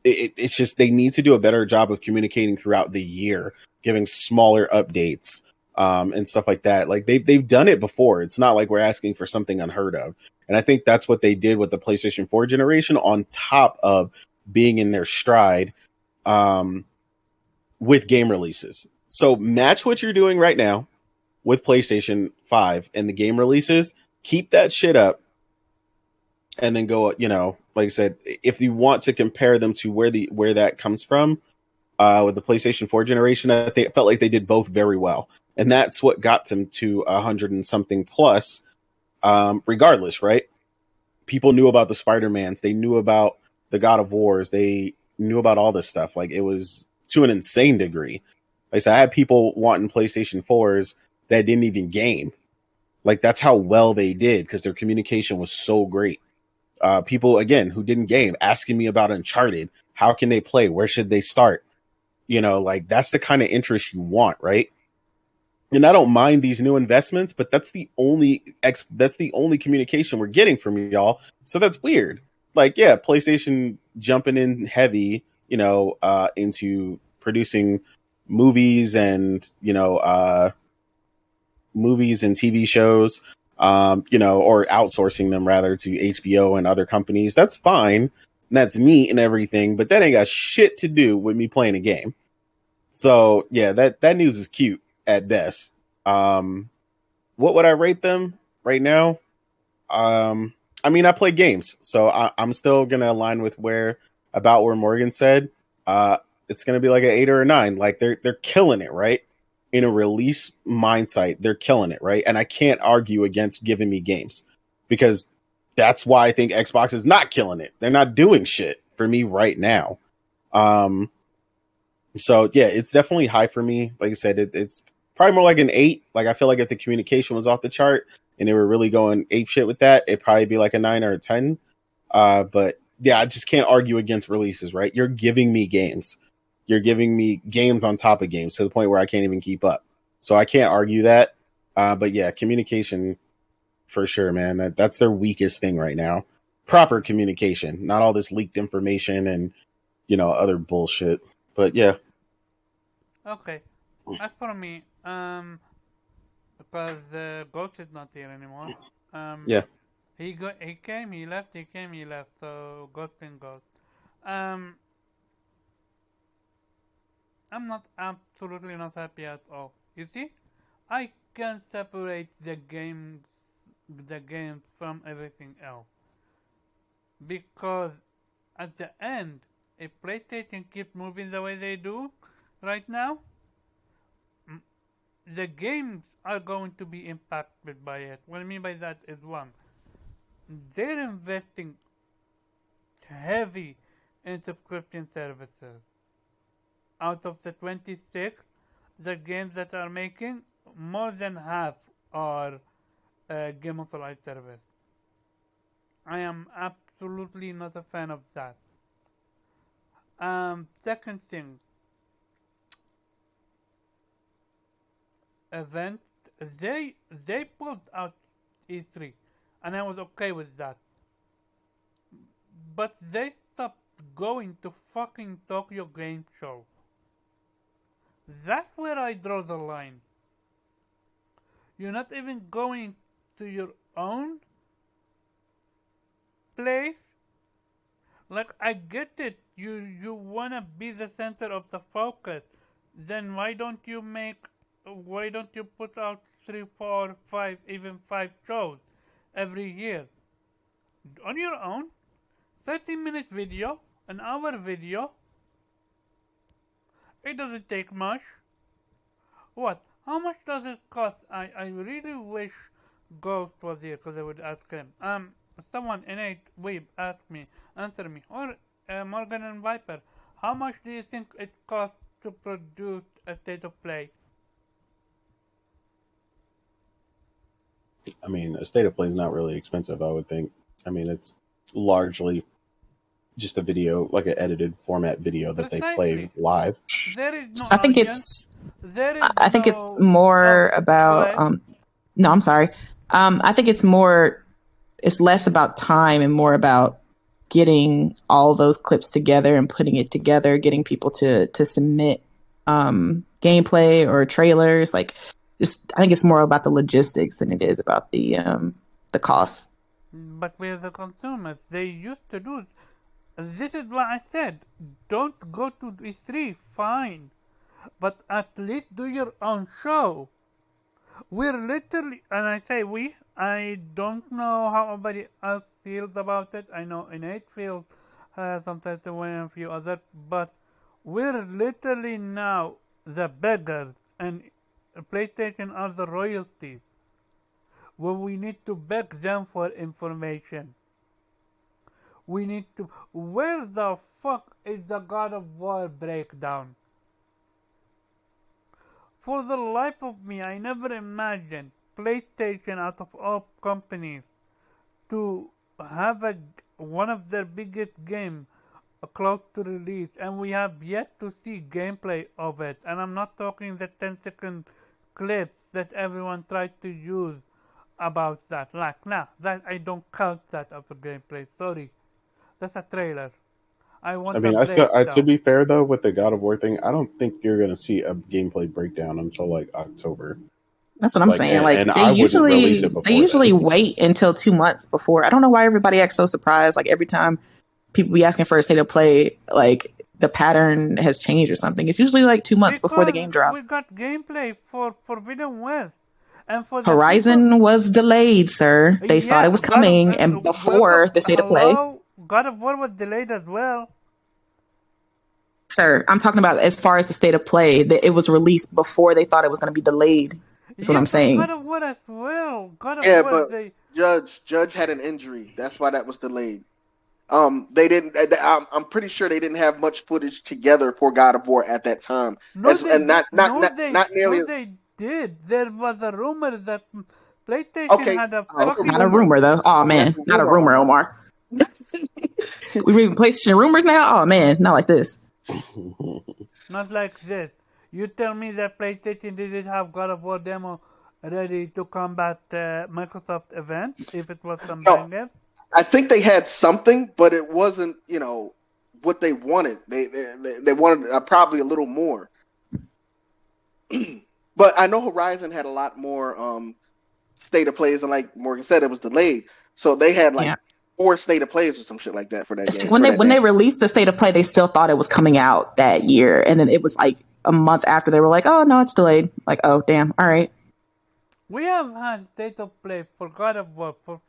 It's just they need to do a better job of communicating throughout the year, giving smaller updates, and stuff like that. Like they've done it before. It's not like we're asking for something unheard of. And I think that's what they did with the PlayStation 4 generation, on top of being in their stride, with game releases. So match what you're doing right now with PlayStation 5 and the game releases. Keep that shit up, and then go, like I said, if you want to compare them to where that comes from, with the PlayStation 4 generation, I think it felt like they did both very well. And that's what got them to 100 and something plus, regardless, right? People knew about the Spider-Mans. They knew about the God of Wars. They knew about all this stuff. Like it was to an insane degree. Like I said, I had people wanting PlayStation 4s that didn't even game. Like that's how well they did because their communication was so great. People, again, who didn't game asking me about Uncharted. How can they play? Where should they start? Like that's the kind of interest you want, right? And I don't mind these new investments, but that's the only communication we're getting from y'all. So that's weird. Like, yeah, PlayStation jumping in heavy, into producing movies and movies and TV shows, or outsourcing them rather to HBO and other companies. That's fine. And that's neat and everything, but that ain't got shit to do with me playing a game. So yeah, that news is cute at best. What would I rate them right now? I mean, I play games, so I'm still gonna align with where Morgan said. It's gonna be like an 8 or a 9. Like they're killing it, right? In a release mindset, they're killing it, right? And I can't argue against giving me games because that's why I think Xbox is not killing it. They're not doing shit for me right now. So yeah, it's definitely high for me. Like I said, it's probably more like an 8. Like I feel like if the communication was off the chart and they were really going ape shit with that, it'd probably be like a 9 or a 10. But yeah, I just can't argue against releases, right? You're giving me games. You're giving me games on top of games to the point where I can't even keep up. So I can't argue that. But yeah, communication for sure, man. That's their weakest thing right now. Proper communication, not all this leaked information and other bullshit. But yeah. Okay. As for me, because Ghost is not here anymore. Yeah. He came, he left, he came, he left. So Ghost and Ghost. I'm not absolutely not happy at all. You see, I can separate the games from everything else because at the end if PlayStation keeps moving the way they do right now, the games are going to be impacted by it. What I mean by that is one, they're investing heavy in subscription services. Out of the 26, the games that are making, more than half are Game of Life service. I am absolutely not a fan of that. Second thing, event, they pulled out E3, and I was okay with that. But they stopped going to fucking Tokyo Game Show. That's where I draw the line. You're not even going to your own place. Like, I get it. You wanna be the center of the focus. Then why don't you put out 3, 4, 5, even 5 shows every year on your own? 30-minute video, an hour video. It doesn't take much. What? How much does it cost? I really wish Ghost was here because I would ask him. Someone innate Weeb answer me, or Morgan and Viper. How much do you think it costs to produce a state of play? I mean, a state of play is not really expensive, I would think. I mean, it's largely just a video, like an edited format video that they play Precisely. live. There is no I think audience. There is I think it's no. more Go about. ahead. No, I'm sorry. I think it's more. It's less about time and more about getting all those clips together and putting it together, getting people to submit gameplay or trailers. Like, just I think it's more about the logistics than it is about the cost. But we're the consumers. They used to do. This is what I said. Don't go to E3. Fine, but at least do your own show. We're literally, and I say we. I don't know how everybody else feels about it. I know Innate feels sometimes the way a few others, but we're literally now the beggars, and PlayStation are the royalties. Where we need to beg them for information. We need to. Where the fuck is the God of War breakdown? For the life of me, I never imagined PlayStation, out of all companies, to have one of their biggest games close to release, and we have yet to see gameplay of it. And I'm not talking the 10-second clips that everyone tried to use about that. Like, nah, that I don't count that as a gameplay. Sorry, that's a trailer. I want I mean, a to breakdown. be fair though, with the God of War thing, I don't think you're gonna see a gameplay breakdown until like October. That's what I'm saying. Like and they I wouldn't release usually it before then. wait until 2 months before. I don't know why everybody acts so surprised. Like every time people be asking for a state of play, like the pattern has changed or something. It's usually like 2 months before the game Because we drops. got gameplay for Forbidden West. And for the Horizon people, was delayed, sir. They thought it was coming, and before the state of play. Hello, God of War was delayed as well. Sir, I'm talking about as far as the state of play. That it was released before they thought it was going to be delayed. That's what I'm saying. God of War as well. God of Yeah, War, but they. Judge had an injury. That's why that was delayed. They didn't. I'm pretty sure they didn't have much footage together for God of War at that time. No, Not nearly. they did. There was a rumor that PlayStation Okay, had a it's a fucking. Not a rumor though. Oh Okay, man, it's a not a rumor, Omar. We reading PlayStation rumors now? Oh man, not like this. Not like this. You tell me that PlayStation didn't have God of War demo ready to combat Microsoft event if it was some bangers? I think they had something, but it wasn't, what they wanted. They wanted probably a little more. But I know Horizon had a lot more state of plays, and like Morgan said, it was delayed. So they had 4 state of plays or some shit like that for that It's game. like when they released the state of play, they still thought it was coming out that year, and then it was like a month after they were like, "Oh no, it's delayed." Like, oh damn, all right. We have had state of play for God of War, for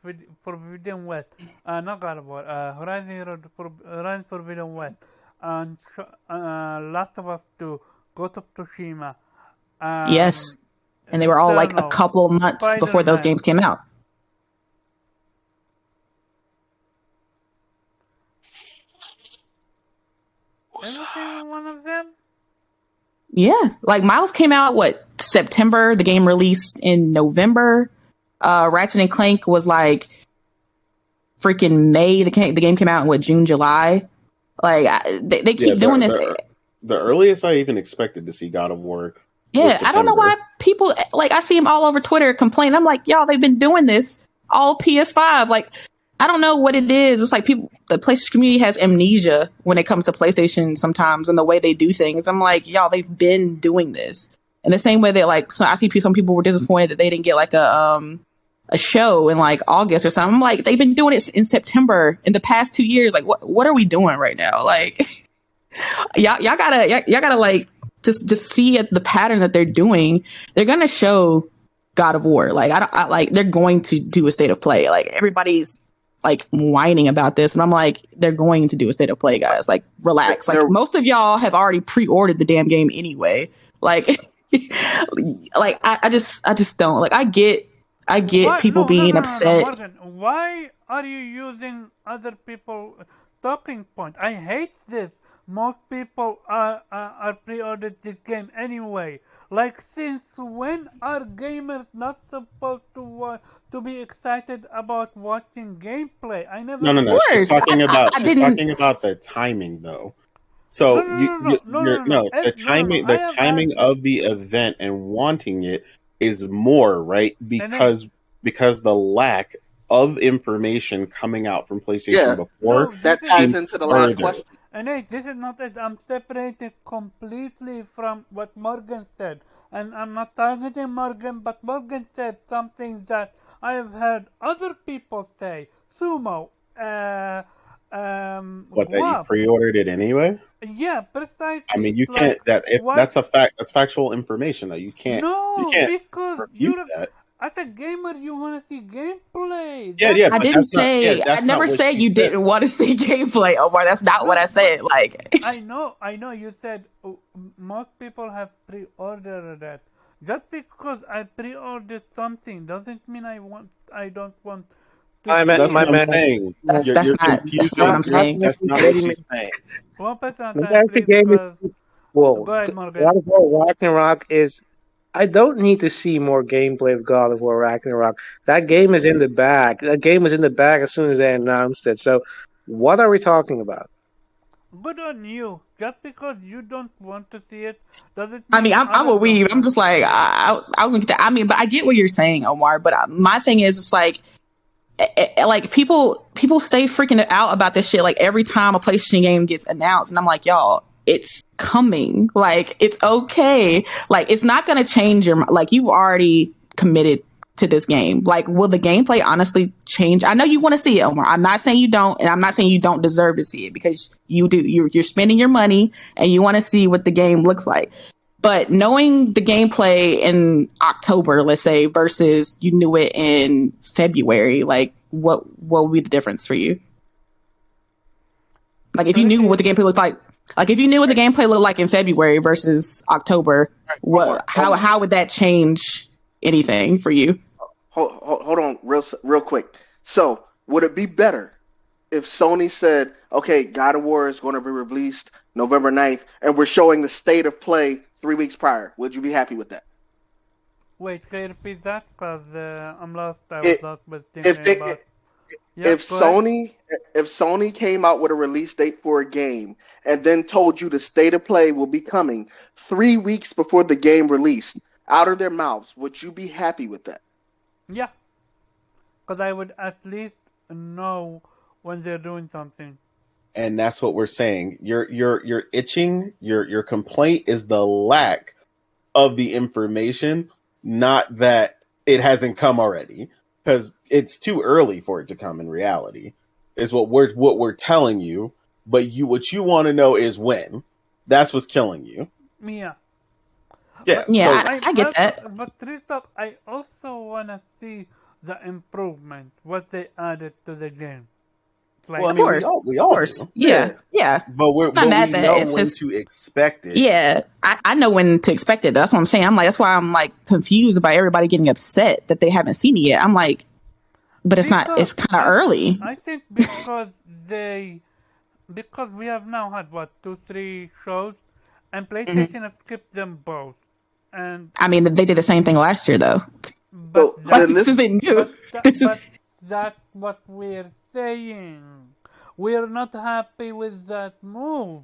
Forbidden West, not God of War, Horizon Forbidden West. and Last of Us 2, Ghost of Tsushima, Yes. And they were all like a Returnal, couple of months before those Spider-Man. games came out. Every single one of them? Yeah. Like Miles came out, September? The game released in November. Ratchet and Clank was like freaking May. The game came out in June, July. Like they keep doing this. The earliest I even expected to see God of War was Yeah, September. I don't know why people like. I see them all over Twitter complain. I'm like, y'all, they've been doing this all PS5. Like, I don't know what it is. It's like the PlayStation community has amnesia when it comes to PlayStation sometimes and the way they do things. I'm like, y'all, they've been doing this. In the same way that like, so I see some people were disappointed that they didn't get like a show in like August or something. I'm like, they've been doing it in September in the past 2 years. Like, what are we doing right now? Like, y'all gotta like just see the pattern that they're doing. They're gonna show God of War. Like I like they're going to do a state of play. Like everybody's like whining about this, and I'm like, they're going to do a state of play, guys. Like relax. Like most of y'all have already pre-ordered the damn game anyway. Like like I just don't like. I get people being upset. Morgan, why are you using other people talking point? I hate this. Most people are pre-ordered this game anyway. Like, since when are gamers not supposed to be excited about watching gameplay? I never. No. She's talking about the timing though. So the timing of the event and wanting it is more right because the lack of information coming out from PlayStation before that ties into the last question. And this is not it. I'm separated completely from what Morgan said. And I'm not targeting Morgan, but Morgan said something that I have heard other people say. Sumo, that you pre-ordered it anyway? Yeah, precisely. I mean, you can't. That's a fact. That's factual information, though. You can't. No, you can't because as a gamer, you want to see gameplay. Yeah. I didn't say. I never said you didn't want to see gameplay, Omar. That's not what I said. Like, I know. You said most people have pre-ordered that. Just because I pre-ordered something doesn't mean I don't want. That's what I'm saying. That's not what I'm saying. That's not what she's saying. 1% please, because... Well, go ahead, Morgan. God of War Ragnarok is... I don't need to see more gameplay of God of War Ragnarok. That game is in the bag. That game was in the bag as soon as they announced it. So, what are we talking about? Good on you. Just because you don't want to see it doesn't mean... I mean, I'm a weeb. I'm just like, I was gonna get that. I mean, but I get what you're saying, Omar. But my thing is, it's like people stay freaking out about this shit. Like every time a PlayStation game gets announced, and I'm like, y'all, it's coming. Like it's okay. Like it's not gonna change your like you've already committed to this game. Like will the gameplay honestly change? I know you want to see it, Omar. I'm not saying you don't, and I'm not saying you don't deserve to see it because you do. You're spending your money and you want to see what the game looks like. But knowing the gameplay in October, let's say, versus you knew it in February, like what would be the difference for you? Like if you knew what the gameplay looked like if you knew what the gameplay looked like in February versus October, how would that change anything for you? Hold on, real quick. So would it be better if Sony said, okay, God of War is going to be released November 9th, and we're showing the state of play 3 weeks prior? Would you be happy with that? Wait, can you repeat that? Because I'm lost. I was lost with thinking about... If Sony came out with a release date for a game and then told you the state of play will be coming 3 weeks before the game released, out of their mouths, would you be happy with that? Yeah. Because I would at least know when they're doing something. And that's what we're saying. You're itching. Your complaint is the lack of the information, not that it hasn't come already. Because it's too early for it to come in reality, is what we're telling you. But what you want to know is when. That's what's killing you. Yeah. Yeah. I get that. But Tristan, I also want to see the improvement, what they added to the game. like, Well, I Of mean, course, we of all course, do, yeah. but I'm not mad we at that. know It's when just, to expect it. yeah, I know when to expect it. That's what I'm saying. I'm like, that's why I'm like confused about everybody getting upset that they haven't seen it yet. I'm like, but it's not. because It's kind of early. I think because we have now had what 2-3 shows, and Mhm. PlayStation have skipped them both, and I mean, they did the same thing last year, though. but So Like then that this this isn't new. This is but that's what we're saying. We're not happy with that move.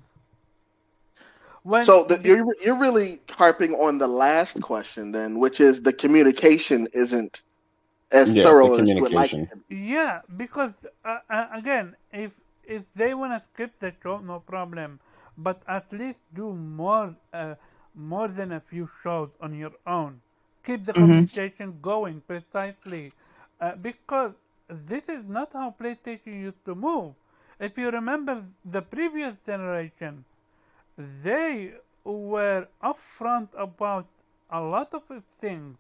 When so you're really harping on the last question then, which is the communication isn't as Yeah, the thorough as you would like it communication. to be. Yeah, because again, if they wanna skip the show, no problem. But at least do more than a few shows on your own. Keep the hmm communication going precisely, because this is not how PlayStation used to move. If you remember the previous generation, they were upfront about a lot of things,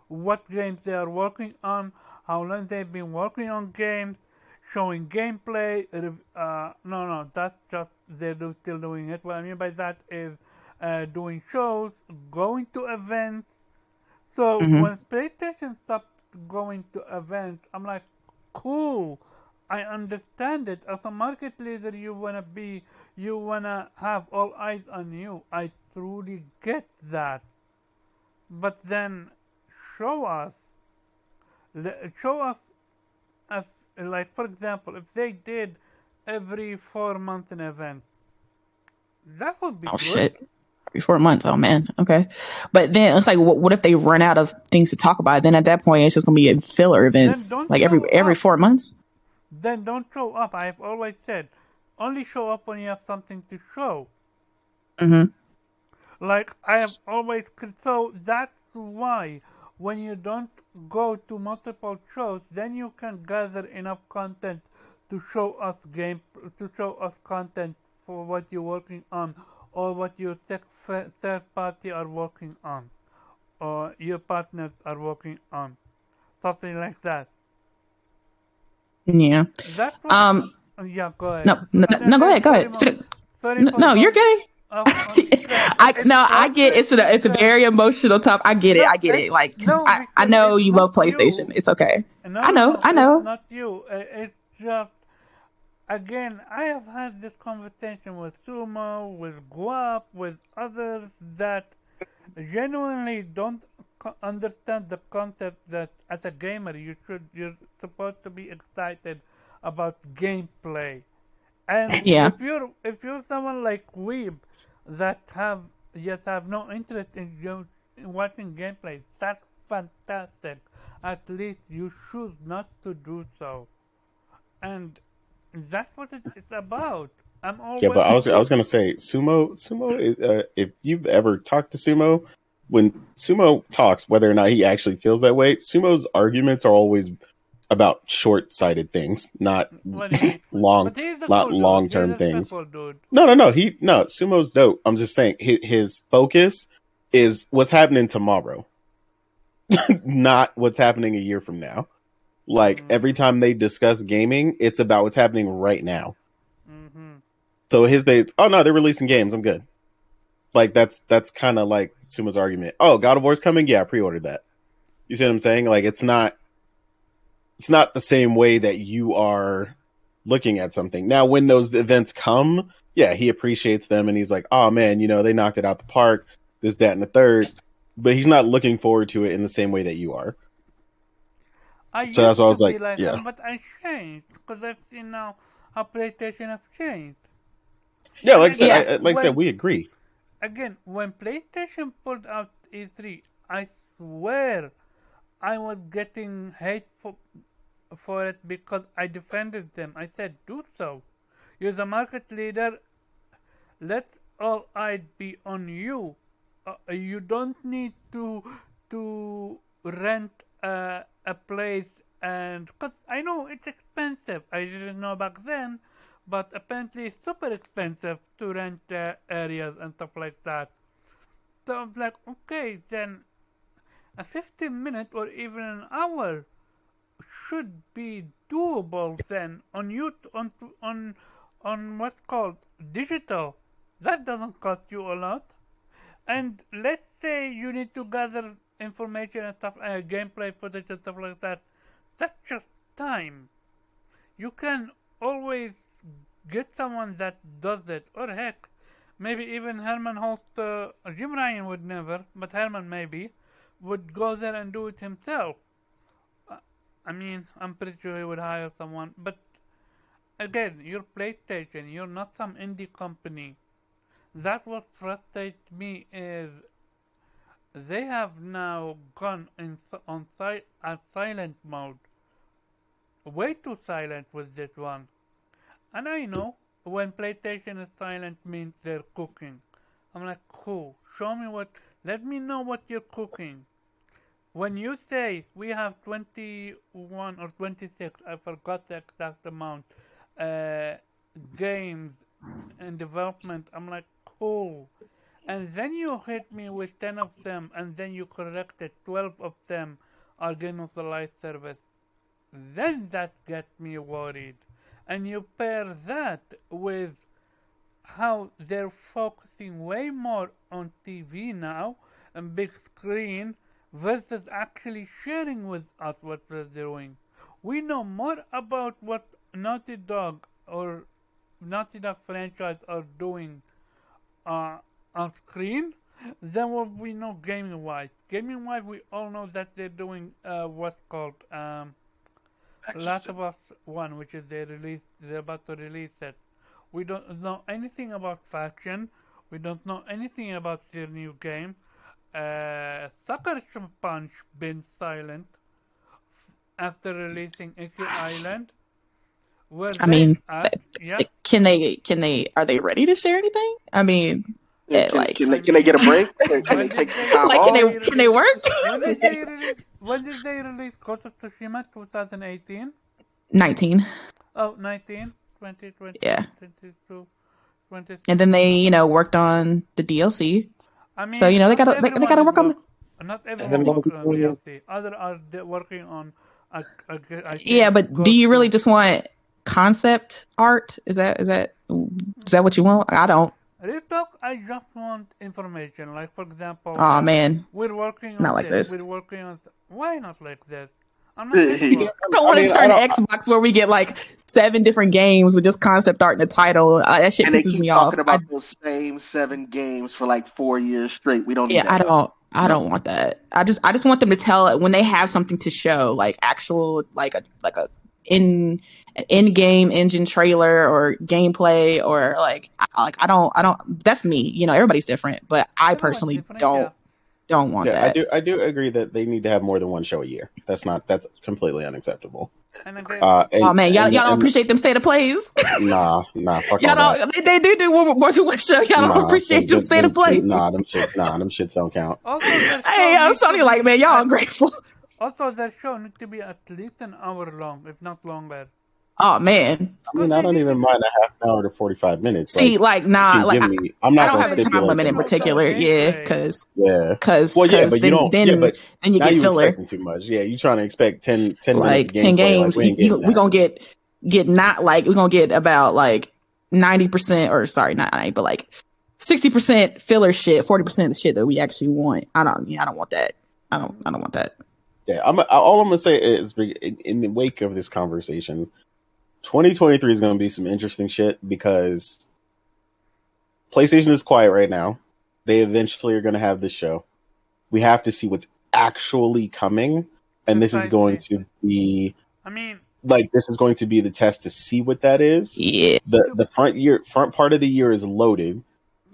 what games they are working on, how long they've been working on games, showing gameplay. No, that's just still doing it. What I mean by that is doing shows, going to events. So hmm when PlayStation stopped going to events, I'm like, cool. I understand it. As a market leader, you wanna have all eyes on you. I truly get that. But then show us show us if, like for example, if they did every 4 months an event, that would be Oh good. shit. 3 4 months. Oh man. Okay. But then it's like, what if they run out of things to talk about? Then at that point, it's just gonna be filler Then events, don't like show every up. 4 months. Then don't show up. I've always said, only show up when you have something to show. hmm Like I have always, so that's why when you don't go to multiple shows, then you can gather enough content to show us to show us content for what you're working on, or what your third party are working on, or your partners are working on, something like that. Yeah. That's what. Um. Yeah, go ahead. No. No. No. Go Again, ahead. Go ahead. sorry for No, you're going. gay. Because I it's no, I get perfect it's a because very emotional topic. I get it. no, I get it. Like 'cause no, I because know it's you not love PlayStation. you. It's okay. No, I no, know. no, I it's know. not you. It's just, again, I have had this conversation with Sumo, with Guap, with others that genuinely don't understand the concept that as a gamer you're supposed to be excited about gameplay. And Yeah. if you're someone like Weeb that have no interest in watching gameplay, that's fantastic. At least you choose not to do so, and that's what it's about. I'm all Yeah, but well I with. was gonna say Sumo is if you've ever talked to Sumo, when Sumo talks, whether or not he actually feels that way, Sumo's arguments are always about short sighted things, not What do you mean? long But he's a not cool dude. long He's a term things. respectful dude. No, Sumo's dope. I'm just saying his focus is what's happening tomorrow, not what's happening a year from now. Like every Mm-hmm. time they discuss gaming, it's about what's happening right now. Mm-hmm. So his dates, oh no, they're releasing games. I'm good. Like that's kind of like Suma's argument. Oh, God of War's coming. Yeah, I pre-ordered that. You see what I'm saying? Like it's not the same way that you are looking at something. Now, when those events come, yeah, he appreciates them and he's like, oh man, they knocked it out the park. This, that, and the third. But he's not looking forward to it in the same way that you are. I So that's why I used to was be like, like yeah, him, but I changed because I've seen now how PlayStation has changed. yeah. And Like I said, Yeah. like I said, we agree. when PlayStation pulled out E3, I swear I was getting hate for it because I defended them. I said, do so. You're the market leader. Let all eyes be on you. You don't need to rent a place, and because I know it's expensive. I didn't know back then, but apparently it's super expensive to rent areas and stuff like that. So I'm like, okay, then a 15-minute or even an hour should be doable then on on what's called digital. That doesn't cost you a lot. And let's say you need to gather information and stuff, gameplay footage and stuff like that. That's just time. You can always get someone that does it, or heck, maybe even Herman Host. Jim Ryan would never, but Herman maybe would go there and do it himself. I mean, I'm pretty sure he would hire someone, but again, you're PlayStation. You're not some indie company. That's what frustrates me is they have now gone on silent mode. Way too silent with this one. And I know when PlayStation is silent means they're cooking. I'm like, cool. Show me let me know what you're cooking. When you say we have 21 or 26, I forgot the exact amount, games in development, I'm like, cool. And then you hit me with 10 of them, and then you corrected 12 of them are Game of the Live service. Then that gets me worried. And you pair that with how they're focusing way more on TV now and big screen versus actually sharing with us what they're doing. We know more about what Naughty Dog or Naughty Dog franchise are doing on screen than what we know gaming wise. Gaming wise, we all know that they're doing what's called Last of Us 1, which is they're about to release it. We don't know anything about Faction. We don't know anything about their new game. Sucker Punch been silent after releasing Iki Island. Where I mean, yeah. Can they? Are they ready to share anything? I mean, Yeah, can they get a break? Can they take some time off? Can they work? When did they release Ghost of Tsushima? 2018? 19. Oh, 19? 2020? Yeah. 22? And then they, worked on the DLC. I mean, so they gotta work on. Not everyone works on DLC. Others are working on. Yeah, but do you really just want concept art? Is that what you want? I don't. Real talk, I just want information. Like, for example, oh man, we're working on not like this. We're working on. Why not like this? I'm not I don't want to turn Xbox where we get like 7 different games with just concept art and a title. That shit pisses me off. And they keep talking about those same 7 games for like 4 years straight. We don't. Yeah, I don't want that. I just want them to tell when they have something to show, like actual like a in game engine trailer or gameplay or like I don't. That's me. Everybody's different, but I personally don't want that. I do agree that they need to have more than one show a year. That's completely unacceptable. Oh man, y'all don't appreciate them state of plays. Nah, fuck y'all don't. They do more than one show. Y'all don't appreciate them state of plays. Them shits don't count. Hey, I'm sorry, like man, y'all ungrateful. Also, that show needs to be at least an hour long, if not longer. Oh man! I mean, I don't even mind a half an hour to 45 minutes. See, I don't have a time limit in particular. Yeah, because then you get filler. Too much. Yeah, you trying to expect 10 like 10 games. We gonna get not like we're gonna get about like 90% or sorry, not 90, but like 60% filler shit, 40% of the shit that we actually want. I don't want that. I don't want that. Yeah, all I'm gonna say is in the wake of this conversation. 2023 is going to be some interesting shit because PlayStation is quiet right now. They eventually are going to have this show. We have to see what's actually coming, and this is going to be. I mean, this is going to be the test to see what that is. Yeah. The front part of the year is loaded,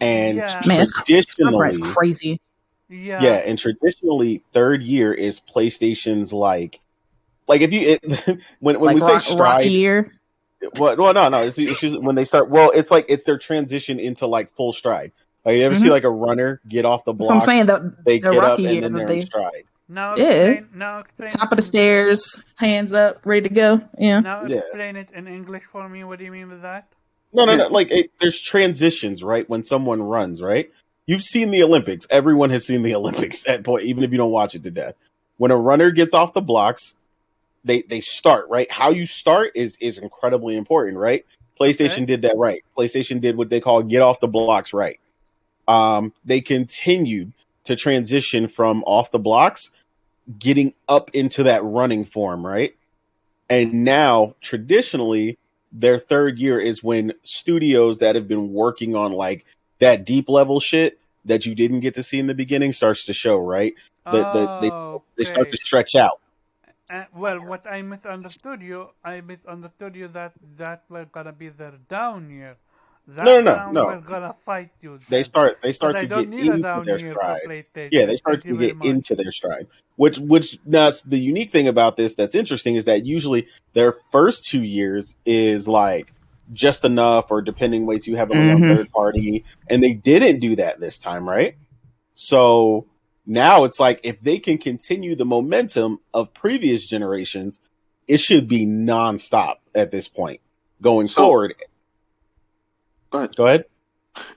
and traditionally, it's crazy. Yeah. Yeah, and traditionally, third year is PlayStation's like if you when we say stride year. Well, no. It's just when they start. Well, it's their transition into like full stride. Like you ever see like a runner get off the block? So I'm saying they get up and then they're in stride. Now, top of the stairs, hands up, ready to go. Yeah. Now explain it in English for me. What do you mean by that? No. There's transitions, right? When someone runs, right? You've seen the Olympics. Everyone has seen the Olympics at point, even if you don't watch it to death. When a runner gets off the blocks, they start, right? How you start is incredibly important, right? PlayStation did that right. PlayStation did what they call get off the blocks right. They continued to transition from off the blocks, getting up into that running form, right? And now, traditionally, their third year is when studios that have been working on like that deep level shit that you didn't get to see in the beginning starts to show, right? They start to Okay. stretch out. Well, what I misunderstood you that was gonna be their down year. No, That no, no, round no. we're gonna fight you They then, start because I to get don't need a into down their year for stride. Yeah, they PlayStation. start Thank you to very get much. into their stride. Which that's the unique thing about this that's interesting is that usually their first 2 years is like just enough or depending way too heavily on Mm-hmm. third party. And they didn't do that this time, right? So now it's like if they can continue the momentum of previous generations, it should be nonstop at this point going So forward. go ahead. Go ahead.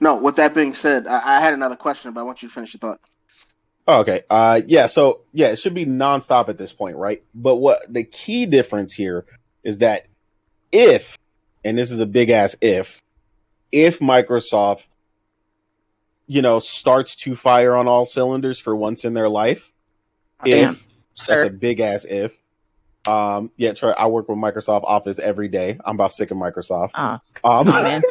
No, with that being said, I had another question, but I want you to finish your thought. Oh, okay. Yeah. So yeah, it should be nonstop at this point, right? But what the key difference here is that if, and this is a big ass if Microsoft, starts to fire on all cylinders for once in their life, Oh, damn, if that's a sir. big ass if. Yeah, Troy, I work with Microsoft Office every day. I'm about sick of Microsoft. Oh, Um, oh man,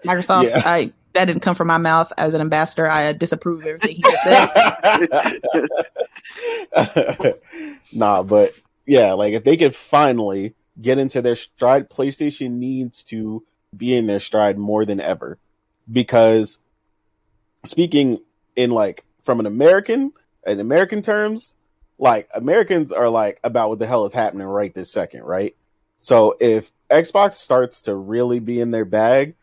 Microsoft. yeah. That didn't come from my mouth as an ambassador. I disapprove of everything he just said. Nah, but yeah, like if they could finally get into their stride, PlayStation needs to be in their stride more than ever. Because speaking in like from in American terms, like Americans are like about what the hell is happening right this second, right? So if Xbox starts to really be in their bag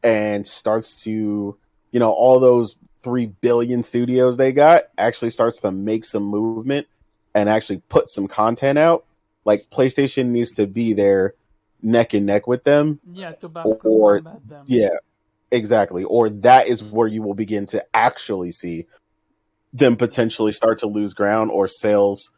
and starts to, all those 3 billion studios they got actually starts to make some movement and actually put some content out, like PlayStation needs to be there neck and neck with them, Yeah, to or combat them. yeah, exactly, or that is where you will begin to actually see them potentially start to lose ground or sales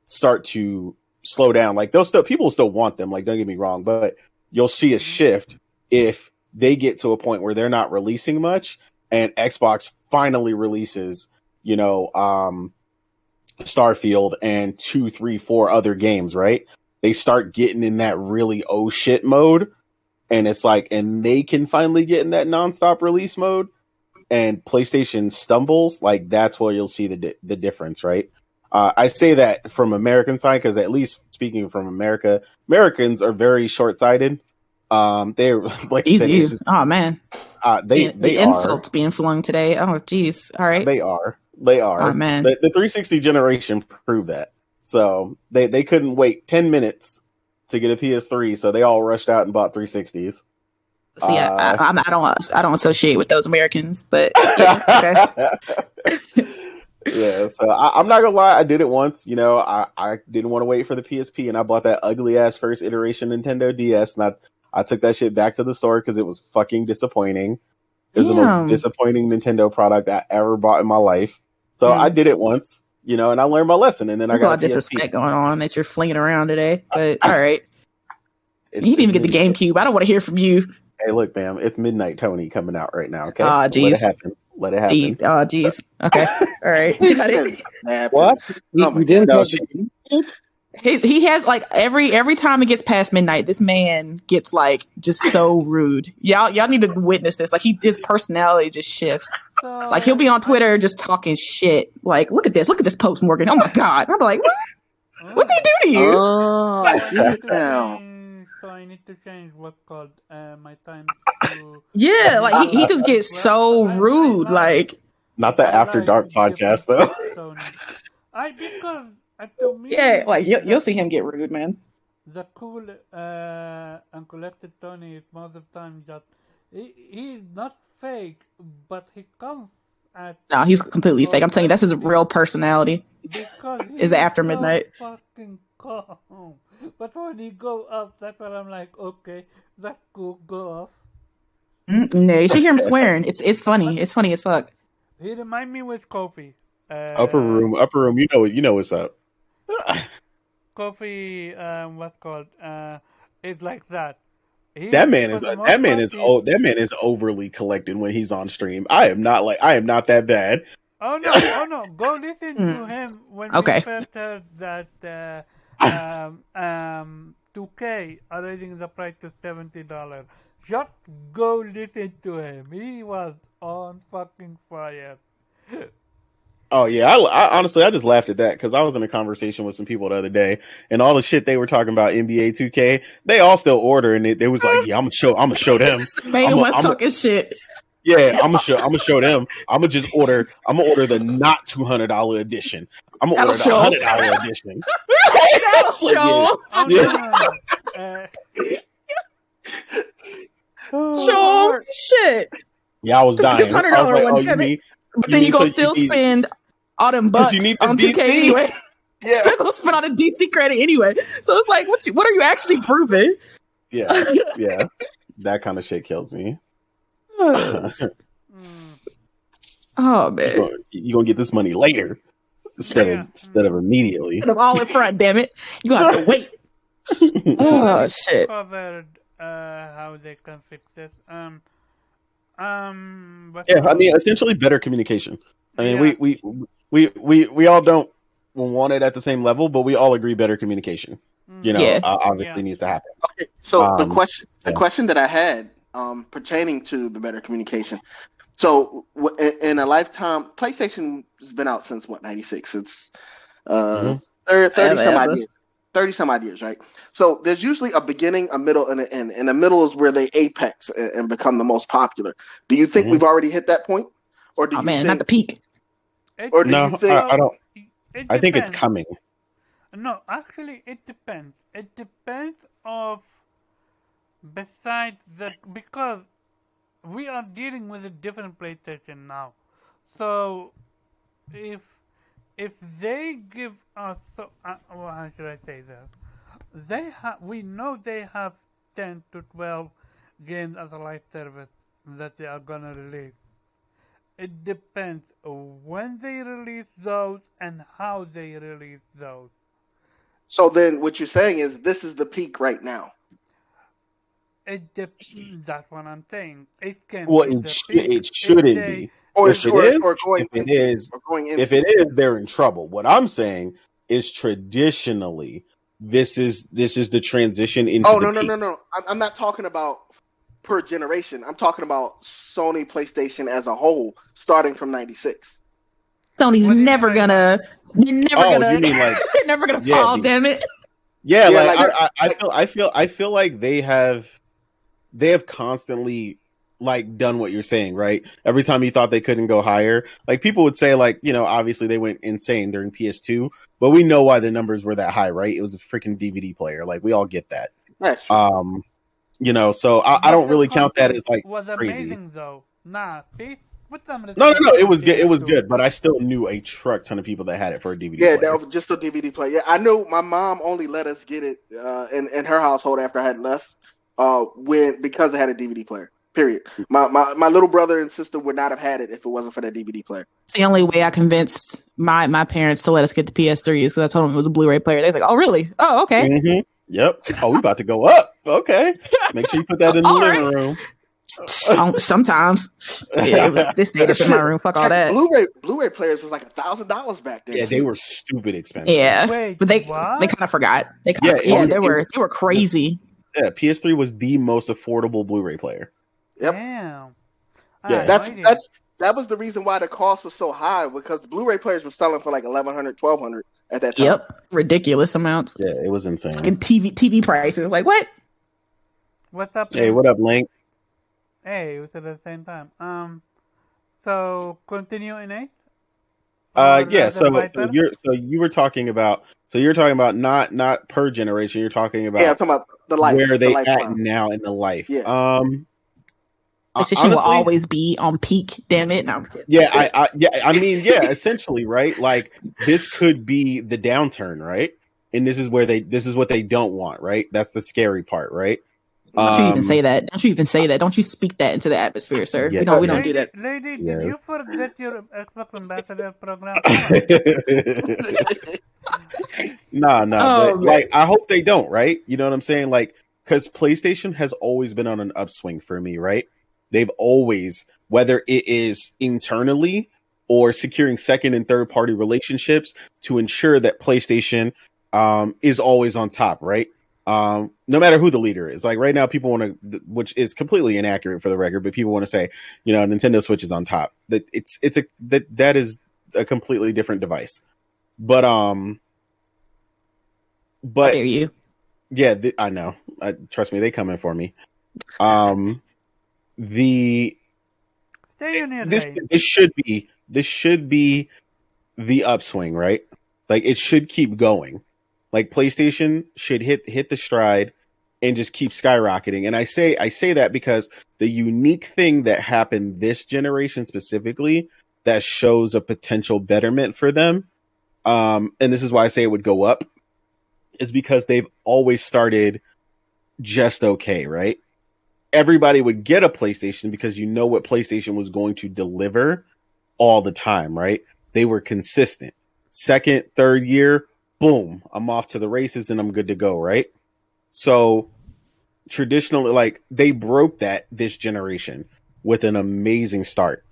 start to slow down. Like they'll still people still want them, like don't get me wrong, but you'll see a Mhm. shift if they get to a point where they're not releasing much and Xbox finally releases, Starfield and 2, 3, 4 other games, right? They start getting in that really oh shit mode, and it's like, and they can finally get in that nonstop release mode, and PlayStation stumbles, like that's where you'll see the difference, right? I say that from American side because at least speaking from America, Americans are very short sighted. They're like I Jeez, said, it's you. just Oh man, the they are. insults being flung today. Oh jeez. All right. They are. They Oh are. man. The 360 generation proved that. So they couldn't wait 10 minutes to get a PS3, so they all rushed out and bought 360s. See, I don't associate with those Americans, but yeah, okay. Yeah, so I'm not gonna lie, I did it once. I didn't want to wait for the PSP, and I bought that ugly ass first iteration Nintendo DS, and I took that shit back to the store because it was fucking disappointing. It was the most Damn. disappointing Nintendo product I ever bought in my life. So I Mm. did it once, and I learned my lesson, and then I There's a got lot a of PSP. disrespect going on that you're flinging around today, but all right. It's, You didn't it's even get the midnight. GameCube. I don't want to hear from you. Hey, look, ma'am, it's Midnight Tony coming out right now. Okay, Ah, let it jeez. happen. Let it happen. Oh, jeez. Okay. All right. He Got said, it. What? "Happen." You, Oh my you god. didn't No, have she. the GameCube? He has like every time it gets past midnight, this man gets like just so rude. Y'all need to witness this. Like his personality just shifts. Like he'll be So on Twitter just talking shit. Like look at this post, Morgan. Oh my god. I'm like, what did he do to you? Oh, I so I see need it to now. change. So I need to change what's called my times to Yeah, like he midnight just as gets well. so I rude. like Like Not the I After like Dark podcast, different though. things, Tony. Because to yeah, like me you'll see him get rude, man. the cool and collected Tony is most of the time that he's not fake, but he comes at No, he's completely fake. I'm telling you, that's his aggressive real personality. because Is the he's after so midnight. fucking calm. But when he go up, that's when I'm like, okay, that's cool, go off. No, you should hear him swearing. It's funny. But It's funny as fuck. he remind me with Kofi. Upper room. You know what's up. Kofi, what's called, is like that. That He, man for is the most that man part, is oh that man is overly collected when he's on stream. I am not that bad. oh no, go listen to him when we Okay. first heard that 2K are raising the price to $70. Just go listen to him. He was on fucking fire. Oh yeah, I honestly I just laughed at that because I was in a conversation with some people the other day, and all the shit they were talking about NBA 2K, they all still ordering it. They was like, yeah, I'm gonna show them. The main I'm one's a, talking shit. yeah, I'm gonna show them. I'm gonna order the not $200 edition. I'm gonna That'll order the show. $100 edition. That'll Like, yeah, show. Oh yeah. no. Show. Shit. Yeah, I was Just get dying. the I was $100 like, one, oh, you damn it. mean But then you so gonna still spend all them because you bucks need the on 2K DC? anyway. Yeah. Still gonna spend all the DC credit anyway. So it's like, what are you actually proving? Yeah, yeah, that kind of shit kills me. Oh man. You gonna get this money later instead of immediately. Put them all in front, damn it. You gonna have to wait. Oh shit. Covered how they can fix this. Yeah, I mean, essentially better communication. I mean, Yeah. we all don't want it at the same level, but we all agree better communication. You know, Yeah. obviously needs to happen. Okay, so the yeah. question that I had pertaining to the better communication. So in a lifetime, PlayStation has been out since what, 96? It's 30 some odd years. 30 some odd years, right? So there's usually a beginning, a middle, and an end. And the middle is where they apex and become the most popular. Do you think we've already hit that point, or do you think not the peak? Or do you think? I don't. It I think it's depends. coming. No, actually, it depends. It depends of besides that because we are dealing with a different PlayStation now. So if they give us how should I say this? We know they have 10 to 12 games as a live service that they are gonna release. It depends when they release those and how they release those. So then, what you're saying is this is the peak right now. That's what I'm saying. It can Well, be the peak. it shouldn't be. Or If it is, going into. if it is, they're in trouble. What I'm saying is traditionally, this is the transition into Oh, the no. peak. I'm not talking about per generation. I'm talking about Sony PlayStation as a whole, starting from 96. Sony's What do you never mean by gonna. They're never gonna. You mean like they're never gonna yeah, fall. Damn it. yeah, Yeah, I feel like they have constantly like done what you're saying, right? Every time you thought they couldn't go higher, like people would say, like, you know, obviously they went insane during PS2, but we know why the numbers were that high, right? It was a freaking DVD player. Like we all get that. That's true. You know, so I don't really count that as like was crazy. amazing though. Nah, with some No, it was good. respect It was to good, but I still knew a truck ton of people that had it for a DVD Yeah, player. that was just a DVD player. Yeah, I know my mom only let us get it in her household after I had left because it had a DVD player. Period. My little brother and sister would not have had it if it wasn't for that DVD player. It's the only way I convinced my parents to let us get the PS3 is because I told them it was a Blu-ray player. They was like, "Oh, really? Oh, okay." Mm-hmm. Yep. Oh, we about to go up. Okay. Make sure you put that in the All living right. room. Sometimes, yeah, it was this stayed up in my room. Fuck all that. Blu-ray players was like $1,000 back then. Yeah, they were stupid expensive. Yeah, Wait, but they what? kind of forgot. They Yeah, they were crazy. Yeah, PS3 was the most affordable Blu-ray player. Yep. Damn. Yeah. That was the reason why the cost was so high, because Blu-ray players were selling for like $1,100, $1,200 at that time. Yep, ridiculous amounts. Yeah, it was insane. Fucking TV prices. Like what? What's up? Hey, what up, Link? Hey, it was at the same time. So continue in 8. Yeah. So you were talking about not per generation. You're talking about I'm talking about the life. where they the at now in the life. Yeah. PlayStation will always be on peak. Damn it! No, I'm kidding. Yeah, I mean, yeah, essentially, right? Like this could be the downturn, right? And this is what they don't want, right? That's the scary part, right? Don't you even say that? Don't you even say that? Don't you speak that into the atmosphere, sir? Yeah, we don't do that. Lady, Yeah. did you forget your Xbox Ambassador program? Nah, Oh, but man. like I hope they don't, right? You know what I'm saying? Like, because PlayStation has always been on an upswing for me, right? They've always, whether it is internally or securing second and third party relationships to ensure that PlayStation is always on top, right? No matter who the leader is. Like right now, people want to, which is completely inaccurate for the record, but people want to say, you know, Nintendo Switch is on top. That that is a completely different device. But How but dare you? yeah, I know. Trust me, they come in for me. Um, the Stay on your this lane. this should be the upswing, right? Like it should keep going. Like PlayStation should hit the stride and just keep skyrocketing. And I say that because the unique thing that happened this generation specifically that shows a potential betterment for them, and this is why I say it would go up, is because they've always started just okay, right? Everybody would get a PlayStation because you know what PlayStation was going to deliver all the time, right? They were consistent. Second, third year, boom, I'm off to the races and I'm good to go, right? So traditionally, like they broke that this generation with an amazing start.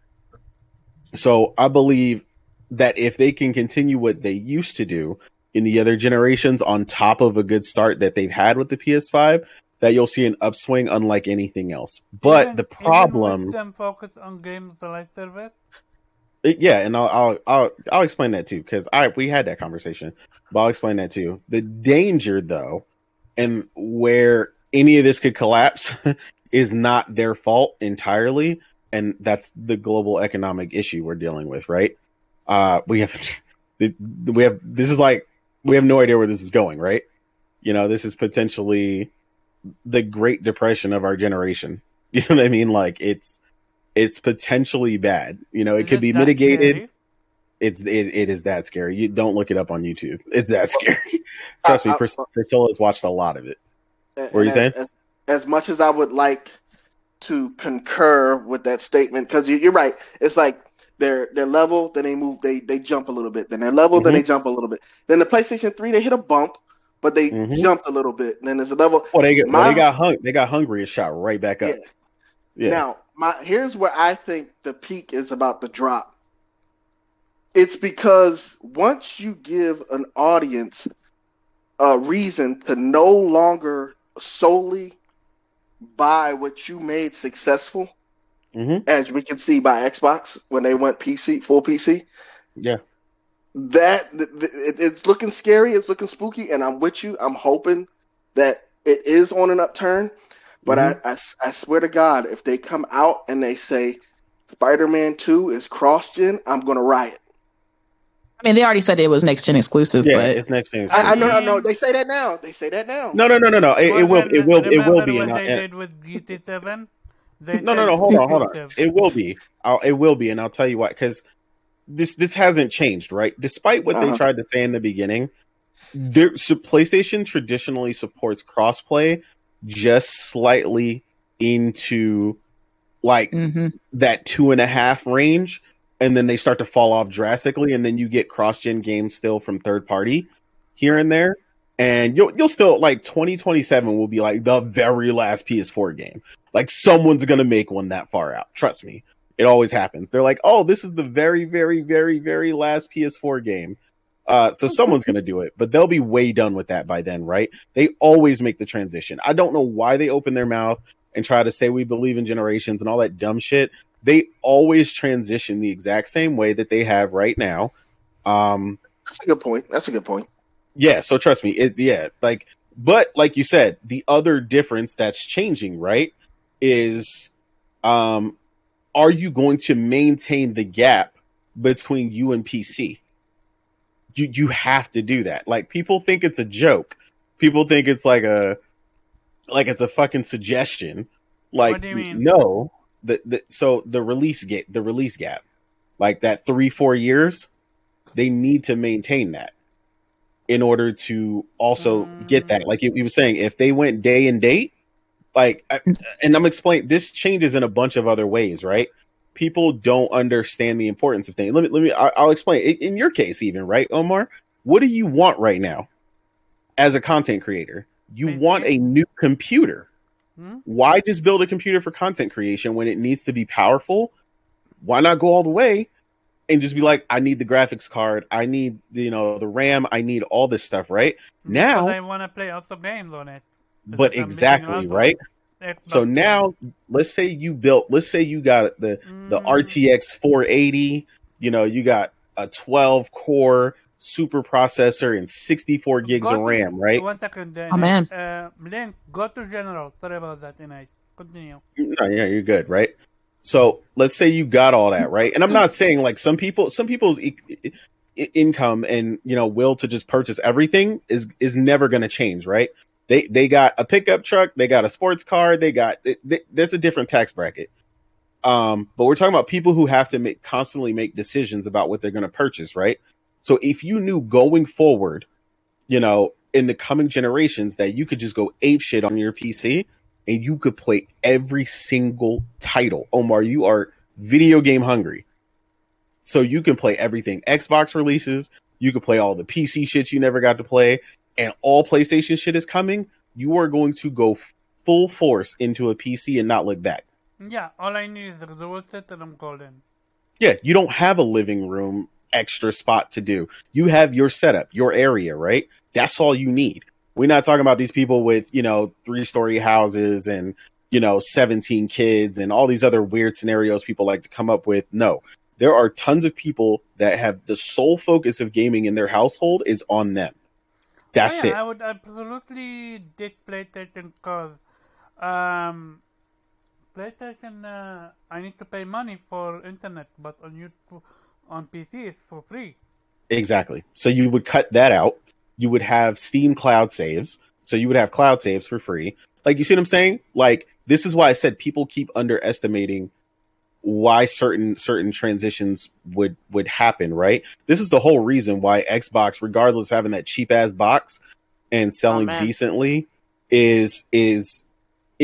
So I believe that if they can continue what they used to do in the other generations on top of a good start that they've had with the PS5, that you'll see an upswing unlike anything else. But the Even with problem, them focus on games live service. yeah, and I'll explain that too because we had that conversation, but I'll explain that too. The danger though, and where any of this could collapse, is not their fault entirely, and that's the global economic issue we're dealing with, right? We have this is like we have no idea where this is going, right? You know, this is potentially the Great Depression of our generation. You know what I mean? Like it's potentially bad. You know, it Is could be it that mitigated. scary? It is that scary. You don't look it up on YouTube. It's that scary. I, Trust me, Priscilla has watched a lot of it. What are and you saying? as much as I would like to concur with that statement, because you're right, it's like their level, then they move, they jump a little bit, then their level, then Mm-hmm. they jump a little bit. Then the PlayStation 3, they hit a bump, but they Mm-hmm. jumped a little bit. And then there's a level. Well, they My got hungry and shot right back Yeah. up. Yeah. Now, here's where I think the peak is about to drop. It's because once you give an audience a reason to no longer solely buy what you made successful, Mm-hmm. as we can see by Xbox when they went PC, full PC, Yeah. it's looking scary, it's looking spooky, and I'm with you. I'm hoping that it is on an upturn. But Mm-hmm. I swear to God, if they come out and they say Spider-Man 2 is cross-gen, I'm going to riot. I mean, they already said it was next gen exclusive, Yeah. but It's next gen I exclusive. know. They say that now. They say that now. No. Morgan, It will remember be. what they did with GT7? They No. said Hold on. exclusive. It will be. It will be, and I'll tell you why. Because this hasn't changed, right? Despite what they Uh-huh. tried to say in the beginning, PlayStation traditionally supports crossplay just slightly into like that 2.5 range, and then they start to fall off drastically, and then you get cross-gen games still from third party here and there, and you'll still like 2027 will be like the very last PS4 game. Like someone's gonna make one that far out. Trust me, it always happens. They're like, oh, this is the very, very, very, very last PS4 game. So someone's gonna do it, but they'll be way done with that by then, right? They always make the transition. I don't know why they open their mouth and try to say we believe in generations and all that dumb shit. They always transition the exact same way that they have right now. That's a good point. That's a good point. Yeah, so trust me, but like you said, the other difference that's changing, right, is are you going to maintain the gap between you and PC? You have to do that. Like people think it's a joke. People think it's like it's a fucking suggestion. Like What do you mean? no, so the release gap, like that 3-4 years, they need to maintain that in order to also get that. Like he was saying, if they went day and date, and I'm explaining this changes in a bunch of other ways, right? People don't understand the importance of things. I'll explain. In your case, even right, Omar, what do you want right now? as a content creator. You PC? want a new computer. Hmm? Why just build a computer for content creation when it needs to be powerful? Why not go all the way and just be like, I need the graphics card, I need the RAM, I need all this stuff, right? Because I Now, want to play other games on it. but that I'm missing exactly, out right? on. So Xbox now, let's say you got the Mm, RTX 480, you got a 12 core super processor and 64 gigs Go of to RAM, right? 1 second, Oh, man. Link, go to general. Sorry about that, tonight. Continue. No, yeah, you're good, right? So let's say you got all that, right? And I'm not saying like some people's income and will to just purchase everything is never going to change, right? They got a pickup truck, they got a sports car, there's a different tax bracket. But we're talking about people who have to constantly make decisions about what they're going to purchase, right? So if you knew going forward, in the coming generations that you could just go ape shit on your PC and you could play every single title. Omar, you are video game hungry. So you can play everything Xbox releases, you can play all the PC shit you never got to play, and all PlayStation shit is coming. You are going to go full force into a PC and not look back. Yeah, all I need is the rule set and I'm golden. Yeah, you don't have a living room extra spot to do. You have your setup, your area, right? That's all you need. We're not talking about these people with, 3-story houses and, 17 kids and all these other weird scenarios people like to come up with. No, there are tons of people that have the sole focus of gaming in their household is on them. That's it. I would absolutely did PlayStation because PlayStation, I need to pay money for internet, but on YouTube, on PC, it's for free. Exactly. So you would cut that out. You would have Steam cloud saves. So you would have cloud saves for free. Like, you see what I'm saying? Like, this is why I said people keep underestimating why certain transitions would happen, right? This is the whole reason why Xbox, regardless of having that cheap ass box and selling decently, is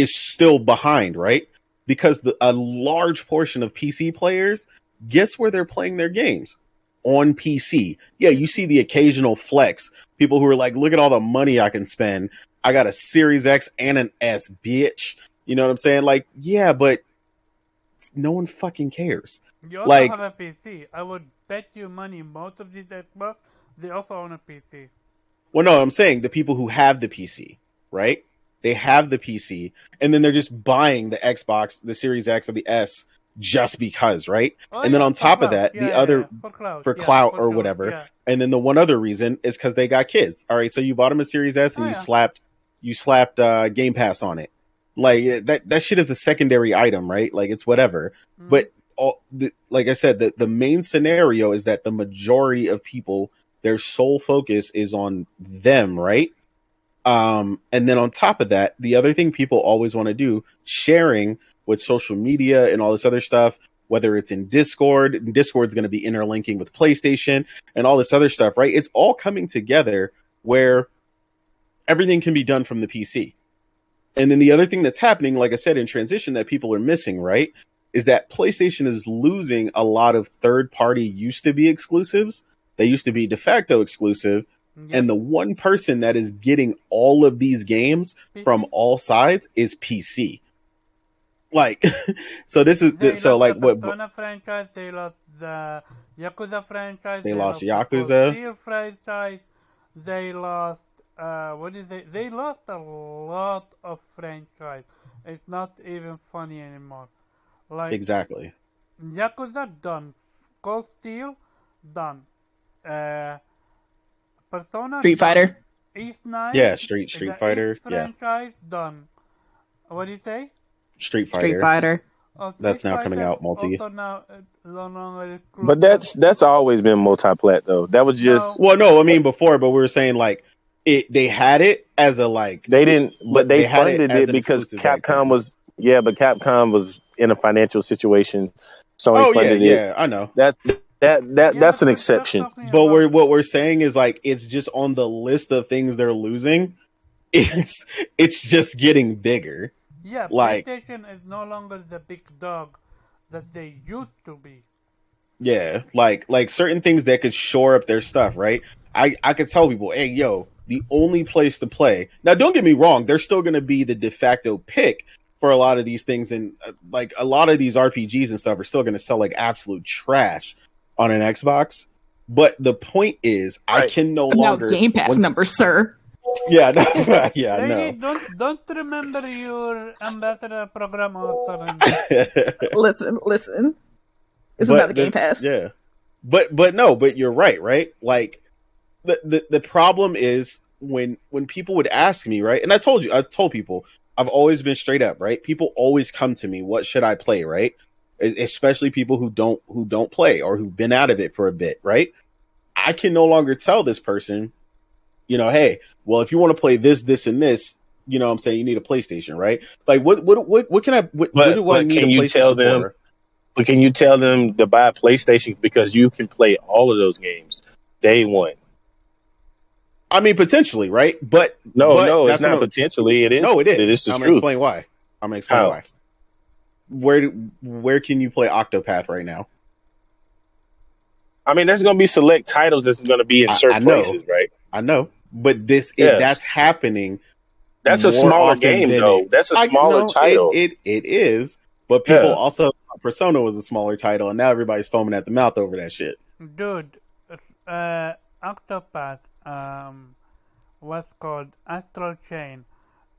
still behind, right? Because a large portion of PC players, guess where they're playing their games? On PC. Yeah, you see the occasional flex. People who are like, look at all the money I can spend. I got a Series X and an S, bitch. You know what I'm saying? Like, yeah, but no one fucking cares. You also Like, have a PC. I would bet you money most of these Xbox, they also own a PC. well, no, I'm saying the people who have the PC, right? They have the PC, and then they're just buying the Xbox, the Series X or the S, just because, right? Oh, And then yeah, on for top of clout. that, Yeah, the other for clout. for Yeah, clout for or sure. whatever. Yeah. And then the one other reason is because they got kids. All right, so you bought them a Series S and Oh, you yeah. slapped Game Pass on it. Like, that shit is a secondary item, right? Like, it's whatever. Mhm. But like I said, the main scenario is that the majority of people, their sole focus is on them, right? And then on top of that, the other thing people always want to do, sharing with social media and all this other stuff, whether it's in Discord's going to be interlinking with PlayStation and all this other stuff, right? It's all coming together where everything can be done from the PC. And then the other thing that's happening, like I said, in transition that people are missing, right, is that PlayStation is losing a lot of third-party used to be exclusives. They used to be de facto exclusive. Yep. And the one person that is getting all of these games from PC. all sides is PC. Like, so this is They so lost like the what Persona franchise, they lost the Yakuza franchise, they they lost lost the Cold Yakuza. Steel franchise, they lost, they lost a lot of franchise. It's not even funny anymore. Like, Exactly. Yakuza done, Cold Steel done, Persona Street done. Fighter. East 9, Yeah, Street the Fighter. East Yeah, franchise done. What do you say? Street Street Fighter. Fighter. Oh, That's Street now coming Fighter out multi. also now no longer But exclusive. that's always been multi-plat though. That was just No, Well, no, I mean before, but we were saying like they had it as a like, they didn't, but but they they had it funded as it an because exclusive back Capcom then. was but Capcom was in a financial situation. Sony Oh yeah, funded it. yeah, I know. That's yeah, that's an but exception. talking But about what we're saying is like it's just on the list of things they're losing. It's just getting bigger. yeah, Like, PlayStation is no longer the big dog that they used to be. yeah, like certain things that could shore up their stuff, right? I could tell people, hey, yo, the only place to play. Now, don't get me wrong, they're still going to be the de facto pick for a lot of these things, and like a lot of these RPGs and stuff are still going to sell like absolute trash on an Xbox. But the point is, I Right. can no About longer Game Pass numbers, sir. Yeah, no, yeah, Lady, no. don't remember your ambassador program or something. Listen. It's about the Game Pass. Yeah, but you're right? Like the problem is when people would ask me, right? And I've told people, I've always been straight up, right? People always come to me, what should I play, right? Especially people who don't play or who've been out of it for a bit, right? I can no longer tell this person, hey, well, if you want to play this, and this, what I'm saying, you need a PlayStation, right? Like, what can what do I need a PlayStation for? But can you tell them to buy a PlayStation because you can play all of those games day one? I mean, potentially, right? But no, it's not potentially. It is. No, it is. It is the I'm truth. gonna explain why. Why. Where can you play Octopath right now? I mean, there's going to be select titles that's going to be in certain places, right? I know, but that's happening. That's a smaller game, though. That's a smaller title. It is, but people also Persona was a smaller title, and now everybody's foaming at the mouth over that shit. Dude, Octopath was called Astral Chain,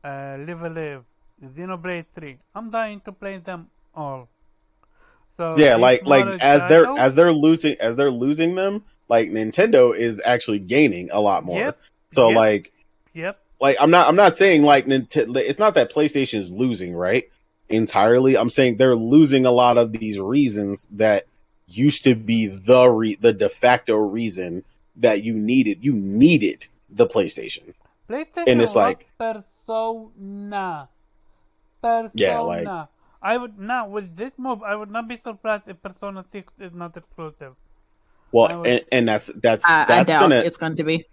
Live a Live, Xenoblade 3. I'm dying to play them all. So yeah, like as they're losing them, like Nintendo is actually gaining a lot more. So like I'm not saying like it's not that PlayStation is losing, right? Entirely. I'm saying they're losing a lot of these reasons that used to be the de facto reason that you needed the PlayStation. And it's like Persona. Yeah, like I would now with this move, I would not be surprised if Persona 6 is not exclusive. Well, and that's I doubt it's going to be.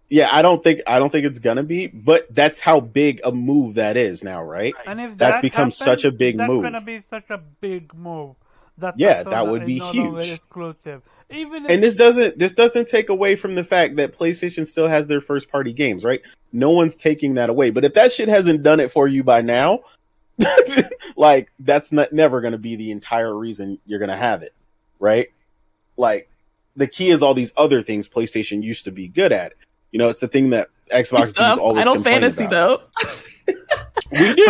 Yeah, I don't think it's gonna be, but that's how big a move that is now, right? And if that's become such a big move. That's gonna be such a big move. That would be huge. Exclusive. And this doesn't take away from the fact that PlayStation still has their first party games, right? No one's taking that away. But if that shit hasn't done it for you by now, like that's never gonna be the entire reason you're gonna have it, right? Like the key is all these other things PlayStation used to be good at. It's the thing that Xbox dudes always Final complain Fantasy about. Though. We do.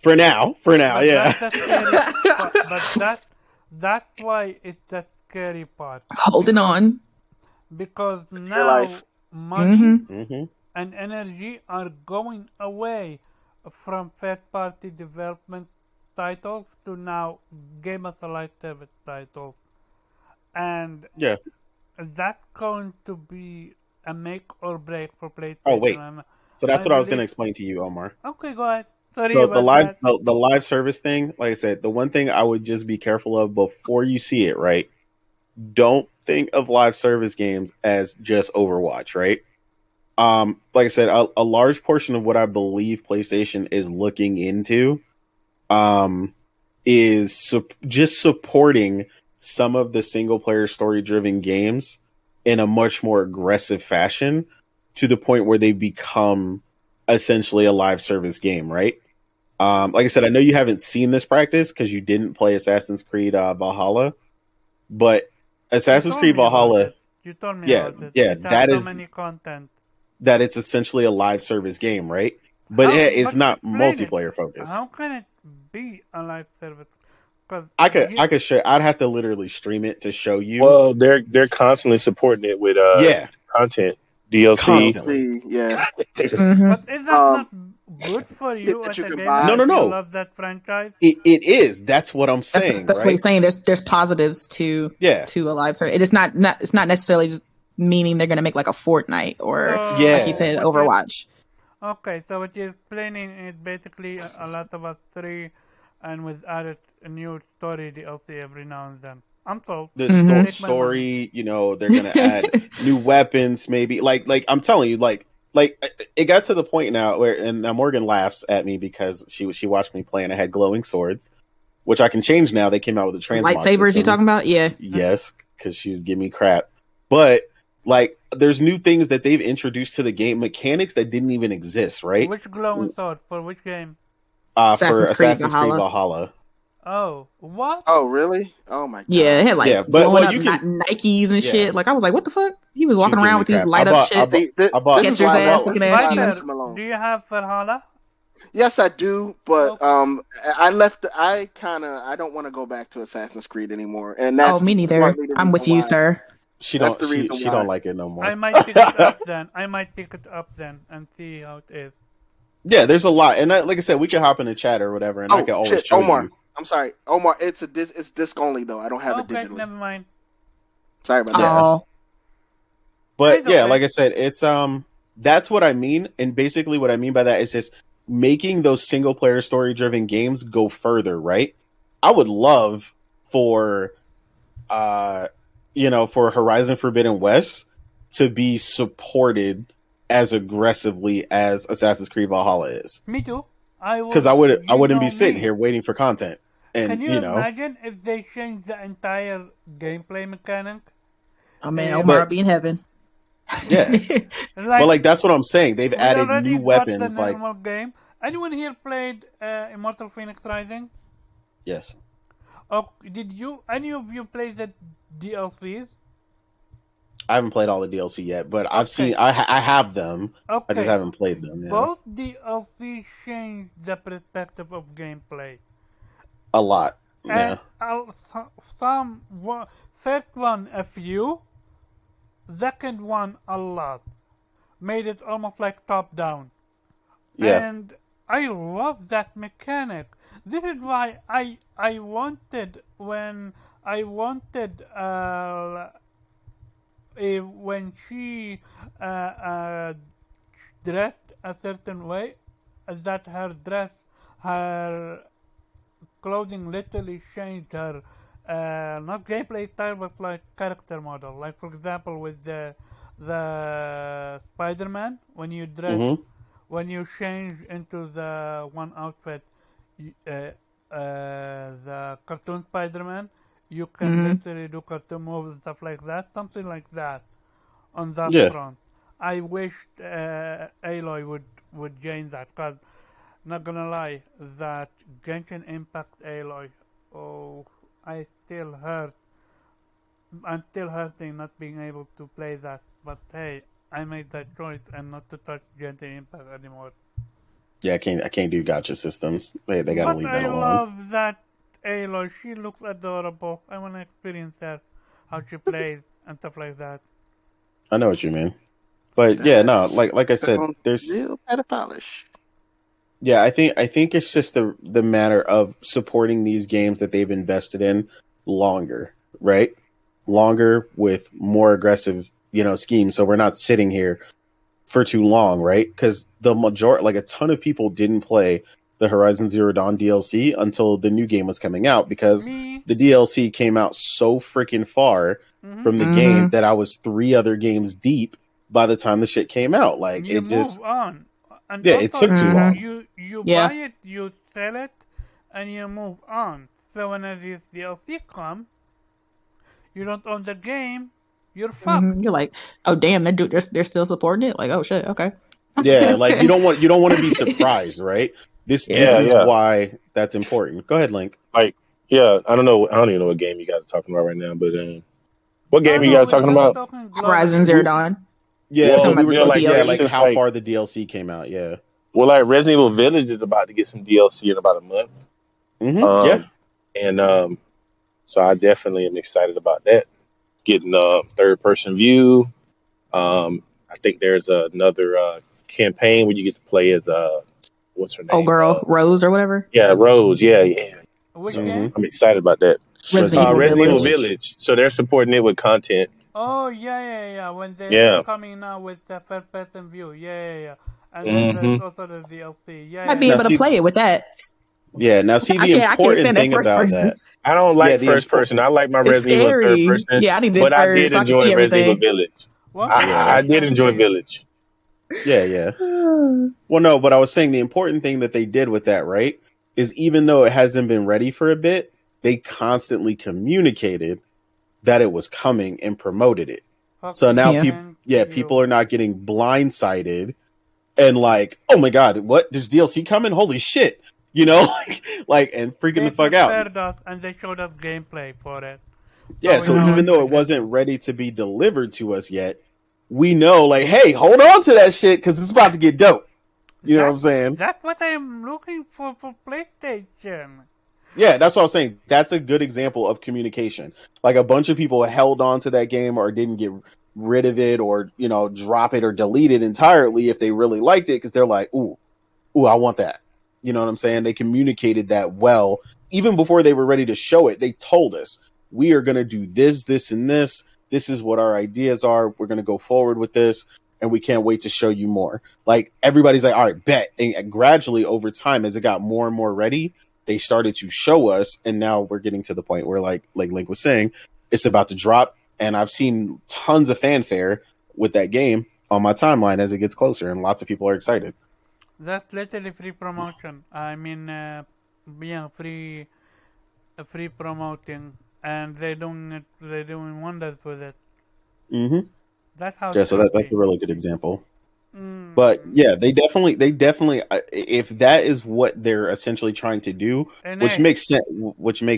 For now, yeah. That's why it's the scary part. Holding on. Because now money Mm-hmm. and energy are going away from third-party development titles to now Game as a Live Service titles. And that's going to be a make or break for PlayStation. Oh wait, so that's what I was going to explain to you, Omar. Okay, go ahead. Sorry so about the live service thing, like I said, the one thing I would just be careful of before you see it, right? Don't think of live service games as just Overwatch, right? Like I said, a large portion of what I believe PlayStation is looking into, is just supporting some of the single player story driven games in a much more aggressive fashion to the point where they become essentially a live service game, right? Like I said, I know you haven't seen this practice because you didn't play Assassin's Creed Valhalla, but Assassin's Creed Valhalla, you told me about it. Yeah, that is so many content. That it's essentially a live service game, right? But it's not multiplayer focused. How can it be a live service? I could show. I'd have to literally stream it to show you. Well, they're constantly supporting it with content, DLC. Constantly. Yeah. But is that not good for you as a gamer? No. You love that franchise. It is. That's what I'm saying. That's right? what he's saying. There's positives to a live service. It is not it's not necessarily meaning they're going to make like a Fortnite or like you said, Overwatch. Okay, so what you're explaining is basically a Last of Us 3, and with added a new story DLC every now and then. I'm sold. The story, they're gonna add new weapons, maybe. Like I'm telling you, like it got to the point now where, and now Morgan laughs at me because she watched me play and I had glowing swords, which I can change now. They came out with a transmog lightsabers. system. You talking about? Yeah. Yes, because she was giving me crap. But Like, there's new things that they've introduced to the game, mechanics that didn't even exist, right? Which glowing sword for which game? For Assassin's Creed Assassin's Creed Valhalla. Valhalla. Oh, what? Oh, really? Oh my Yeah, it god. had like Yeah, but glowing well, up you can. Nikes and Yeah, shit. Like I was like, what the fuck? He was she was walking giving around me with these crap. light up I shits. bought. This is Skechers why I ass love. looking This is ass why I left shoes. Viper, them alone. do you have Valhalla? Yes, I do, but Okay. I left. I don't want to go back to Assassin's Creed anymore, and Oh, that's me neither. partly the I'm reason with you, why. sir. She That's don't. the reason She why. don't like it no more. I might pick it up then. And see how it is. Yeah, there's a lot, and like I said, we can hop in the chat or whatever, and I Oh can always shit, show Omar. you. I'm sorry, Omar. It's disc only though. I don't have it Okay, digitally. never mind. Sorry about that. Yeah. Oh, But It's yeah, okay. like I said, it's that's what I mean, and basically what I mean by that is just making those single player story driven games go further, right? I would love for for Horizon Forbidden West to be supported as aggressively as Assassin's Creed Valhalla is. Me too. Because I wouldn't be sitting here waiting for content. And Can you imagine if they change the entire gameplay mechanic? oh man, Um, Omar but will be in heaven. yeah. But like that's what I'm saying. They've we added already new got the weapons like normal game. Anyone here played Immortal Phoenix Rising? yes. Oh, any of you play the DLCs? I haven't played all the DLC yet, but I've Okay. seen I have them. Okay. I just haven't played them. Yeah. Both DLCs change the perspective of gameplay. A lot. Yeah. And first one a few, second one a lot. Made it almost like top down. Yeah. And I love that mechanic. This is why I wanted when she dressed a certain way, that her clothing literally changed her not gameplay style but like character model. Like for example with the Spider-Man, when you dress Mm-hmm. when you change into the one outfit, the cartoon Spider-Man, you can literally do cartoon moves and stuff like that. Something like that on that Yeah. front. I wished Aloy would change that, cause not gonna lie, that Genshin Impact Aloy, oh, I'm still hurting not being able to play that. But hey, I made that choice and not to touch Genshin Impact anymore. Yeah, I can't do gotcha systems. They gotta But leave that I alone. love that Aloy. She looks adorable. I wanna experience that, how she plays and stuff like that. I know what you mean. But yeah, no, like I said, there's real better polish. yeah, I think it's just the matter of supporting these games that they've invested in longer, right? Longer with more aggressive, schemes. So we're not sitting here for too long, right? Because the majority, like a ton of people, didn't play the Horizon Zero Dawn DLC until the new game was coming out because Me, the DLC came out so freaking far from the game that I was 3 other games deep by the time the shit came out. Like you it just move on. And yeah, also, it took too long. you Yeah. buy it, you sell it, and you move on. So when this DLC come, you don't own the game, you're fucked. You're like, oh damn, they're still supporting it. Like, oh shit, okay. Yeah, like you don't want to be surprised, right? This Yeah, is yeah. why that's important. Go ahead, Link. Like, yeah, I don't even know what game you guys are talking about right now, but what game Oh are you no, guys we're talking just about? talking Horizon globally. Zero Dawn. Yeah, Well, talking we about were the talking. Yeah, DLC. like since how like far the DLC came out. Yeah. well, like Resident Evil Village is about to get some DLC in about a month. Mm-hmm. Yeah. And so I definitely am excited about that. Getting a third person view. I think there's another campaign where you get to play as what's her name? Oh girl, Rose or whatever. Yeah, Rose. Yeah. Which So game? I'm excited about that. Resident Evil Resident Evil Village. Village. So they're supporting it with content. Oh yeah. When they're Yeah. coming now with the third person view, yeah. And then Mm-hmm. there's also the DLC, yeah. Might be Now, able to see- play it with that. Yeah. Now, see, the I can't important stand that thing first about person. that. I don't like the first person. I like my It's Resident Evil third scary. person. Yeah, I need it But I third did so I can see enjoy Resident Evil everything. Village. What? I did enjoy Village. Yeah. Well, no, but I was saying the important thing that they did with that, right, is even though it hasn't been ready for a bit, they constantly communicated that it was coming and promoted it. So now Yeah. people are not getting blindsided and like, oh my god, what? There's DLC coming? Holy shit! You know, and freaking They the fuck out. prepared us and they showed us gameplay for it. Yeah, we so know even it's though a it good wasn't one. ready to be delivered to us yet, we know, like, hey, hold on to that shit because it's about to get dope. You know what I'm saying? That's what I'm looking for PlayStation. Yeah, that's what I'm saying. That's a good example of communication. Like a bunch of people held on to that game or didn't get rid of it or, drop it or delete it entirely if they really liked it because they're like, ooh, I want that. You know what I'm saying? They communicated that well. Even before they were ready to show it, they told us, we are going to do this, this, and this. This is what our ideas are. We're going to go forward with this. And we can't wait to show you more. Like everybody's like, all right, bet. And gradually over time, as it got more and more ready, they started to show us. And now we're getting to the point where like Link was saying, it's about to drop. And I've seen tons of fanfare with that game on my timeline as it gets closer. And lots of people are excited. That's literally free promotion. I mean, free promoting, and they're doing wonders with it. Mm-hmm. That's how. Yeah, so that's a really good example. Mm. But yeah, they definitely, if that is what they're essentially trying to do, which makes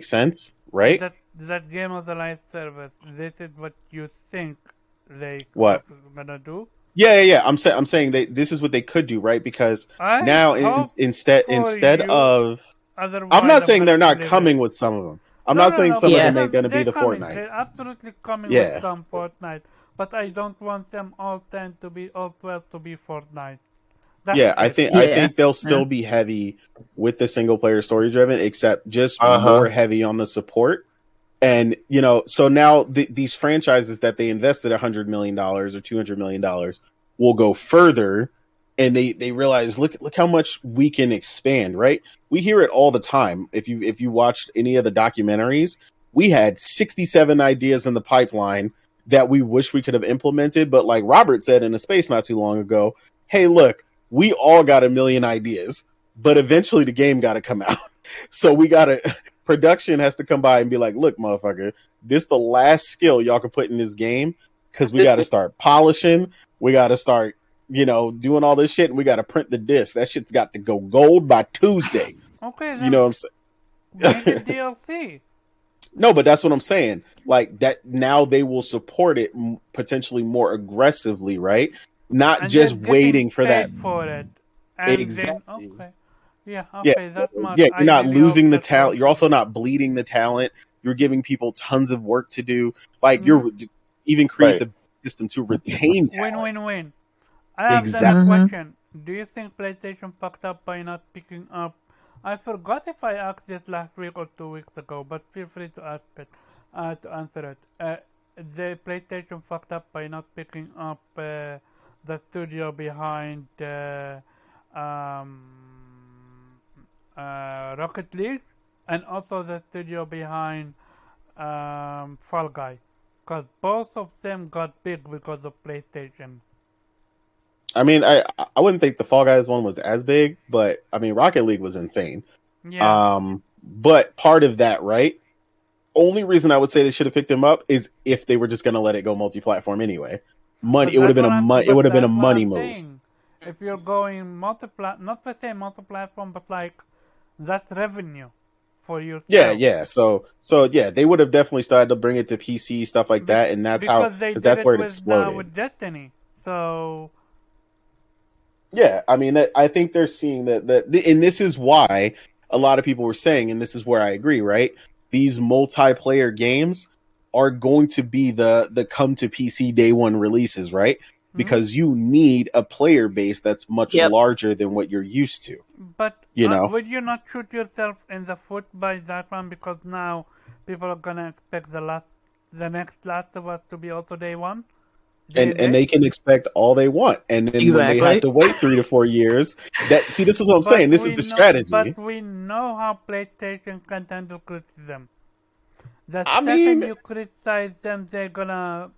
sense, right? That game as a live service. This is what you think they What? gonna do? Yeah. I'm saying this is what they could do, right? Because now instead of, I'm not saying they're not coming with some of them. I'm not saying some of them ain't gonna be the Fortnite. They're absolutely coming with some Fortnite, but I don't want them all 12 to be Fortnite. I think they'll still be heavy with the single player story driven, except just more heavy on the support. And so now these franchises that they invested $100 million or $200 million will go further, and they realize look how much we can expand. Right? We hear it all the time. If you watched any of the documentaries, we had 67 ideas in the pipeline that we wish we could have implemented. But like Robert said in a space not too long ago, hey, look, we all got a million ideas, but eventually the game got to come out. So production has to come by and be like, look, motherfucker, this the last skill y'all can put in this game because we got to start polishing. We got to start, doing all this shit, and we got to print the disc. That shit's got to go gold by Tuesday. Okay, then you know what I'm saying? Make it DLC. No, but that's what I'm saying. Like that, now they will support it potentially more aggressively, right? Not just waiting for that. For it. And exactly. Then, okay. Yeah, okay, that much. Yeah, you're not losing the talent. You're also not bleeding the talent. You're giving people tons of work to do. Like you're even creates a system to retain talent. Win. I have a question. Do you think PlayStation fucked up by not picking up? I forgot if I asked this last week or 2 weeks ago, but feel free to ask it, to answer it. The PlayStation fucked up by not picking up the studio behind Rocket League, and also the studio behind Fall Guy, because both of them got big because of PlayStation. I mean, I wouldn't think the Fall Guys one was as big, but I mean, Rocket League was insane. Yeah. But part of that, right? Only reason I would say they should have picked him up is if they were just going to let it go multi-platform anyway. Money, it would have been a money move. If you're going not per se multi-platform, but like that's revenue for yourself. Yeah. So yeah, they would have definitely started to bring it to PC, stuff like that, and that's where it exploded. With Destiny, so. Yeah, I mean, I think they're seeing that, and this is why a lot of people were saying, and this is where I agree, right? These multiplayer games are going to be the come to PC day one releases, right? Because you need a player base that's much larger than what you're used to. But would you not shoot yourself in the foot by that one? Because now people are gonna expect the next Last of Us to be also day one. And they can expect all they want, and then when they have to wait 3 to 4 years, this is what I'm saying. This is the strategy. But we know how PlayStation can handle criticism. The second you criticize them, they're gonna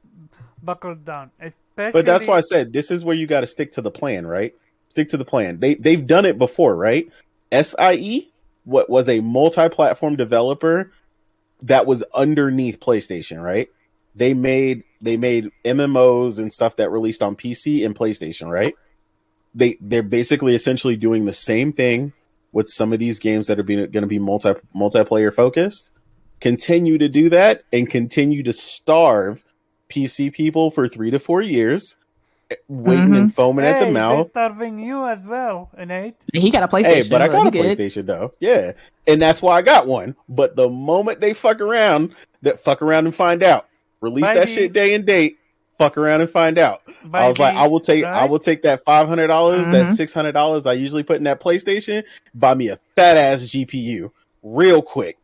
buckle down. But that's why I said this is where you got to stick to the plan, right? Stick to the plan. They've done it before, right? SIE, what was a multi-platform developer that was underneath PlayStation, right? they made MMOs and stuff that released on PC and PlayStation, right? They're basically essentially doing the same thing with some of these games that are going to be multiplayer focused. Continue to do that and continue to starve PC people for 3 to 4 years, waiting and foaming at the Hey, they're mouth. starving you as well, Nate. He got a PlayStation. Hey, but I got he a good. PlayStation though. Yeah. And that's why I got one. But the moment they fuck around and find out. Release that Baby. shit day and date. Fuck around and find out. I was like, Baby, I will take that $500, that $600 I usually put in that PlayStation, buy me a fat ass GPU real quick.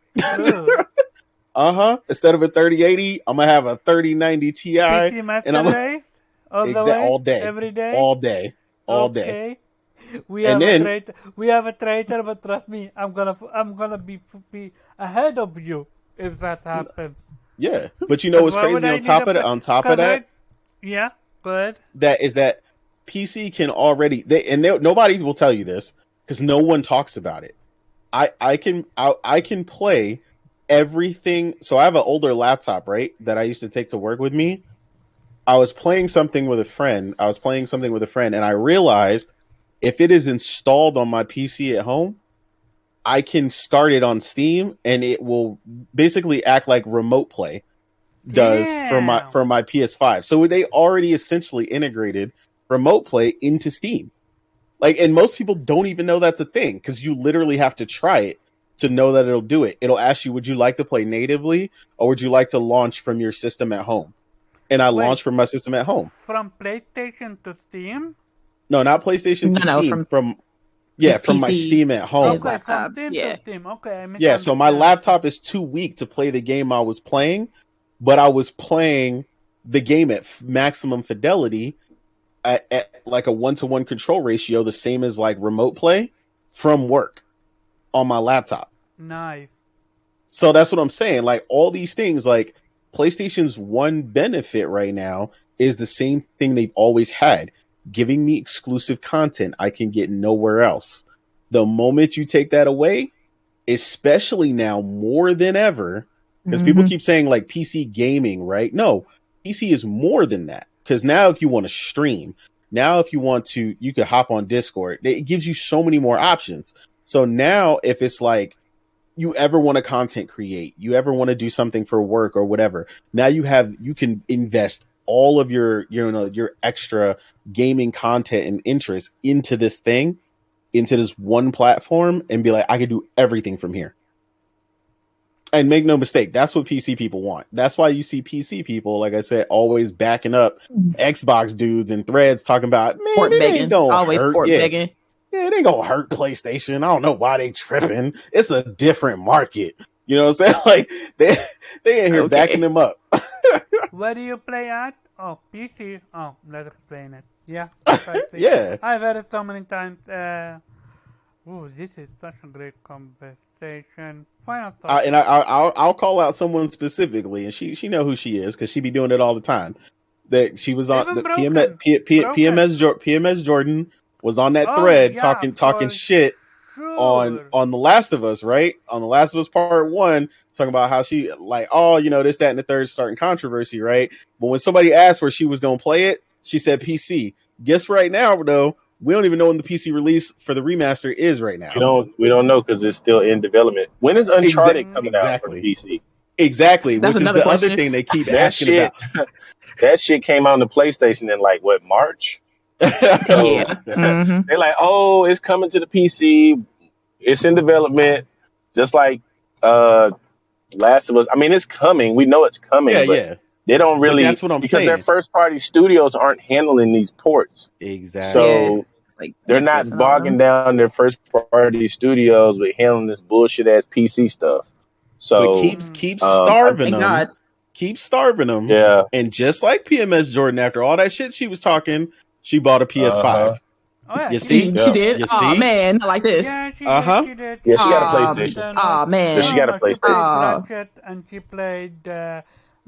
Instead of a 3080, I'm gonna have a 3090 Ti. PC Master and I'm Race? All the way? all day. Every day? All day. All day. Okay. We And have then- a traitor. We have a traitor, but trust me, I'm gonna be ahead of you if that happens. Yeah. But you know what's Why would crazy I on need top a of that? pla- On top 'Cause of that, yeah, go ahead. that PC can already nobody will tell you this because no one talks about it. I can play everything. So I have an older laptop, right, that I used to take to work with me. I was playing something with a friend. And I realized if it is installed on my PC at home, I can start it on Steam and it will basically act like remote play does for my PS5. So they already essentially integrated remote play into Steam. Like, and most people don't even know that's a thing because you literally have to try it to know that it'll do it. It'll ask you, would you like to play natively or would you like to launch from your system at home? And I launched from my system at home. From PlayStation to Steam? No, not PlayStation to Steam. From my Steam at home. His laptop. From Steam to Steam. Okay, so my laptop is too weak to play the game I was playing, but I was playing the game at maximum fidelity at like a 1-to-1 control ratio, the same as like remote play from work on my laptop. Nice. So that's what I'm saying. Like all these things, like PlayStation's one benefit right now is the same thing they've always had, giving me exclusive content I can get nowhere else. The moment you take that away, especially now more than ever, because people keep saying like PC gaming, right? No, PC is more than that. Because now if you want to stream, now if you want to, you could hop on Discord. It gives you so many more options. So now if it's like you ever want to content create, you ever want to do something for work or whatever, now you can invest all of your extra gaming content and interest into this thing, into this one platform, and be like, I can do everything from here. And make no mistake, that's what PC people want. That's why you see PC people, like I said, always backing up Xbox dudes and threads talking about, man, port it begging. ain't gonna Always hurt. port begging. Yeah, it ain't gonna hurt PlayStation. I don't know why they tripping. It's a different market. You know what I'm saying? Like they in here backing them up. Where do you play at? Oh, PC. Oh, let's explain it. Yeah. Yeah. I've heard it so many times. This is such a great conversation. Final thought. And I'll call out someone specifically, and she know who she is because she be doing it all the time. That she was on the PMS Jordan was on that thread talking shit on The Last of Us, right? On The Last of Us Part 1, talking about how she like, this, that, and the third starting controversy, right? But when somebody asked where she was gonna play it, she said PC. Guess right now though, we don't even know when the PC release for the remaster is right now. We don't know because it's still in development. When is Uncharted coming out for the PC? Exactly, That's which is the other thing they keep asking about. That shit came out on the PlayStation in like March? So, they're like, oh, it's coming to the PC. It's in development, just like Last of Us. I mean, it's coming. We know it's coming. Yeah. They don't really. But that's what I'm saying. Because their first party studios aren't handling these ports. Exactly. So like they're not bogging down their first party studios with handling this bullshit ass PC stuff. So but keep starving them. God. Keep starving them. Yeah. And just like PMS Jordan, after all that shit she was talking, she bought a PS5. Oh, yeah, You see? She did? You Oh see? man, not like this. Yeah, she did. Yeah, she got a PlayStation. Oh man. Yeah, she got a PlayStation. She played Ratchet and she played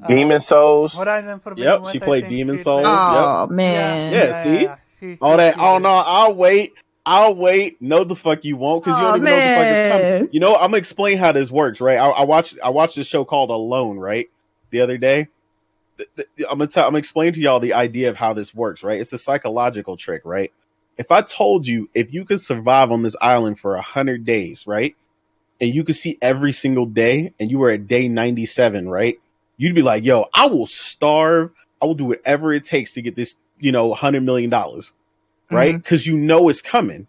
Demon Souls. Horizon Forbidden Yep, West, she I played think Demon she Souls. played. Oh man. Yeah, see? She All that. did. Oh no, I'll wait. No, the fuck you won't, because you don't even know what the fuck is coming. You know, I'm gonna explain how this works, right? I watched a show called Alone, right, the other day, I'm gonna explain to y'all the idea of how this works, right? It's a psychological trick, right? If I told you if you could survive on this island for 100 days, right, and you could see every single day, and you were at day 97, right, you'd be like, "Yo, I will starve. I will do whatever it takes to get this, $100 million, right? Because you know it's coming."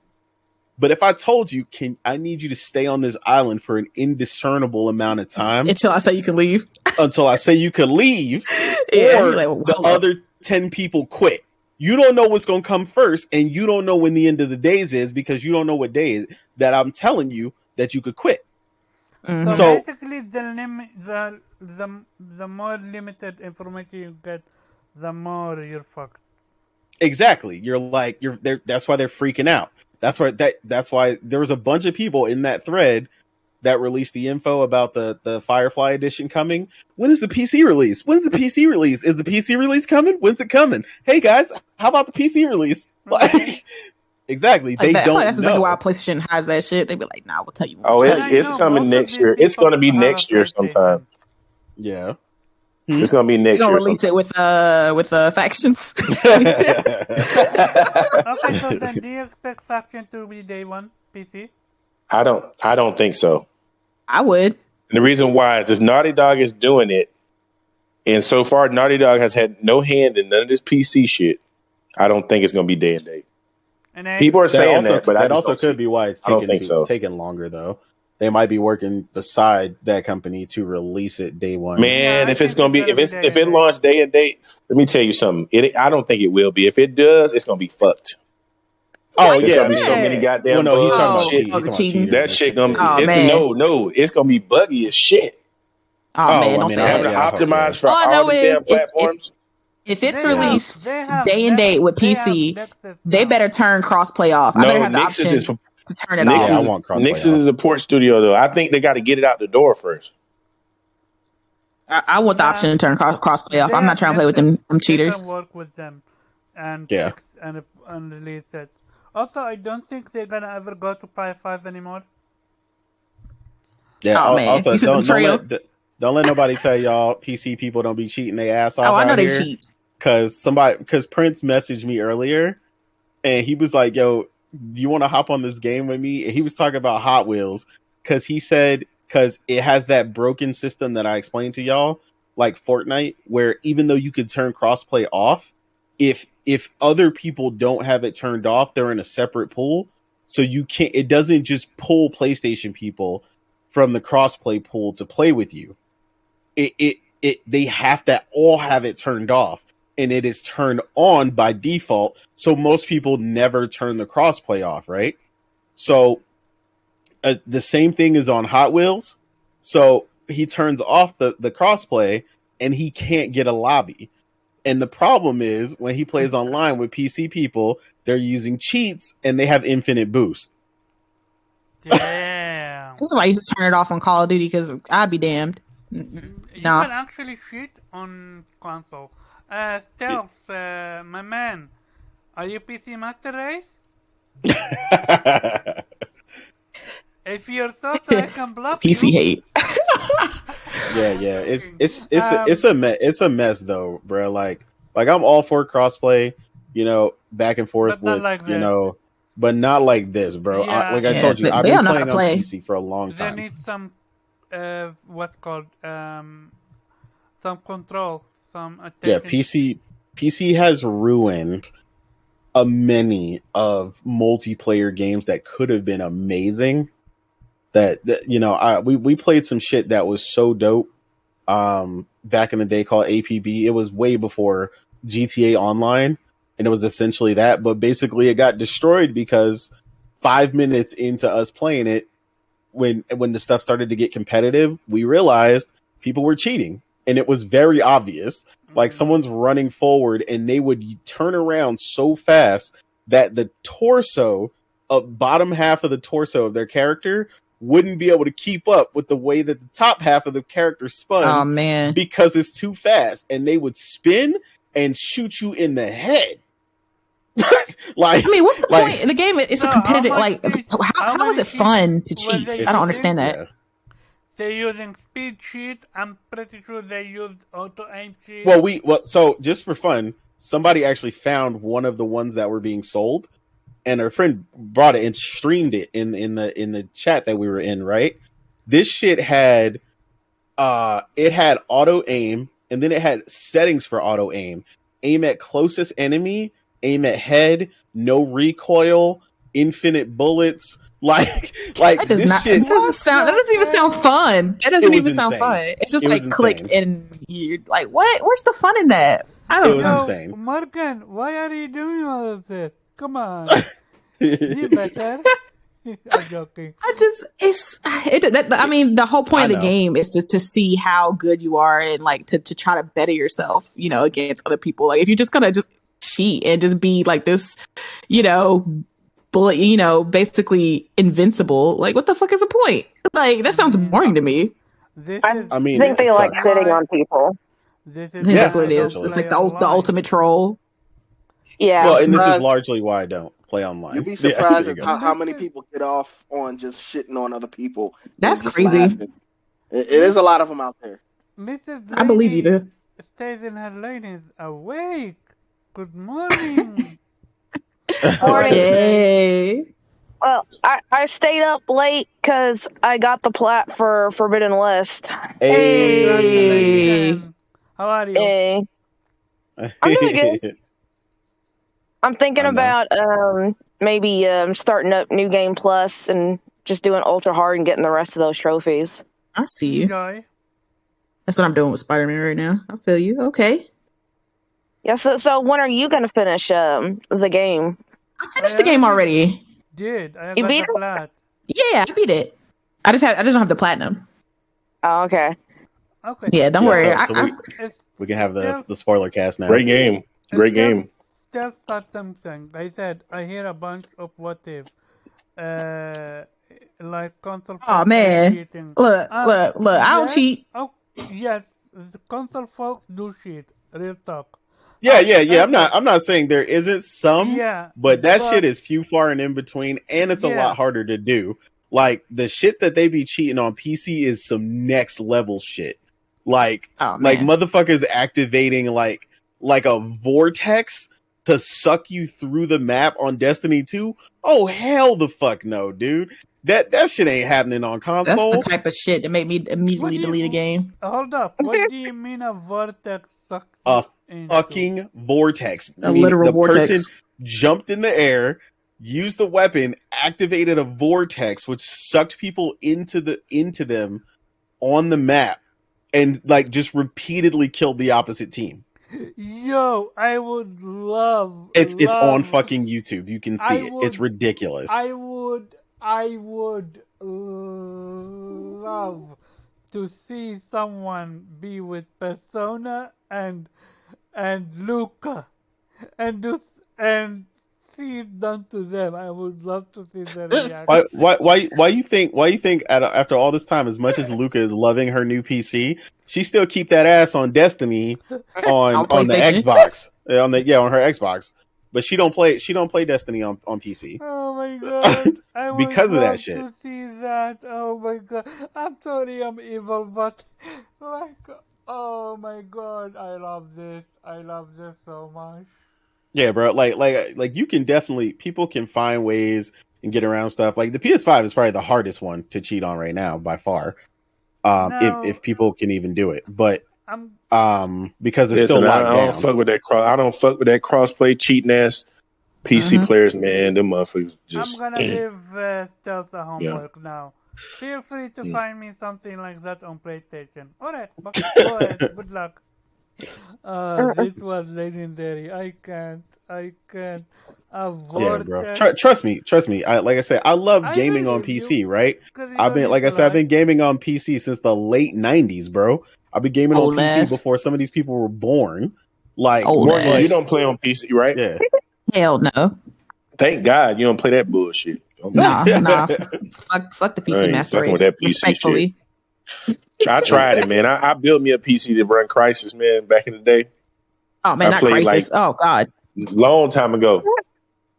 But if I told you, I need you to stay on this island for an indiscernible amount of time Until I say you can leave. until I say you could leave, Yeah, or you're like, well, the hold up. other 10 people quit. You don't know what's going to come first, and you don't know when the end of the days is because you don't know what day is that I'm telling you that you could quit. So So- basically, the more limited information you get, the more you're fucked. Exactly. You're like that's why they're freaking out. That's why there was a bunch of people in that thread that released the info about the Firefly edition coming. When is the PC release? When's the PC release? Is the PC release coming? When's it coming? Hey guys, how about the PC release? Like, exactly. Like They that. don't That's know. exactly why PlayStation has that shit. They be like, "Nah, we'll tell you." Oh, We'll it's tell you. it's coming next year. It's going to be next year sometime. Yeah. It's going to be We're next gonna year. release it with factions. Okay, so then do you expect Faction to be day one PC? I don't think so. I would. And the reason why is if Naughty Dog is doing it, and so far Naughty Dog has had no hand in none of this PC shit, I don't think it's going to be day and date. And People are That saying also that, but I that just also don't see could be why it's I don't think so. taking longer though. They might be working beside that company to release it day one. Man, Yeah, if I it's think going to be it's gonna be if day it and launched day and date, let me tell you something. I don't think it will be. If it does, it's going to be fucked. Oh There's yeah, going to be so many goddamn well, no, he's talking about bugs and shit. cheat. Oh, He's the talking about cheating. cheaters. That and shit going to Oh, be it's man. it's going to be buggy as shit. Oh man, I don't mean, say They're that. having to yeah, optimize for All I all know the is damn platforms. if it's They have- released they have day and Nex- date with they have PC, Nexus they now. better turn crossplay off. I better have the Nix's option is to turn it Nix's, Yeah, I off. want crossplay Nix's is a port studio though. I think they got to get it out the door first. I want the option to turn crossplay off. They I'm not have trying to play with Nexus. them They cheaters. can work with them and Yeah. fix and release it. Also, I don't think they're gonna ever go to Pi 5 anymore. Yeah. Oh, man. Also, You said the betrayal? don't let nobody tell y'all PC people don't be cheating their ass off. Oh, I know out they here. cheat. Because Prince messaged me earlier, and he was like, "Yo, do you want to hop on this game with me?" And he was talking about Hot Wheels because he said because it has that broken system that I explained to y'all, like Fortnite, where even though you could turn crossplay off, if other people don't have it turned off, they're in a separate pool, so you can't. It doesn't just pull PlayStation people from the crossplay pool to play with you. They have to all have it turned off. And it is turned on by default, so most people never turn the crossplay off, right? So the same thing is on Hot Wheels. So he turns off the crossplay, and he can't get a lobby. And the problem is when he plays online with PC people, they're using cheats and they have infinite boost. Yeah. This is why I used to turn it off on Call of Duty because I'd be damned. You Nah. can actually cheat on console. Stealth, my man, are you PC Master Race? If you're so, I can block PC you. hate. Yeah. It's a mess though, bro. Like I'm all for crossplay, back and forth But not with, like this. but not like this, bro. Yeah. Like I Yeah, told you, I've they been don't know how to playing on play. PC for a long They time. need some, what's called, some control, some Yeah, attention. PC has ruined a many of multiplayer games that could have been amazing. We played some shit that was so dope back in the day called APB. It was way before GTA Online, and it was essentially that, but basically it got destroyed because 5 minutes into us playing it, when the stuff started to get competitive, we realized people were cheating, and it was very obvious. Like someone's running forward and they would turn around so fast that the bottom half of the torso of their character wouldn't be able to keep up with the way that the top half of the character spun. Oh, man. Because it's too fast, and they would spin and shoot you in the head. Like, I mean, what's the like- point in the game? It's So a competitive. how Like, much cheat- how is many it fun to cheats were cheat? they I don't understand that. Yeah. They're using speed cheat. I'm pretty sure they used auto aim cheat. So just for fun, somebody actually found one of the ones that were being sold, and our friend brought it and streamed it in the chat that we were in. Right, this shit had it had auto aim, and then it had settings for auto aim at closest enemy, aim at head, no recoil, infinite bullets. Like That does this not. shit. That doesn't sound. That doesn't even sound fun. That It doesn't was even sound insane. fun. It's just It was like click insane. and you like what? Where's the fun in that? I It don't was know. insane. Morgan, why are you doing all of this? Come on. You better. I'm joking. I mean, the whole point I of the know. game is to see how good you are and like to try to better yourself, against other people. Like if you're just gonna just cheat and just be like this, basically invincible. Like what the fuck is the point? Like that sounds boring to me. I mean, think they it like sucks. sitting on people. This I is think that's why what it I don't is. It's play like the online. ultimate troll. Yeah. Well, and this is Surprised- largely why I don't play online. You'd be Yeah, surprised there at you go. how many people get off on just shitting on other people. and That's just crazy. laughing. It is a lot of them out there. Mrs. I believe you Lady do. stays in her lane is awake. Good morning. Morning. Yay. Well, I stayed up late because I got the plat for Forbidden List. Congratulations. How are you? Hey. I'm doing good. I'm thinking I know. about maybe starting up New Game Plus and just doing ultra hard and getting the rest of those trophies. I see you. Enjoy. That's what I'm doing with Spider-Man right now. I feel you. Okay. Yeah. So when are you gonna finish the game? I finished the game already. Did I You got beat the it? plat? Yeah, I beat it. I just don't have the platinum. Oh, okay. Okay. Yeah, don't Yeah, worry. so It's we can have still- the spoiler cast now. Great game. Great still- game. Still start something. I said I hear a bunch of what if, like console. Oh folks man, cheating. look. I don't yes? cheat. Oh yes, the console folks do cheat. Real talk. Yeah. Okay. I'm not saying there isn't some, Yeah, but that shit is few, far, and in between, and it's a Yeah. lot harder to do. Like the shit that they be cheating on PC is some next level shit. Like Oh like man, motherfuckers activating like a vortex to suck you through the map on Destiny 2. Oh hell the fuck no, dude. That shit ain't happening on that's console. the type of shit that made me immediately What do you- delete a game. Hold up. What do you mean a vortex sucks A you into? fucking vortex. A Meaning literal the vortex. person jumped in the air, used the weapon, activated a vortex, which sucked people into them on the map, and like just repeatedly killed the opposite team. Yo, I would love. It's on love- fucking YouTube. You can see I it. would- It's ridiculous. I would love to see someone be with Persona and Luca and see it done to them. I would love to see their reaction. Why you think after all this time, as much as Luca is loving her new PC, she still keep that ass on Destiny on the PlayStation. Xbox on her Xbox, but she don't play Destiny on PC. Oh my god! I would Because of that love shit. to see that. Oh my god! I'm sorry, I'm evil, but like, oh my god! I love this. I love this so much. Yeah, bro. Like you can definitely people can find ways and get around stuff. Like the PS5 is probably the hardest one to cheat on right now by far. No. If people can even do it, but I'm because it's Listen, still locked I don't down. fuck with that I don't fuck with that crossplay cheating ass PC Mhm. players, man. Them motherfuckers just. gonna give Stealth a homework now. Feel free to find me something like that on PlayStation. Alright, go ahead. Good luck. This was legendary. I can't. Yeah, bro. Trust me. Like I said, I love I gaming on believe PC, you. right? 'Cause you I've don't been, need like I to said, I've lie. been gaming on PC since the late '90s, bro. I've been gaming Old on PC ass. before some of these people were born. Like, Old Morgan, ass. you don't play on PC, right? yeah. Hell no. Thank God you don't play that bullshit. Nah. Fuck the I PC ain't Master fucking with Race. that PC Respectfully. I tried it, man. I built me a PC to run Crisis, man, back in the day. Oh man, I not played, Crisis. Oh god. Long time ago.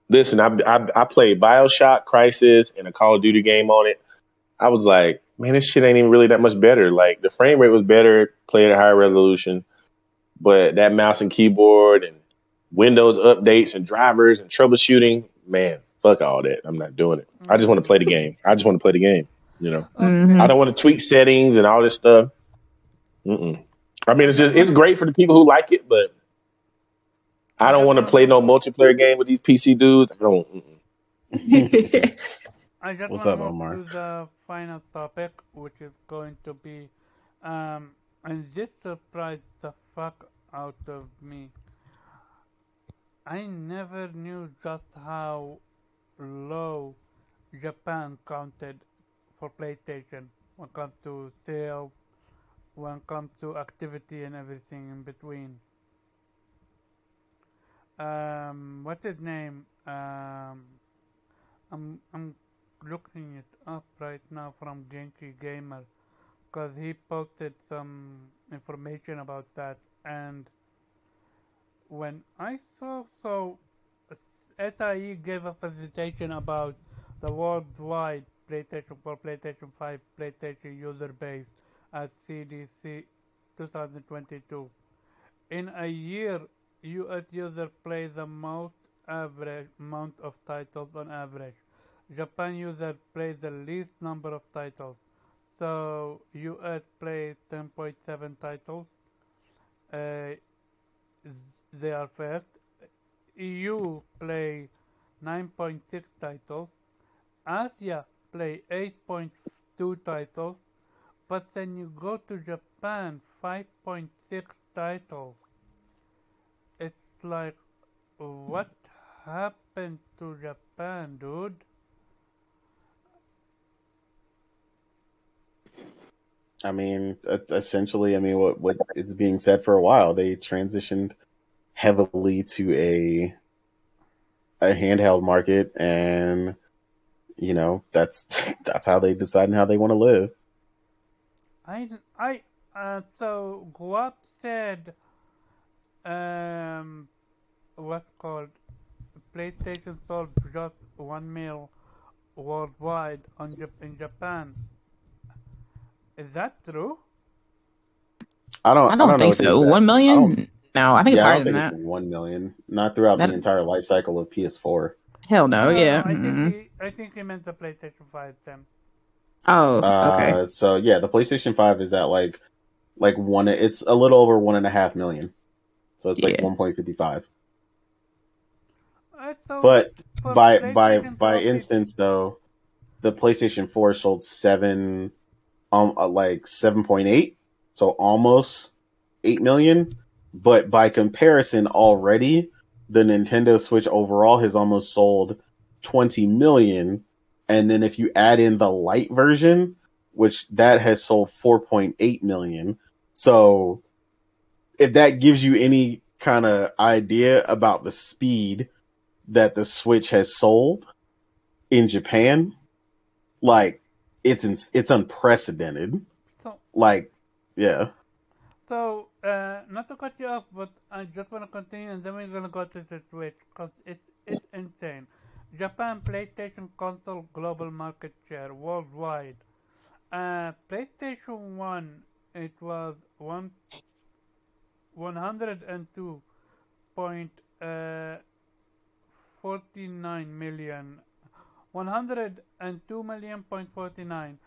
Listen, I played BioShock, Crisis, and a Call of Duty game on it. I was like, man, this shit ain't even really that much better. Like the frame rate was better, played at higher resolution, but that mouse and keyboard and Windows updates and drivers and troubleshooting, man, fuck all that. I'm not doing it. I just want to play the game. I just want to play the game. You know, I Okay. don't want to tweak settings and all this stuff. Mm-mm. I mean, I just it's wanna great for the people who like it, but I I don't just want to wanna play go no to multiplayer game with these PC dudes. I don't. I just What's wanna up, move Omar? to the final topic, which is going to be and this surprised the fuck out of me. I never knew just how low Japan counted for PlayStation when it comes to sales, when it comes to activity and everything in between. What's his name? I'm looking it up right now from Genki Gamer because he posted some information about that. And when I saw SIE gave a presentation about the worldwide PlayStation 4, PlayStation 5, PlayStation user base at CDC 2022. In a year, US user play the most average amount of titles on average. Japan users play the least number of titles. So US play 10.7 titles. Uh, they are first. EU play 9.6 titles. Asia play 8.2 titles. But then you go to Japan, 5.6 titles. It's like, what happened to Japan, dude? I mean, essentially, I mean, what is being said for a while, they transitioned heavily to a handheld market, and that's that's how they decide how they want to live. So Guap said, um, what's called PlayStation sold just 1 mil worldwide in Japan. Is that true? I I don't don't know think what the so. exact. 1 million? No, I think it's Yeah, I higher don't than think it's that. 1 million. Not throughout the That entire life cycle of PS4. hell no. No. Yeah. I think he meant the PlayStation 5 then. Oh, okay. So yeah, the PlayStation 5 is at like one. It's a little over 1.5 million. So it's like Yeah. 1.55. So But for PlayStation by trophies, instance though, the PlayStation 4 sold like 7.8, so almost 8 million. But by comparison, already the Nintendo Switch overall has almost sold 20 million, and then if you add in the light version, which that has sold 4.8 million. So if that gives you any kind of idea about the speed that the Switch has sold in Japan, like it's unprecedented. so Like, yeah. not to cut you off, but I just want to continue, and then we're gonna go to the Switch because it's insane. Japan PlayStation console global market share worldwide. PlayStation One, it was 149 million, 102 million.49.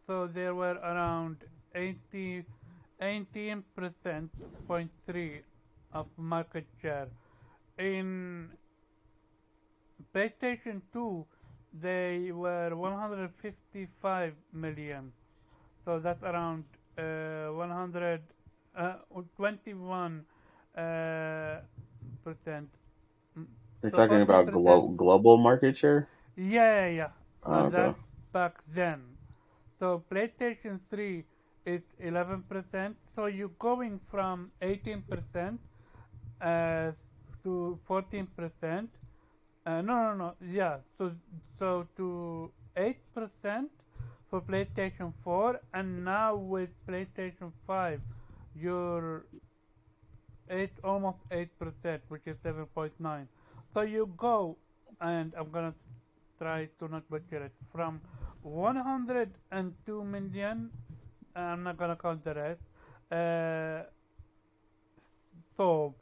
So there were around 80, 18% point three of market share. In PlayStation 2, they were 155 million. So that's around 121 percent. You're So talking about 14%. global market share? Yeah. Oh, okay. That's back then. So PlayStation 3 is 11%. So you're going from 18% uh, to 14%. No. Yeah. So to 8% for PlayStation 4, and now with PlayStation 5, you're almost 8%, which is 7.9. So you go, and I'm gonna try to not butcher it, from 102 million. I'm not gonna count the rest. Sold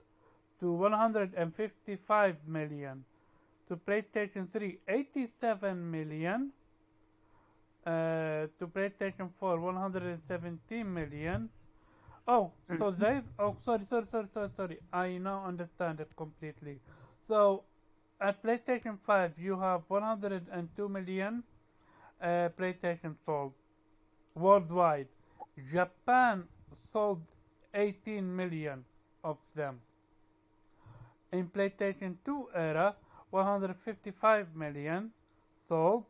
to 155 million. To PlayStation 3, 87 million. To PlayStation 4, 117 million. Oh, so there's. Oh, sorry. I now understand it completely. So, at PlayStation 5, you have 102 million PlayStation sold worldwide. Japan sold 18 million of them. In PlayStation 2 era, 155 million sold.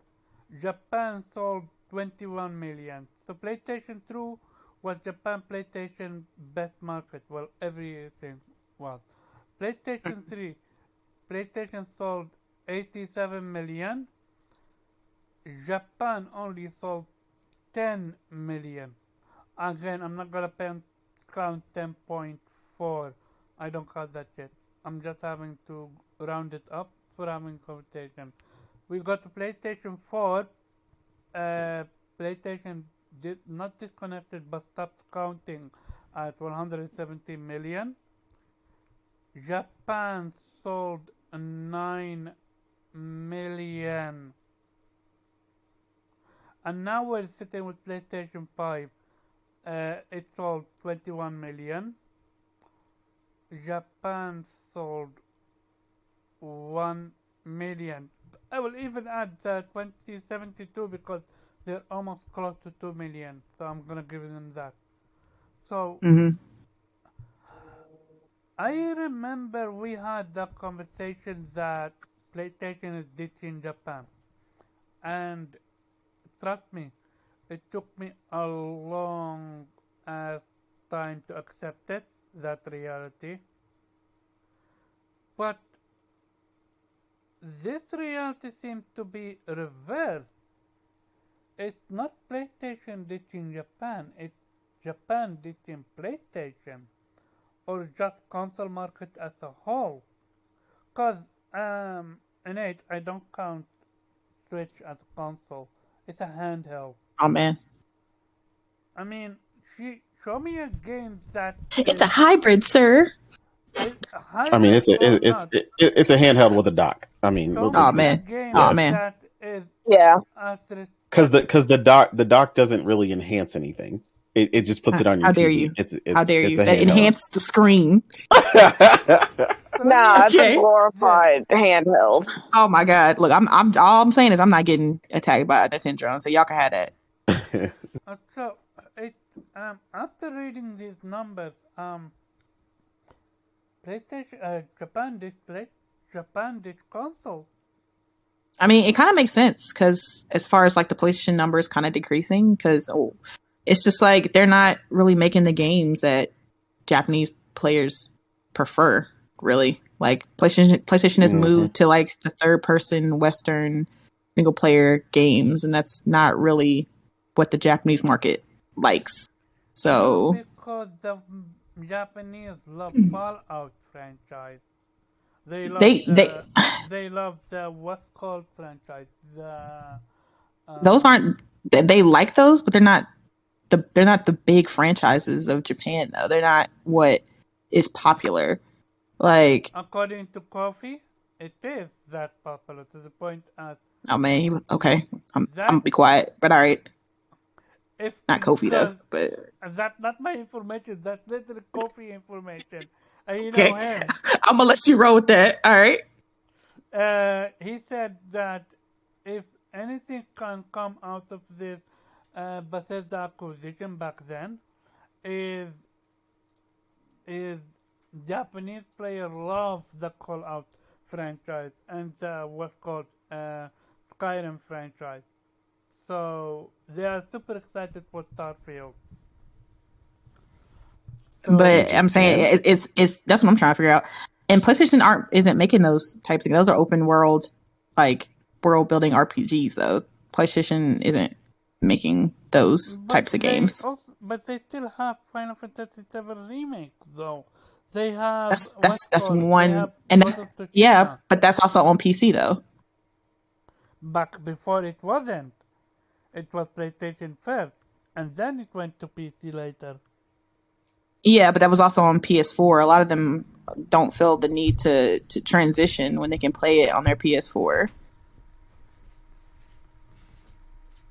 Japan sold 21 million. So PlayStation 2 was Japan PlayStation best market. Well, everything was. PlayStation 3, PlayStation sold 87 million. Japan only sold 10 million. Again, I'm not gonna count 10.4. I don't count that yet. I'm just having to round it up for having conversation. We got to PlayStation 4. PlayStation did not disconnected but stopped counting at 170 million. Japan sold 9 million. And now we're sitting with PlayStation 5. It sold 21 million. Japan sold 1 million. I will even add 2072 because they're almost close to 2 million. So I'm gonna give them that. So I remember we had the conversation that PlayStation is ditching Japan. And trust me, it took me a long ass time to accept it, that reality. But this reality seems to be reversed. It's not PlayStation ditching Japan, it's Japan ditching PlayStation. Or just console market as a whole. Cause, innate, I don't count Switch as a console. It's a handheld. Oh man. I mean, show me a game that It's a hybrid, sir. I mean, it's a handheld with a dock. I mean, oh man, that is because the dock doesn't really enhance anything. It just puts it on your how TV. Dare you? How dare you? That enhances the screen. Nah, it's a glorified handheld. Oh my god! Look, I'm all I'm saying is I'm not getting attacked by a Nintendo, so y'all can have that. So, after reading these numbers, PlayStation, Japan did console. I mean, it kind of makes sense because as far as like the PlayStation numbers kind of decreasing, because it's just like they're not really making the games that Japanese players prefer. Really, like PlayStation has moved to like the third-person Western single-player games, and that's not really what the Japanese market likes. So because the Japanese love Fallout franchise. They love the what's called franchise. Those aren't they like those, but they're not the big franchises of Japan though. They're not what is popular. Like according to Coffee, it is that popular to the point as. Oh man, okay. I'm gonna be quiet, but all right. Not Kofi though, but that's not my information. That's literally Kofi information. And you know him. I'm gonna let you roll with that. All right. He said that if anything can come out of this Bethesda acquisition back then, is Japanese player love the Call Out franchise and what's called Skyrim franchise. So they are super excited for Starfield. So, but I'm saying it's that's what I'm trying to figure out. And PlayStation isn't making those types of those are open world, like world building RPGs though. PlayStation isn't making those types of games. But they still have Final Fantasy VII Remake though. They have that's one, and that's but that's also on PC though. Back before it wasn't. it was PlayStation first, and then it went to PC later. Yeah, but that was also on PS4. A lot of them don't feel the need to transition when they can play it on their PS4.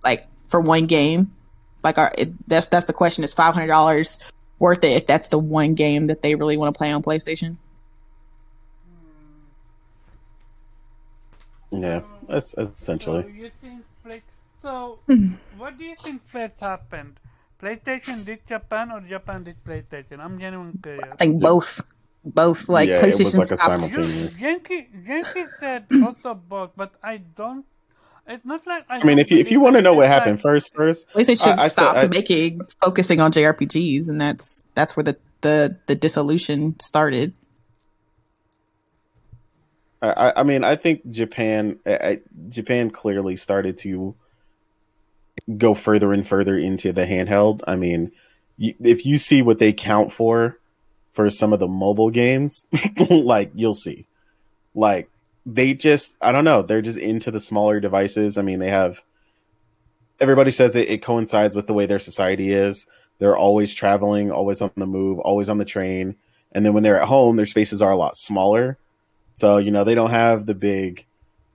Like for one game, like that's the question: is $500 worth it if that's the one game that they really want to play on PlayStation? Yeah, that's essentially. So you think what do you think first happened? PlayStation did Japan or Japan did PlayStation? I'm genuinely curious. I think both. Like Yeah, it was PlayStation like a stopped. simultaneous. Yankee said also both, but I don't. It's not like I I mean, don't if you believe want it. to know what It's happened like first, PlayStation I still stopped focusing on JRPGs, and that's where the dissolution started. I mean, I think Japan clearly started to go further and further into the handheld. I mean, if you see what they count for some of the mobile games, like you'll see, like they just, I don't know, they're just into the smaller devices. I mean, they have, everybody says it coincides with the way their society is. They're always traveling, always on the move, always on the train. And then when they're at home, their spaces are a lot smaller. So, they don't have the big,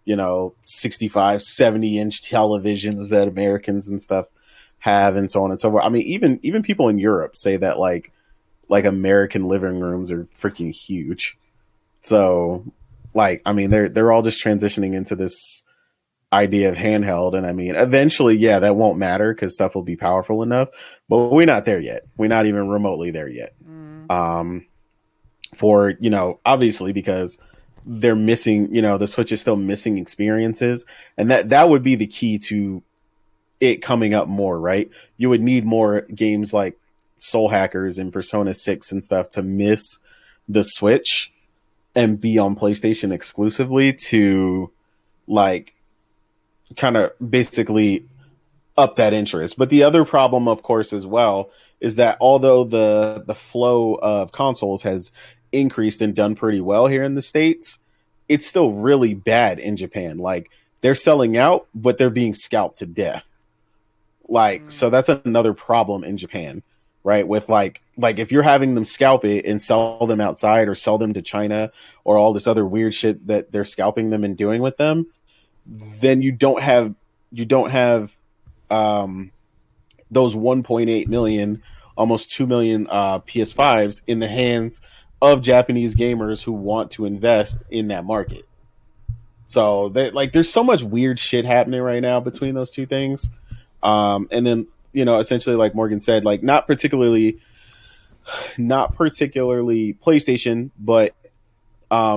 65, 70-inch televisions that Americans and stuff have, and so on and so forth. I mean, even people in Europe say that like American living rooms are freaking huge. So, like, I mean, they're all just transitioning into this idea of handheld, and I mean, eventually, yeah, that won't matter because stuff will be powerful enough. But we're not there yet. We're not even remotely there yet. For obviously because they're missing. The Switch is still missing experiences, and that would be the key to it coming up more. Right? You would need more games like Soul Hackers and Persona 6 and stuff to miss the Switch and be on PlayStation exclusively to like kind of basically up that interest. But the other problem, of course, as well, is that although the flow of consoles has increased and done pretty well here in the States, it's still really bad in Japan. Like they're selling out, but they're being scalped to death. Like, so that's another problem in Japan, right? With like if you're having them scalp it and sell them outside or sell them to China or all this other weird shit that they're scalping them and doing with them, then you don't have those 1.8 million, almost 2 million PS5s in the hands of Japanese gamers who want to invest in that market. So there's so much weird shit happening right now between those two things. And then essentially, like Morgan said, like not particularly PlayStation, but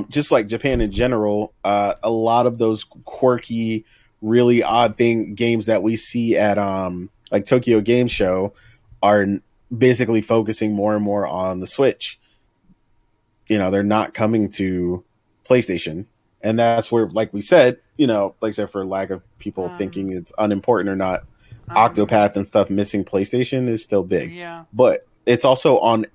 just like Japan in general, a lot of those quirky, really odd games that we see at like Tokyo Game Show are basically focusing more and more on the Switch. They're not coming to PlayStation, and that's where, like we said, like I said, for lack of people thinking it's unimportant or not, Octopath and stuff missing PlayStation is still big. Yeah. But it's also on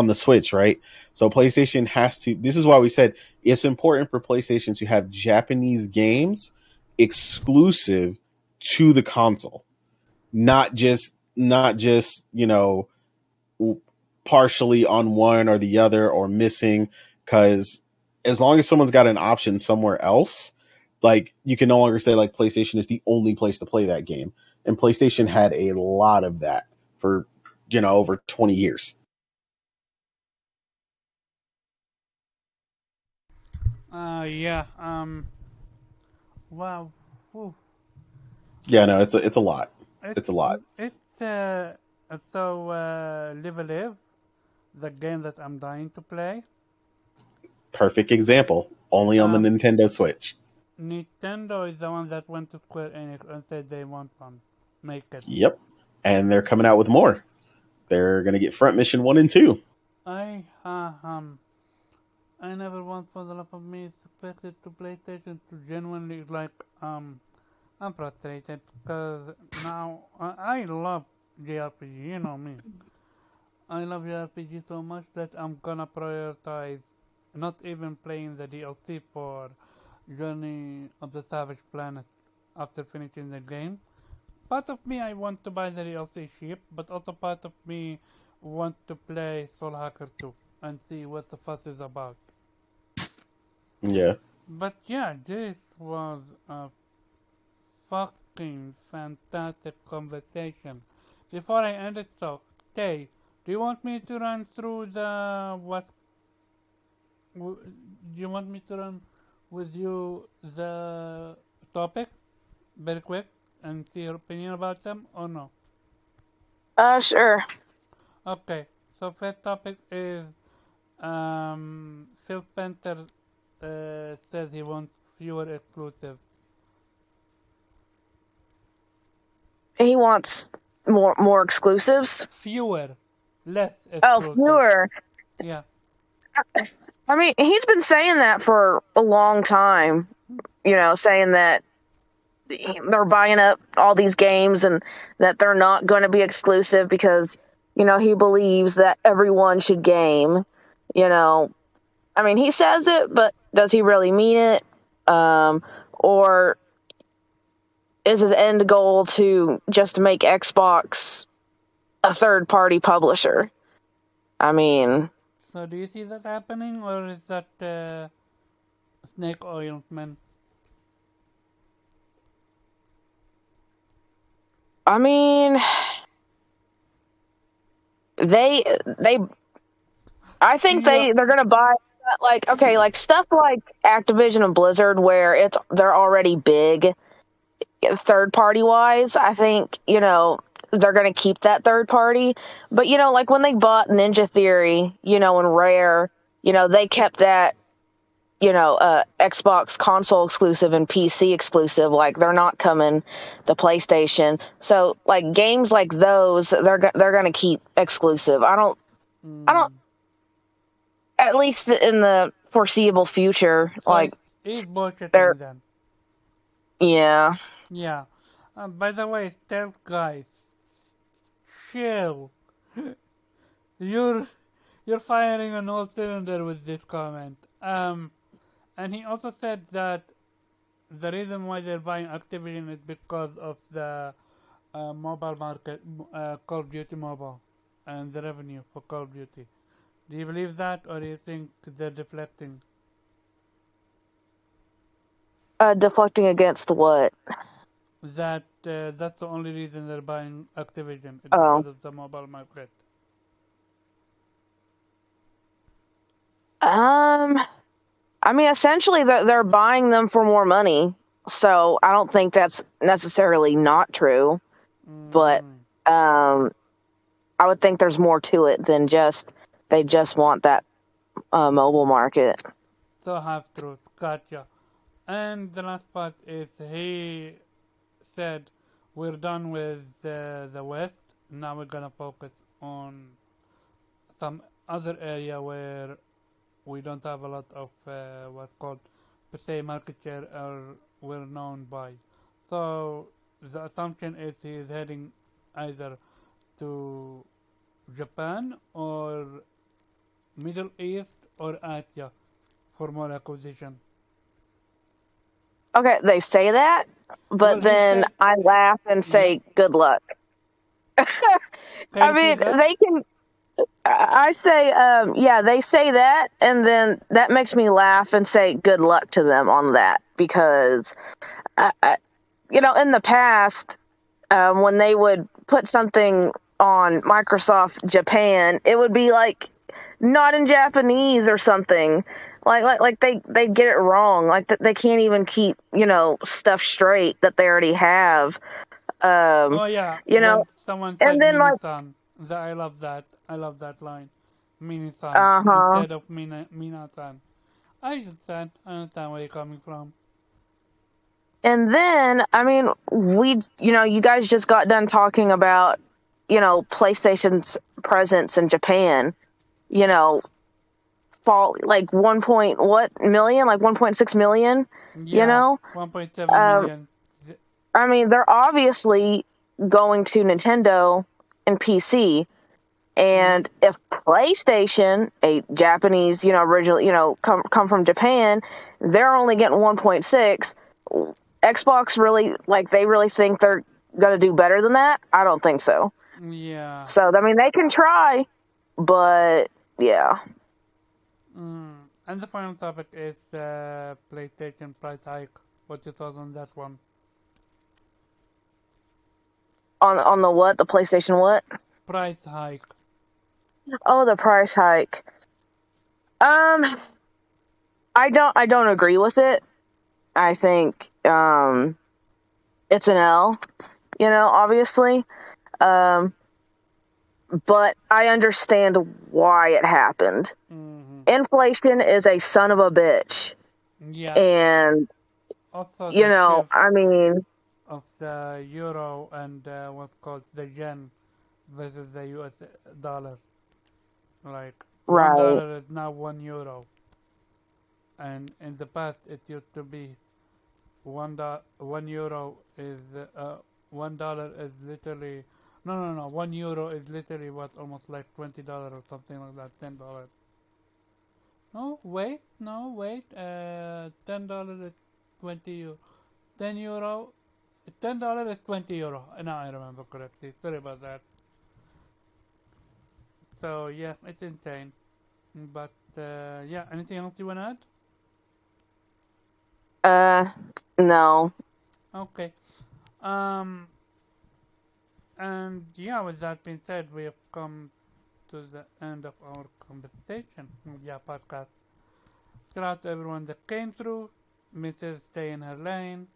the Switch, right? So PlayStation has to. This is why we said it's important for PlayStation to have Japanese games exclusive to the console, not just partially on one or the other or missing. Because as long as someone's got an option somewhere else, like you can no longer say like PlayStation is the only place to play that game. And PlayStation had a lot of that for over 20 years. Yeah. Wow. Whew. Yeah, no, it's a lot. It's a lot. It's Live a Live, the game that I'm dying to play. Perfect example. Only on the Nintendo Switch. Nintendo is the one that went to Square Enix and said they want one. Make it. Yep. And they're coming out with more. They're gonna get Front Mission 1 and 2. I never want for the love of me expected to PlayStation to genuinely I'm frustrated because now I love JRPG, you know me. I love JRPG so much that I'm gonna prioritize not even playing the DLC for Journey of the Savage Planet after finishing the game, part of me I want to buy the DLC cheap, but also part of me want to play Soul Hacker 2 and see what the fuss is about. Yeah. But yeah, this was a fucking fantastic conversation. Before I end it, so Tay, do you want me to run through the what? Do you want me to run with you the topic very quick and see your opinion about them or no? Sure. Okay, so first topic is Phil Spencer says he wants fewer exclusives. He wants more exclusives. Fewer, less Oh, exclusives. fewer. Yeah. I mean, he's been saying that for a long time. You know, saying that they're buying up all these games and that they're not going to be exclusive because, you know, he believes that everyone should game. You know, I mean, he says it, but does he really mean it? Or is his end goal to just make Xbox a third-party publisher? I mean, So do you see that happening, or is that snake ointment? I mean, they I think Yeah. they're gonna buy like okay, like stuff like Activision and Blizzard where they're already big third party wise. I think, you know, they're gonna keep that third party. But you know, like when they bought Ninja Theory, you know, and Rare, you know, they kept that, you know, Xbox console exclusive and PC exclusive. Like they're not coming to PlayStation. So like games like those, they're gonna keep exclusive. I don't, at least in the foreseeable future. So Like he's bullshitting they're, then. yeah. Yeah. By the way, stealth guys, chill. You're you're firing on all cylinder with this comment. And he also said that the reason why they're buying Activision is because of the mobile market, Call of Duty Mobile, and the revenue for Call of Duty. Do you believe that, or do you think they're deflecting? Deflecting against what? That that's the only reason they're buying Activision, is Oh. because of the mobile market. I mean, essentially, they're buying them for more money. So I don't think that's necessarily not true. But I would think there's more to it than just they just want that mobile market. So half truth, gotcha. And the last part is he said we're done with the West. Now we're gonna focus on some other area where we don't have a lot of what's called per se market share or we're known by. So the assumption is he is heading either to Japan or Middle East or Asia for more acquisition. Okay, they say that, but Well, he then said- I laugh and say, "Good luck." Can I you mean, repeat that? they can. I say, yeah, they say that, and then that makes me laugh and say, "Good luck to them on that," because, you know, in the past, when they would put something on Microsoft Japan, it would be like not in Japanese or something. Like they get it wrong. Like they can't even keep, you know, stuff straight that they already have. Oh yeah, You know, when someone said and then like, Mini-san, I love that. I love that line. Mini-san uh-huh. instead of Mina-san. I understand. I understand where you're coming from. And then, I mean, you know, you guys just got done talking about, you know, PlayStation's presence in Japan, you know, fall like 1.6 million, Yeah, you know? 1.7 Um, million. I mean, they're obviously going to Nintendo and PC. And if PlayStation, a Japanese, you know, original, you know, come from Japan, they're only getting 1.6. Xbox really, like, they really think they're going to do better than that? I don't think so. Yeah. So, I mean, they can try, but yeah. And the final topic is PlayStation price hike. What's your thoughts on that one? On the what? The PlayStation what? Price hike. Oh, the price hike. I don't agree with it. I think it's an L, obviously. But I understand why it happened. Mm-hmm. Inflation is a son of a bitch. Yeah. And Also, the shift I mean, of the euro and what's called the yen versus the US dollar. Like one right. dollar is now €1, and in the past it used to be €1 is $1 is literally no €1 is literally what, almost like $20 or something like that, $10. No wait, $10 is 20 euro. €10 $10 is €20. Now I remember correctly. Sorry about that. So yeah, it's insane. But yeah, anything else you wanna add? No. Okay. And yeah, with that being said, we have come to the end of our conversation. Yeah, podcast. Shout out to everyone that came through. Mrs. Stay in her lane.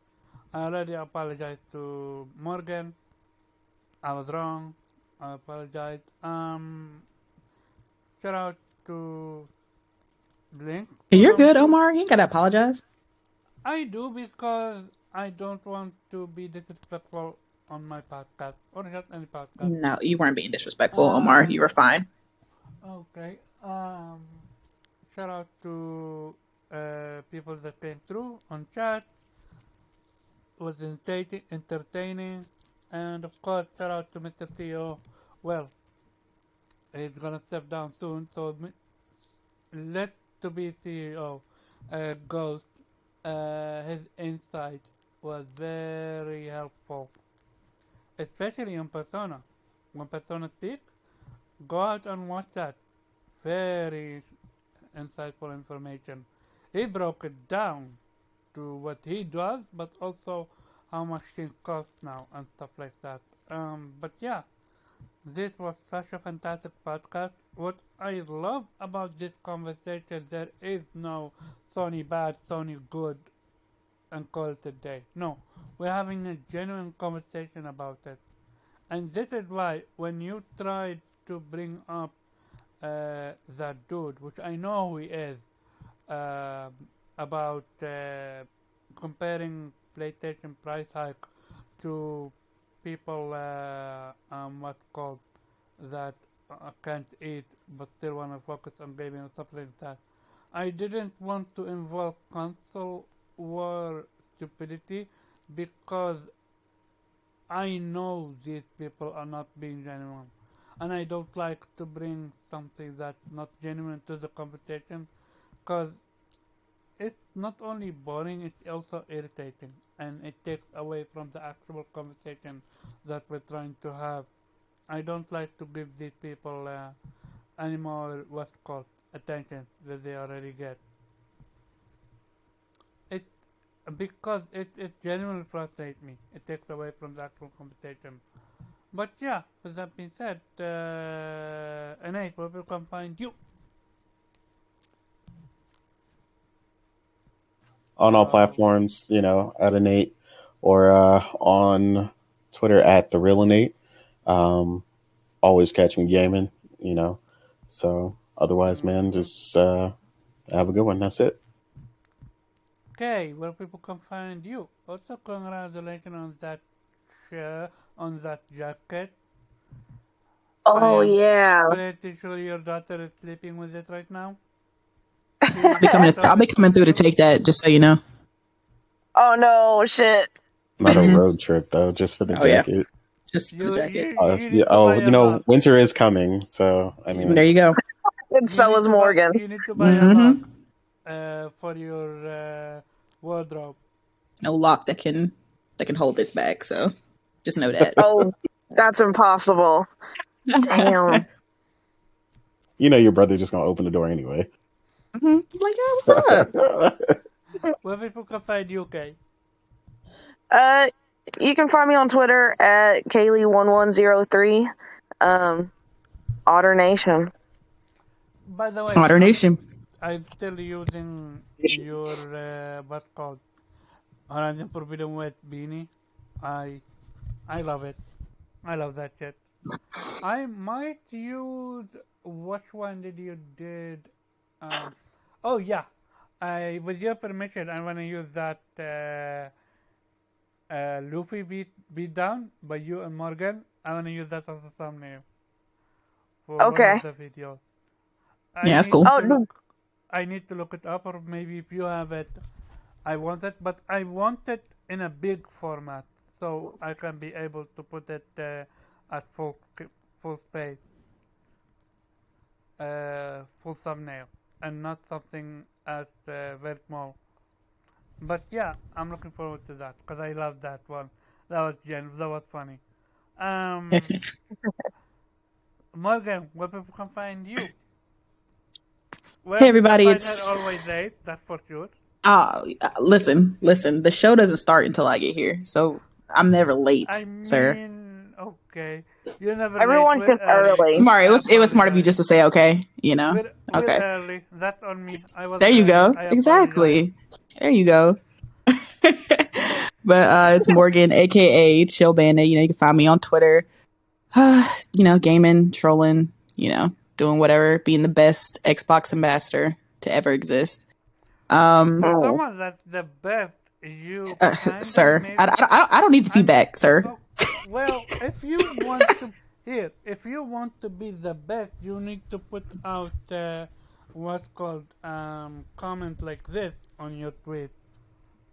I already apologized to Morgan. I was wrong. I apologize. Shout out to Blink. You're good, Omar. You ain't gotta apologize. I do, because I don't want to be disrespectful on my podcast or just any podcast. No, you weren't being disrespectful, Omar. You were fine. Okay. Shout out to people that came through on chat. It was entertaining, and of course, shout out to Mr. Theo. Well, he's gonna step down soon, so let to be CEO. Ghost. His insight was very helpful, especially on Persona. When Persona speaks, go out and watch that. Very insightful information. He broke it down to what he does, but also how much things cost now and stuff like that. But yeah, this was such a fantastic podcast. What I love about this conversation, there is no Sony bad, Sony good, and call it a day. No, we're having a genuine conversation about it. And this is why when you tried to bring up that dude, which I know who he is, uh, about comparing PlayStation price hike to people what's called that can't eat but still want to focus on gaming or something like that. I didn't want to involve console war stupidity, because I know these people are not being genuine, and I don't like to bring something that's not genuine to the conversation, because it's not only boring, it's also irritating, and it takes away from the actual conversation that we're trying to have. I don't like to give these people any more what's called attention that they already get. It because it genuinely frustrates me. It takes away from the actual conversation. But yeah, with that being said, Nate, where people can find you? On all platforms, at Innate, or on Twitter at the real Innate. Always catch me gaming, So otherwise, man, just have a good one. That's it. Okay, where people can find you. Also, congratulations on that shirt, on that jacket. Oh, yeah. Pretty sure your daughter is sleeping with it right now. I'll be coming through to take that, just so you know. Oh, no, shit. Not a road trip, though, just for the jacket. Yeah. Just for the jacket. Winter is coming, so I mean, there you go. And so is Morgan. You need to buy a lock for your wardrobe. No lock that can hold this bag. So Just know that. Oh, that's impossible. Damn. You know your brother just gonna open the door anyway. Like, yeah, what's up? Where people can find you, okay? You can find me on Twitter at Kaylee1103. Otter Nation. By the way, Otter Nation. I'm still using your what's called Horizon Forbidden West beanie. I love it. I love that shit. I might use which one did you did? Oh yeah, with your permission, I wanna use that Luffy beat down by you and Morgan. I wanna use that as a thumbnail for one Okay. of the videos. Yeah, that's cool. I need to look it up, or maybe if you have it, I want it, but I want it in a big format, so I can be able to put it at full space, full thumbnail, and not something as very small. But yeah, I'm looking forward to that because I love that one. That was that was funny. Morgan, where people can find you? Well, Hey everybody, it's always late. That's for sure. Listen. The show doesn't start until I get here, so I'm never late, sir. Okay, you're never Everyone's late. just early. Smart. It was smart of you just to say okay. You know. We're early. That's on me. I was. There you early. go. I Exactly. There you go. But it's Morgan, aka Chill Bandit. You know, you can find me on Twitter. You know, gaming, trolling. You know, doing whatever, being the best Xbox ambassador to ever exist. Someone that's the best. You, sir. Maybe... I don't need the feedback, sir. Oh, well, if you want to be the best, you need to put out what's called comment like this on your tweet.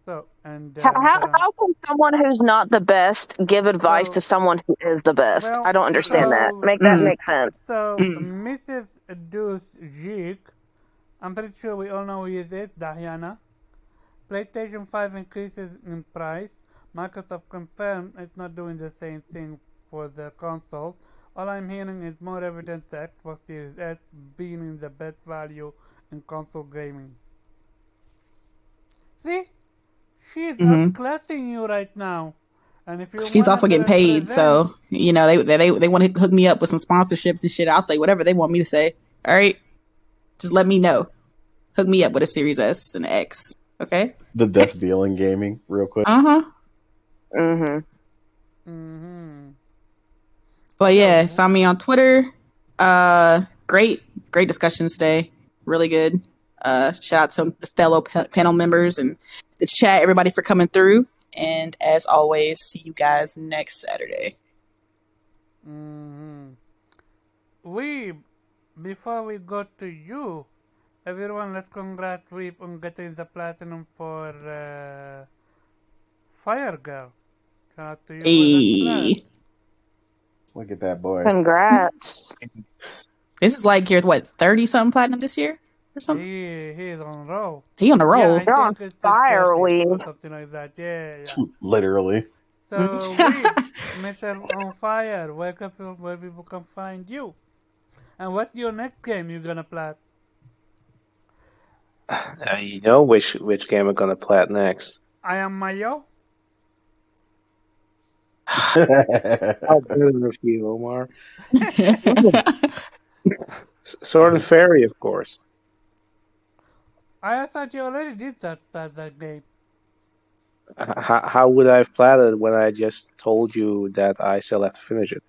So and how can someone who's not the best give advice to someone who is the best? Well, I don't understand that. Make that make sense. So Mrs. Deuce Jig, I'm pretty sure we all know who is it, Diana. PlayStation 5 increases in price. Microsoft confirmed it's not doing the same thing for the console. All I'm hearing is more evidence that Xbox Series S being the best value in console gaming. See? She's outclassing you right now. And if you she's also getting paid, so you know they want to hook me up with some sponsorships and shit. I'll say whatever they want me to say. All right, just let me know. Hook me up with a Series S and X. Okay. The best deal in gaming, real quick. But yeah, find me on Twitter. Great discussions today. Really good. Shout out to the fellow panel members and the chat, everybody for coming through. And as always, see you guys next Saturday. Before we go to you, everyone, let's congratulate Weep on getting the platinum for Fire Girl. Shout out to you. Hey. Look at that boy. Congrats. This is like your 30-something platinum this year or something? He's on a roll. He on a roll. Yeah, You're on fire, Weep. Something like that. Yeah. Literally. So, Weep, Mr. On Fire, where people can find you? And what's your next game you're gonna play? You know which game I'm gonna play next. I Am Mayo? I'll do the review, Omar. Sword and Fairy, of course. I thought you already did that game. How would I have played it when I just told you that I still have to finish it?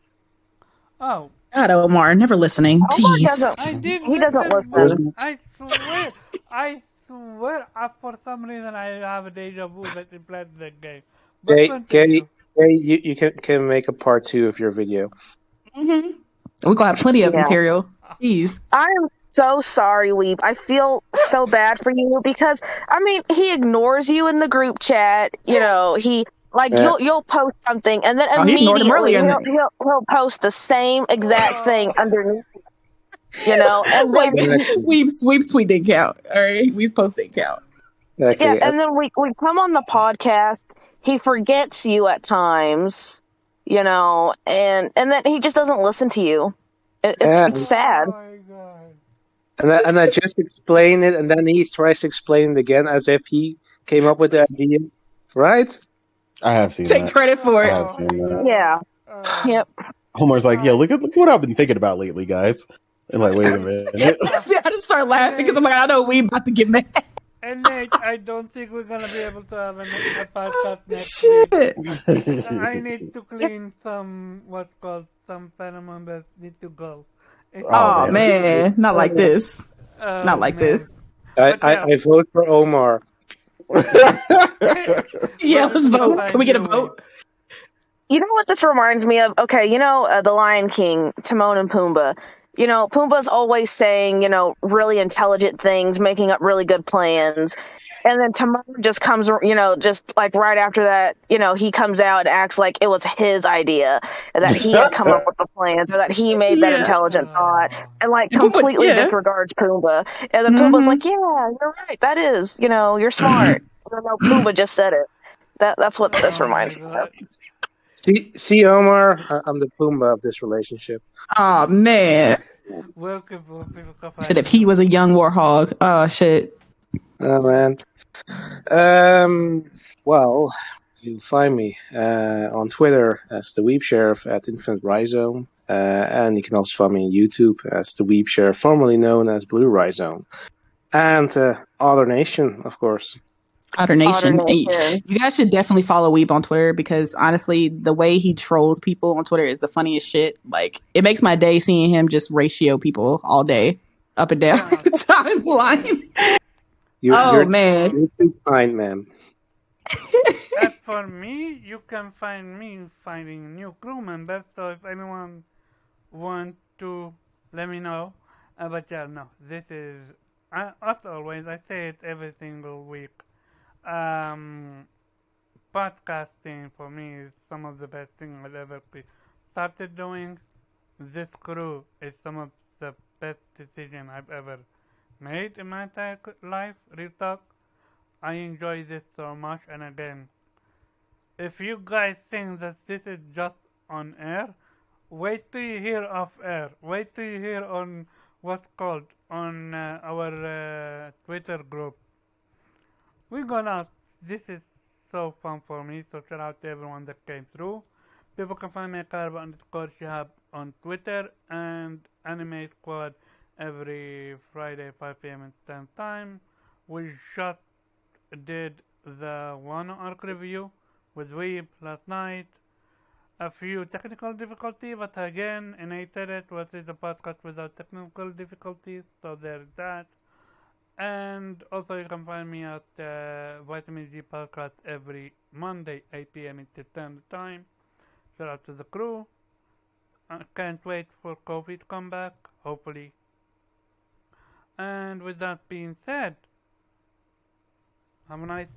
Oh. God, Omar, never listening. Omar Jeez. He doesn't listen. I swear, for some reason I have a deja vu that you played that game. You can make a part 2 of your video. We're gonna have plenty of material. Jeez. I am so sorry, Weep. I feel so bad for you because he ignores you in the group chat. You know, you'll post something and then immediately he'll post the same exact thing underneath. You know, and then Weep's tweet didn't count. All right, Weep's post didn't count. Yeah, and then we come on the podcast. He forgets you at times. and then he just doesn't listen to you. Yeah, It's sad. Oh my god. and I just explain it, and then he tries to explain it again as if he came up with the idea, right? I have seen Take that. credit for I it. have Oh seen my that. god. Yeah. Yep. Homer's like, yo, look what I've been thinking about lately, guys. And like, wait a minute. I just start laughing because I'm like, I know we about to get mad. And Nate, I don't think we're gonna be able to have a podcast next week. Shit. I need to clean what's called some panel members need to go. It's Oh Oh man. man, not like this. Not oh like man. this. But yeah, I vote for Omar. Yeah, where let's people can vote. Can find we get a you, vote? You know what this reminds me of? Okay, The Lion King, Timon and Pumbaa. Pumbaa's always saying, really intelligent things, making up really good plans. And then Timon just comes, just like right after that, he comes out and acts like it was his idea and that he had come up with the plans or that he made that Yeah. intelligent thought and like You put completely yeah. disregards Pumbaa. And then Pumbaa's Mm-hmm. like, yeah, you're right. That is, you're smart. No, Pumbaa just said it. That's what this oh my reminds me of. god. See, Omar, I'm the Pumbaa of this relationship. Oh man. Where people can Said find if he you? was a young warhog. Oh shit. Oh man. Well, you'll find me on Twitter as the Weep Sheriff at Infinite Rhizome, and you can also find me on YouTube as the Weep Sheriff, formerly known as Blue Rhizome, and Other Nation, of course. Otter Nation. Hey, Nation. you guys should definitely follow Weeb on Twitter because honestly, the way he trolls people on Twitter is the funniest shit. Like, it makes my day seeing him just ratio people all day, up and down Yeah. the timeline. You're Man. too kind, man. As for me, you can find me finding new crew members. So if anyone want to, let me know. But yeah, no, this is as always. I say it every single week. Um, Podcasting for me is some of the best thing I've ever started doing. This crew is some of the best decision I've ever made in my entire life. Real talk. I enjoy this so much, and again, if you guys think that this is just on air, wait till you hear off air. Wait till you hear on what's called on our Twitter group. We're gonna. This is so fun for me. So shout out to everyone that came through. People can find me at Karba_Shihab on Twitter and Anime Squad every Friday 5 p.m. Eastern Time. We just did the Wano arc review with Weeb last night. A few technical difficulty, but again, and I said it, was it a podcast without technical difficulties, so there's that. And also you can find me at Vitamin G Podcast every Monday, 8 p.m. Eastern Standard Time. Shout out to the crew. I can't wait for Kofi to come back, hopefully. And with that being said, have a nice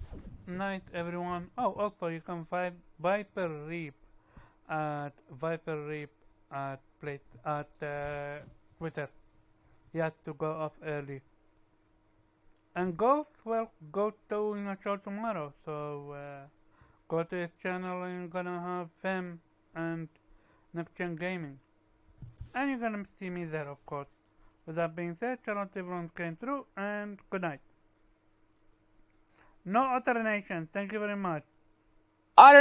night, everyone. Oh, also you can find Viper Reap at Twitter. You have to go off early. And Ghost, well, go to your show tomorrow. So go to his channel and you're gonna have him and Next Gen Gaming. And you're gonna see me there, of course. With that being said, shout out to everyone who came through and good night. No alternation. Thank you very much. Otter